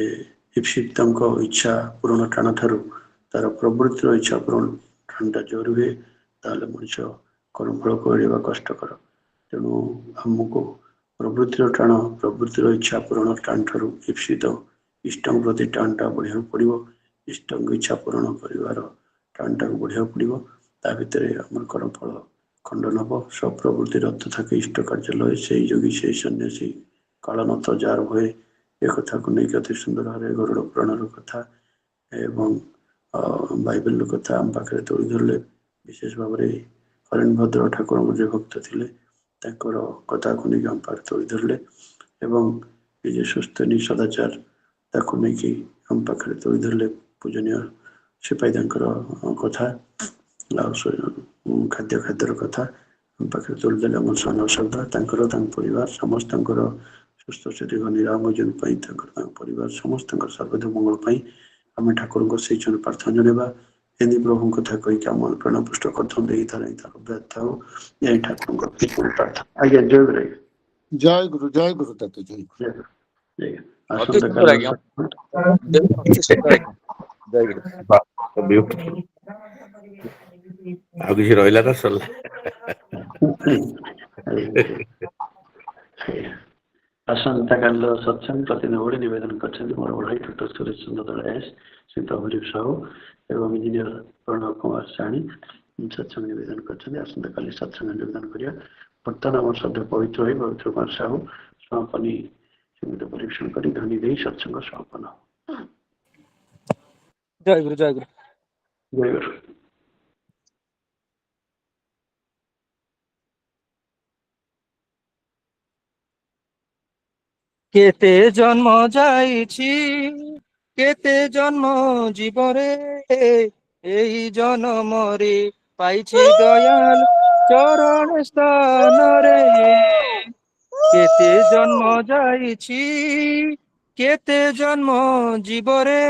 ଇପ୍ସିତଙ୍କ ଇଚ୍ଛା ପୂରଣ ଟାଣ ଠାରୁ ତାର ପ୍ରବୃତ୍ତିର ଇଚ୍ଛା ପୂରଣ ଟାଣଟା ଜୋର ହୁଏ ତାହେଲେ ମଣିଷ କର୍ମଫଳକୁ ଏଡ଼େଇବା କଷ୍ଟକର। ତେଣୁ ଆମକୁ ପ୍ରବୃତ୍ତିର ଟାଣ ପ୍ରବୃତ୍ତିର ଇଚ୍ଛା ପୂରଣ ଟାଣ ଠାରୁ ଇପ୍ସିତ ଇଷ୍ଟଙ୍କ ପ୍ରତି ଟାଣଟା ବଢ଼ିବାକୁ ପଡ଼ିବ, ଇଷ୍ଟଙ୍କ ଇଚ୍ଛା ପୂରଣ କରିବାର ଟାଣଟାକୁ ବଢ଼ିବାକୁ ପଡ଼ିବ। ତା ଭିତରେ ଆମର କର୍ମଫଳ ଖଣ୍ଡନ ହେବ। ସ୍ୱପ୍ରବୃତ୍ତିର ଅର୍ଥ থাকে ଇଷ୍ଟ କାର୍ଯ୍ୟ ଲୟ ସେଇ ଯୋଗୀ ସେଇ ସନ୍ନ୍ୟାସୀ କାଳନତ ଯାର ଭଏ ଏ କଥାକୁ ନେଇକି ଅତି ସୁନ୍ଦର ଭାବରେ ଗରୁଡ଼ ପୁରାଣର କଥା ଏବଂ ବାଇବେଲର କଥା ଆମ ପାଖରେ ତୋଳି ଧରିଲେ। ବିଶେଷ ଭାବରେ ହରେନ ଭଦ୍ର ଠାକୁରଙ୍କ ଯେ ଭକ୍ତ ଥିଲେ ତାଙ୍କର କଥାକୁ ନେଇକି ଆମ ପାଖରେ ତୋଳି ଧରିଲେ ଏବଂ ଏ ଯେ ସୁସ୍ଥନୀ ସଦାଚାର ତାକୁ ନେଇକି ଆମ ପାଖରେ ତୋଳି ଧରିଲେ। ପୂଜନୀୟ ସିପାହୀ ତାଙ୍କର କଥା ଆଉ ଖାଦ୍ୟର କଥା ଆମ ପାଖରେ ତୋଳିଦେଲେ। ଆମର ସ୍ୱର୍ଣ୍ଣ ଶବ୍ଦ ତାଙ୍କର ତାଙ୍କ ପରିବାର ସମସ୍ତଙ୍କର ସୁସ୍ଥ ଶରୀର ନିରାମ ଜୀବନ ପାଇଁ ତାଙ୍କ ପରିବାର ସମସ୍ତଙ୍କର ସର୍ବଦା ମଙ୍ଗଳ ପାଇଁ ଆମେ ଠାକୁରଙ୍କ ସେଇ ଜন্য ପ୍ରାର୍ଥନା ଜଣାଇବା। ଏମିତି ପ୍ରଭୁଙ୍କ କଥା କହିକି ଆମ ପ୍ରାଣ ପୁଷ୍ଟ କରିଥାଉ ଏଇ ଥର ଅଭ୍ୟାସ ଥାଉ ଏଇ ଠାକୁରଙ୍କ ପ୍ରାର୍ଥନା। ଆଜ୍ଞା ଜୟ ଗୁରୁ। ଜୟ ଗୁରୁ, ଜୟ ଗୁରୁ ଦାତ, ଜୟ ଗୁରୁ। ଆସନ୍ତାକାଲି ଆଉ କିଛି ରହିଲା ନା ସରିଲା। ଆସନ୍ତାକାଲିର ସତ୍ସଙ୍ଗ ପ୍ରତିଦିନ ଭଳି ନିବେଦନ କରିଛନ୍ତି ମୋର ଭାଇ ଡକ୍ଟର ସୁରେଶ ଚନ୍ଦ୍ର ଦଳ ଏସ୍, ଶ୍ରୀ ପ୍ରଭୁଦୀପ ସାହୁ ଏବଂ ଇଞ୍ଜିନିୟର ପ୍ରଣବ କୁମାର ସାଣୀ ସତ୍ସଙ୍ଗ ନିବେଦନ କରିଛନ୍ତି। ଆସନ୍ତାକାଲି ସତ୍ସଙ୍ଗ ନିବେଦନ କରିବା। ବର୍ତ୍ତମାନ ଆମର ସଦ୍ୟ ପବିତ୍ର ହୋଇ ପବିତ୍ର କୁମାର ସାହୁ ସମାପନୀ ସଙ୍ଗୀତ ପରିବେଷଣ କରି ଧ୍ୱନି ଦେଇ ସତ୍ସଙ୍ଗ ସମାପନ। ଜୟ ଗୁରୁ, ଜୟ ଗୁରୁ, ଜୟ ଗୁରୁ। କେତେ ଜନ୍ମ ଯାଇଛି କେତେ ଜନ୍ମ ଜୀବରେ ଏହି ଜନ୍ମରେ ପାଇଛି ଦୟାଲ ଚରଣ ସ୍ଥାନରେ। କେତେ ଜନ୍ମ ଯାଇଛି କେତେ ଜନ୍ମ ଜୀବରେ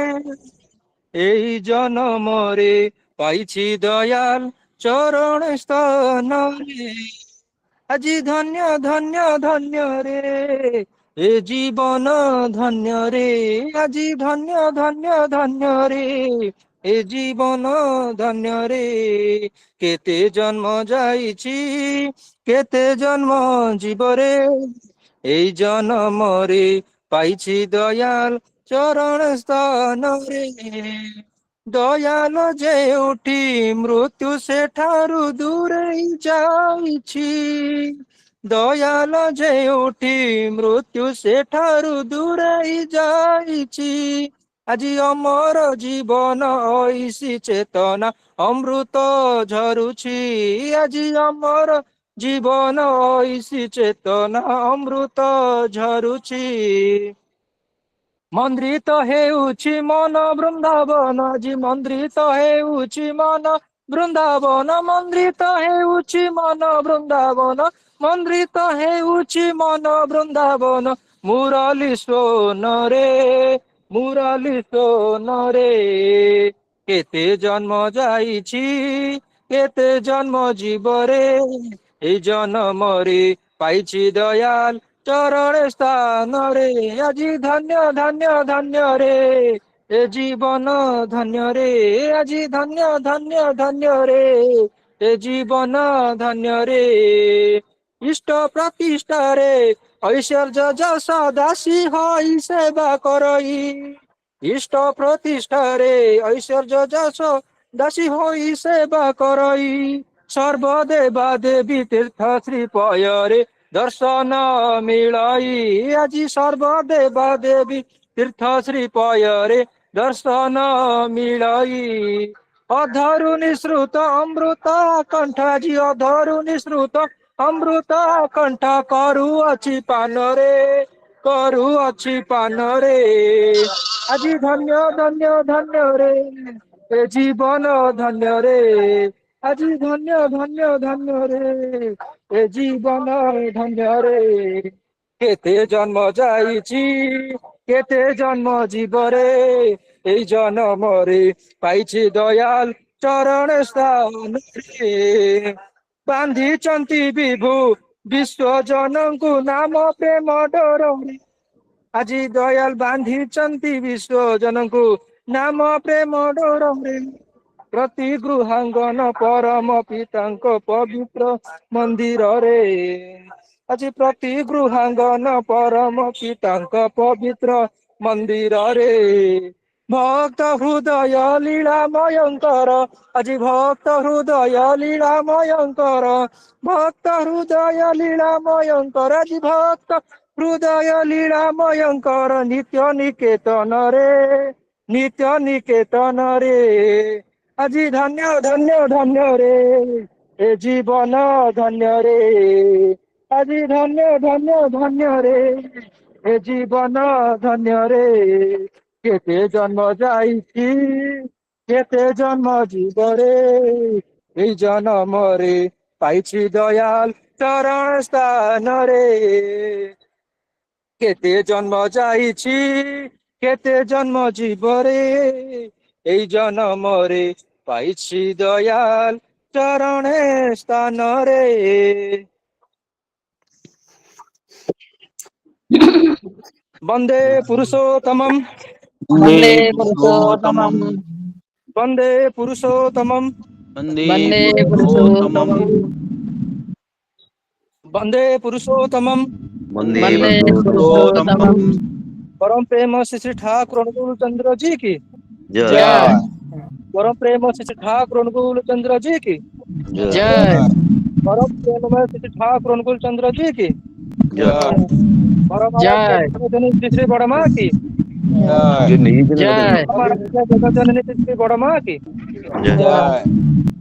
ଏହି ଜନ୍ମରେ ପାଇଛି ଦୟାଲ ଚରଣ ସ୍ଥାନରେ। ଆଜି ଧନ୍ୟ ଧନ୍ୟ ଧନ୍ୟରେ ଏ ଜୀବନ ଧନ୍ୟରେ, ଆଜି ଧନ୍ୟ ଧନ୍ୟ ଧନ୍ୟରେ ଏ ଜୀବନ ଧନ୍ୟରେ। କେତେ ଜନ୍ମ ଯାଇଛି କେତେ ଜନ୍ମ ଜୀବରେ ଏଇ ଜନ୍ମରେ ପାଇଛି ଦୟାଲ ଚରଣ ସ୍ଥାନରେ। ଦୟାଲ ଯେଉଁଠି ମୃତ୍ୟୁ ସେଠାରୁ ଦୂରେଇ ଯାଇଛି, ଦୟାଲ ଯେଉଁଠି ମୃତ୍ୟୁ ସେଠାରୁ ଦୂରେଇ ଯାଇଛି। আজি অমর জীবন ঐশী চেতনা অমৃত ঝরুছি আজি অমর জীবন ঐশী চেতনা অমৃত ঝরুছি মন্দ্রিত হেউছি মন বৃন্দাবন আজি মন্দ্রিত হেউছি মন বৃন্দাবন মন্দ্রিত হেউছি মন বৃন্দাবন মন্দ্রিত হেউছি মন বৃন্দাবন মুরলি সোনরে মুরলি সোনরে কেতে জন্ম যাইছি কেতে জন্ম জীবরে এই জন্মরে পাইছি দয়াল চরণ স্থানরে আজি ধন্য ধন্য ধন্য রে এ জীবন ধন্য রে আজি ধন্য ধন্য ধন্য রে এ জীবন ধন্য রে ইষ্ট প্রতিষ্ঠারে ঐশ্বর্য যশ দাসী হই সেবা করই ইষ্ট প্রতিষ্ঠারে ঐশ্বর্য যশ দাসী হই সেবা করই সর্বদেবা দেবী তীর্থ শ্রী পয়রে দর্শন মিলাই আজি সর্বদেবা দেবী তীর্থ শ্রী পয়রে দর্শন মিলাই অধরু নিঃসৃত অমৃত কণ্ঠ আজি অধরু নিঃসৃত অমৃত কণ্ঠ କରୁଅଛି ପାନରେ କରୁଅଛି ପାନରେ ଆଜି ଧନ୍ୟ ଧନ୍ୟ ଧନ୍ୟ ରେ ଏ ଜୀବନ ଧନ୍ୟ ରେ ଆଜି ଧନ୍ୟ ଧନ୍ୟ ଧନ୍ୟ ରେ ଏ ଜୀବନ ଧନ୍ୟ ରେ କେତେ ଜନ୍ମ ଯାଇଛି କେତେ ଜନ୍ମ ଜୀବରେ এই জন্মরে পাইছি দয়াল চরণ স্থাନରେ বান্ধিଛନ୍ତି বিভু বিশ্বজনଙ୍କୁ নাମ ପ୍ରେମ ଡୋରରେ ଆଜି ଦୟାଲ ବାନ୍ଧିଛନ୍ତି ବିଶ୍ୱଜନଙ୍କୁ ନାମ ପ୍ରେମ ଡୋରରେ ପ୍ରତି ଗୃହାଙ୍ଗନ ପରମ ପିତାଙ୍କ ପବିତ୍ର ମନ୍ଦିରରେ ଆଜି ପ୍ରତି ଗୃହାଙ୍ଗନ ପରମ ପିତାଙ୍କ ପବିତ୍ର ମନ୍ଦିରରେ ଭକ୍ତ ହୃଦୟ ଲୀଳାମୟଙ୍କର ଆଜି ଭକ୍ତ ହୃଦୟ ଲୀଳାମୟଙ୍କର ଭକ୍ତ ହୃଦୟ ଲୀଳାମୟଙ୍କର ଆଜି ଭକ୍ତ ହୃଦୟ ଲୀଳାମୟଙ୍କର ନିତ୍ୟ ନିକେତନରେ ନିତ୍ୟ ନିକେତନରେ ଆଜି ଧନ୍ୟ ଧନ୍ୟ ଧନ୍ୟ ରେ ଏ ଜୀବନ ଧନ୍ୟ ରେ ଆଜି ଧନ୍ୟ ଧନ୍ୟ ଧନ୍ୟ ରେ ଏ ଜୀବନ ଧନ୍ୟ ରେ କେତେ ଜନ୍ମ ଯାଇଛି କେତେ ଜନ୍ମ ଜୀବରେ এই জন্মরে পাইছি দয়াল চরণ স্থানরে কেতে জন্ম যাইছি কেতে জন্ম জীবরে এই জন্মরে পাইছি দয়াল চরণে স্থানরে বন্দে পুরুষোত্তমম वन्दे पुरुषोत्तमम् বন্দে পুরুষোত্তমম वन्दे पुरुषोत्तमम् বন্দে পুরুষোত্তমম वन्दे वन्दे पुरुषोत्तमम् पुरुषोत्तमम् परम प्रेम श्री ठाकुर अनुकूल चंद्र जी की जय जय परम प्रेम श्री ठाकुर अनुकूल चंद्र जी की जय परम प्रेम श्री ठाकुर अनुकूल चंद्र जी की जय परम जय जगतजननी श्री बड़ माँ की जो नहीं जने जय परम आराध्य जगतजननी श्री बड़ माँ की जय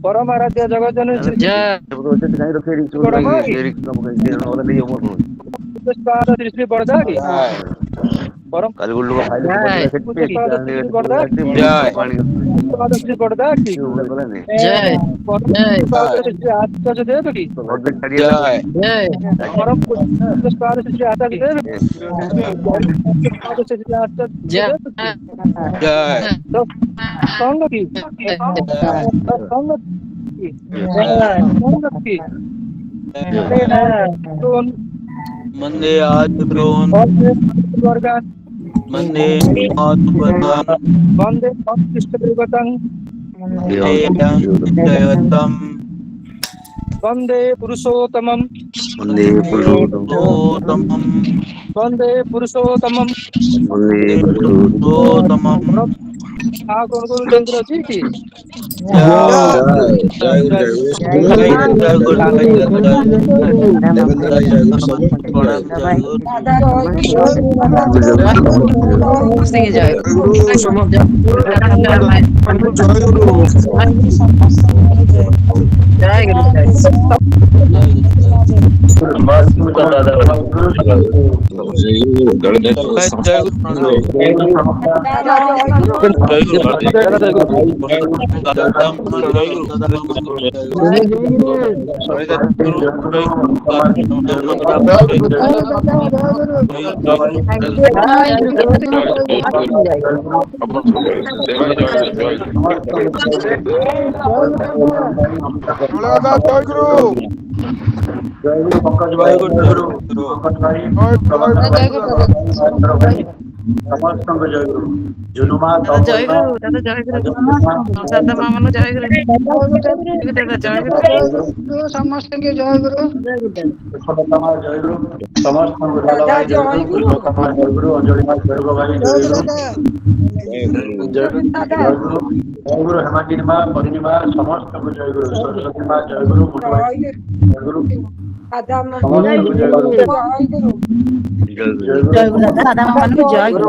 परम आराध्य जगतजननी श्री जय सब तो अच्छे नहीं रखे रिक्स बड़ा माँ की रिक्स का मुझे देना वाला नहीं हो श्री बड़दा की परम कल गुल्लू का फाइल जय सेट पे श्री बड़दा की पानी श्री बड़दा की बोला नहीं जय परम जय श्री आचार्य देव की और भी खड़िया जय परम श्री आचार्य देव की श्री आचार्य जय देव की संग की संग की वन्दे आत्मरोन् वन्दे आत्मवदान् वंदे कृष्ण देवतं जयतम् वंदे पुरुषोत्तमं वन्दे पुरुषोत्तमम् वंदे पुरुषोत्तमं वन्दे पुरुषोत्तमम् ठाकुर गुरु चंद्र जी की ଜୟଗୁରୁ ପଙ୍କଜ ଭାଇ, ଜୟଗୁରୁ ପଙ୍କଜ ଭାଇ, ସମସ୍ତଙ୍କ ଜୟଗୁରୁ। ଜୁନୁମା, ତପୋଇମା, ସମସ୍ତଙ୍କୁ ଜୟଗୁରୁ। ସୁଖତମା ଜୟଗୁରୁ, ସମସ୍ତଙ୍କୁ ଲାଲ ଭାଇ ଜୟଗୁରୁ, ପୁଷ୍ପତମା ଜୟଗୁରୁ, ଅଞ୍ଜଳି ମା ଜୟଗ ଭାଇ ଜୟଗୁରୁ, ଜୟଗୁରୁ ଜୟଗୁରୁ ହେମାକିନି ମା, ପରିଣୀ ମା, ସମସ୍ତଙ୍କୁ ଜୟଗୁରୁ। ସରସ୍ୱତୀ ମା ଜୟଗୁରୁ, ମୁଟୁ ଭାଇ ଜୟଗୁରୁ, ସମସ୍ତଙ୍କୁ ଜୟଗୁରୁ।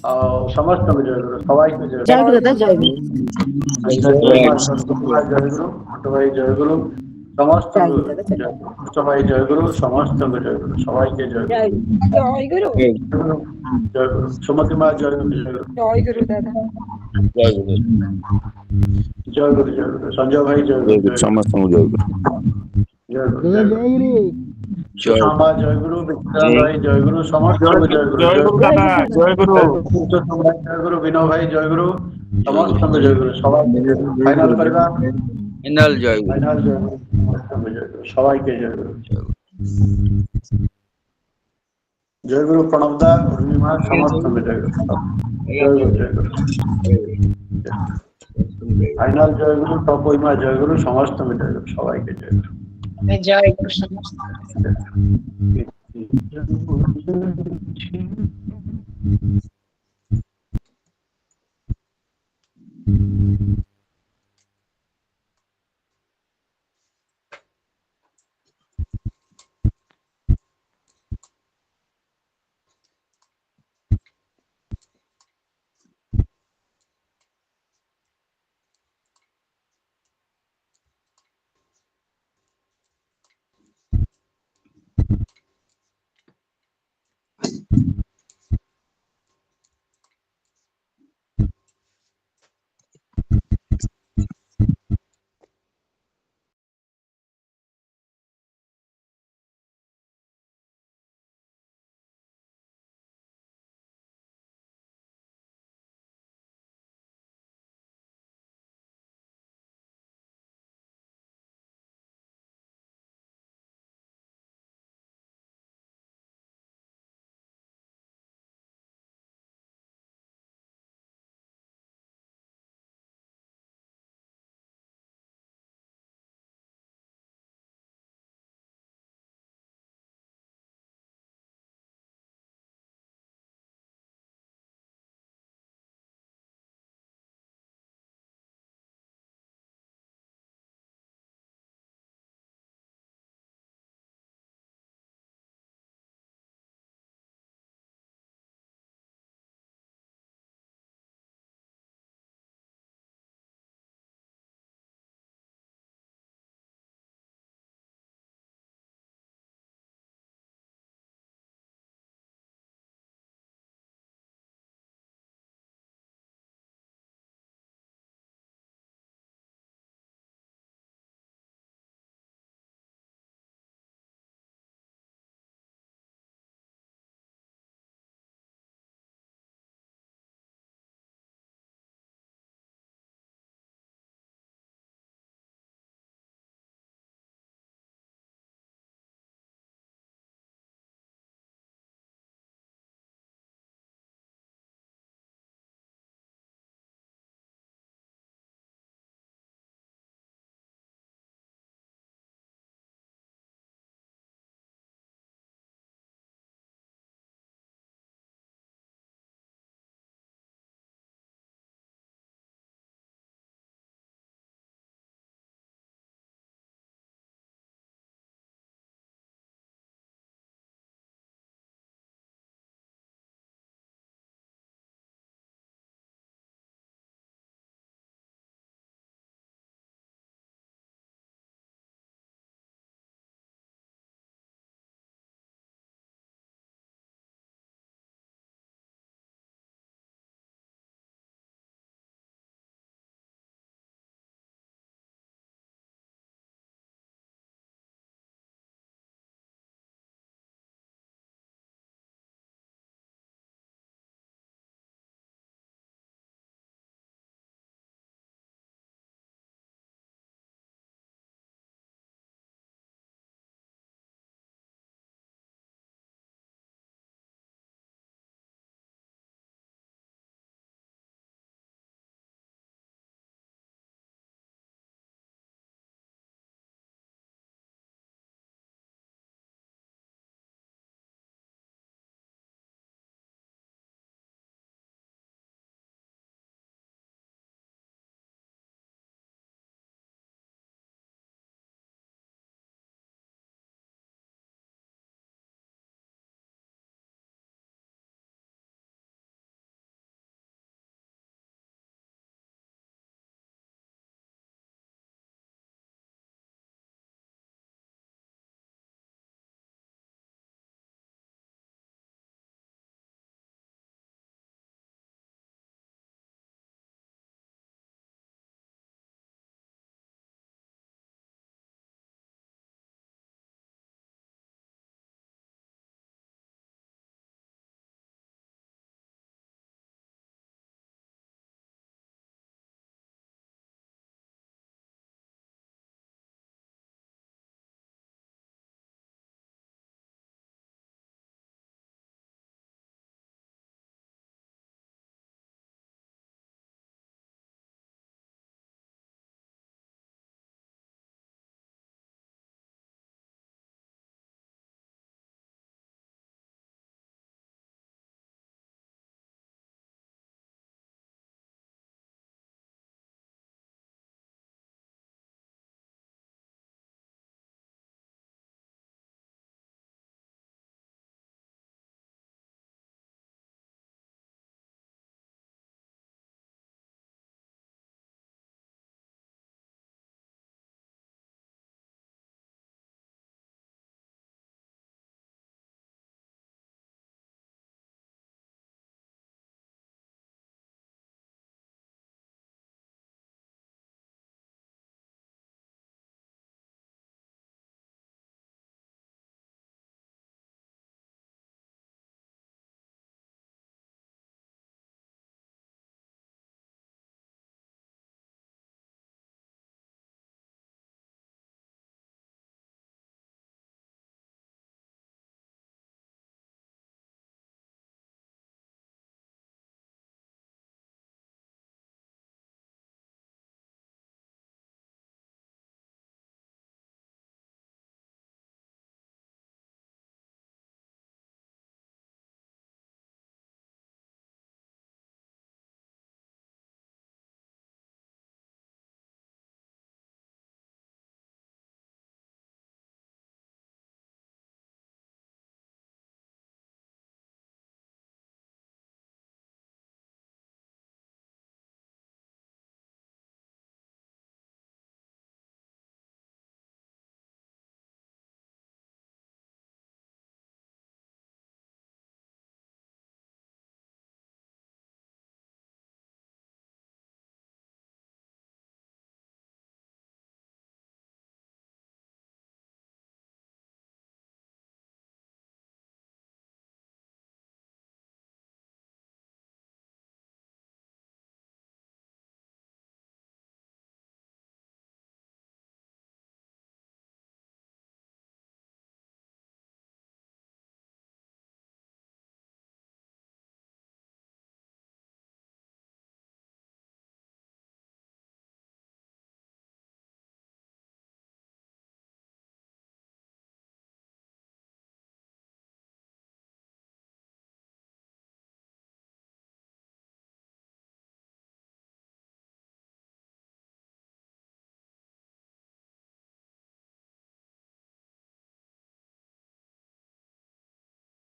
ଆଉ ସମସ୍ତଙ୍କୁ ଜୟଗୁରୁ, ସବାଇକୁ ଜୟଗୁରୁ। ଜୟଗୁରୁ, ମୁଟୁ ଭାଇ ଜୟଗୁରୁ, ସମସ୍ତଙ୍କୁ ଜୟଗୁରୁ। ଭାଇ ଜୟଗୁରୁ, ସମସ୍ତଙ୍କୁ ଜୟଗୁରୁ, ସବାଇকে ଜୟଗୁରୁ। ଜୟଗୁରୁ ସୁମତି ମା ଜୟଗୁରୁ, ଜୟଗୁରୁ ଜୟଗୁରୁ ଜୟଗୁରୁ। ସଞ୍ଜୟ ଭାଇ ଜୟଗୁରୁ, ସମସ୍ତଙ୍କୁ ଜୟଗୁରୁ। ସୁଷମା ଜୟଗୁରୁ, ବିକ୍ରାନ୍ତ ଭାଇ ଜୟଗୁରୁ, ସମସ୍ତଙ୍କୁ ଜୟଗୁରୁ। ଜୟଗୁରୁ ବିନୋଦ ଭାଇ ଜୟଗୁରୁ, ସମସ୍ତଙ୍କୁ ଜୟଗୁରୁ। ସବାଇকে ଫାଇନାଲ କରିବା। ফাইনাল জয়গুরু। ফাইনাল জয়গুরু, ସମସ୍ତଙ୍କୁ ଜୟଗୁରୁ, সবাইকে জয়গুরু। জয়গুরু প্রণব দা, পূর্ণিমা, সমস্তকে জয়গুরু। জয়গুরু জয়গুরু। ফাইনাল জয়গুরু, তপইমা জয়গুরু, সমস্তকে জয়গুরু, সবাইকে জয়গুরু। জয় কৃষ্ণ।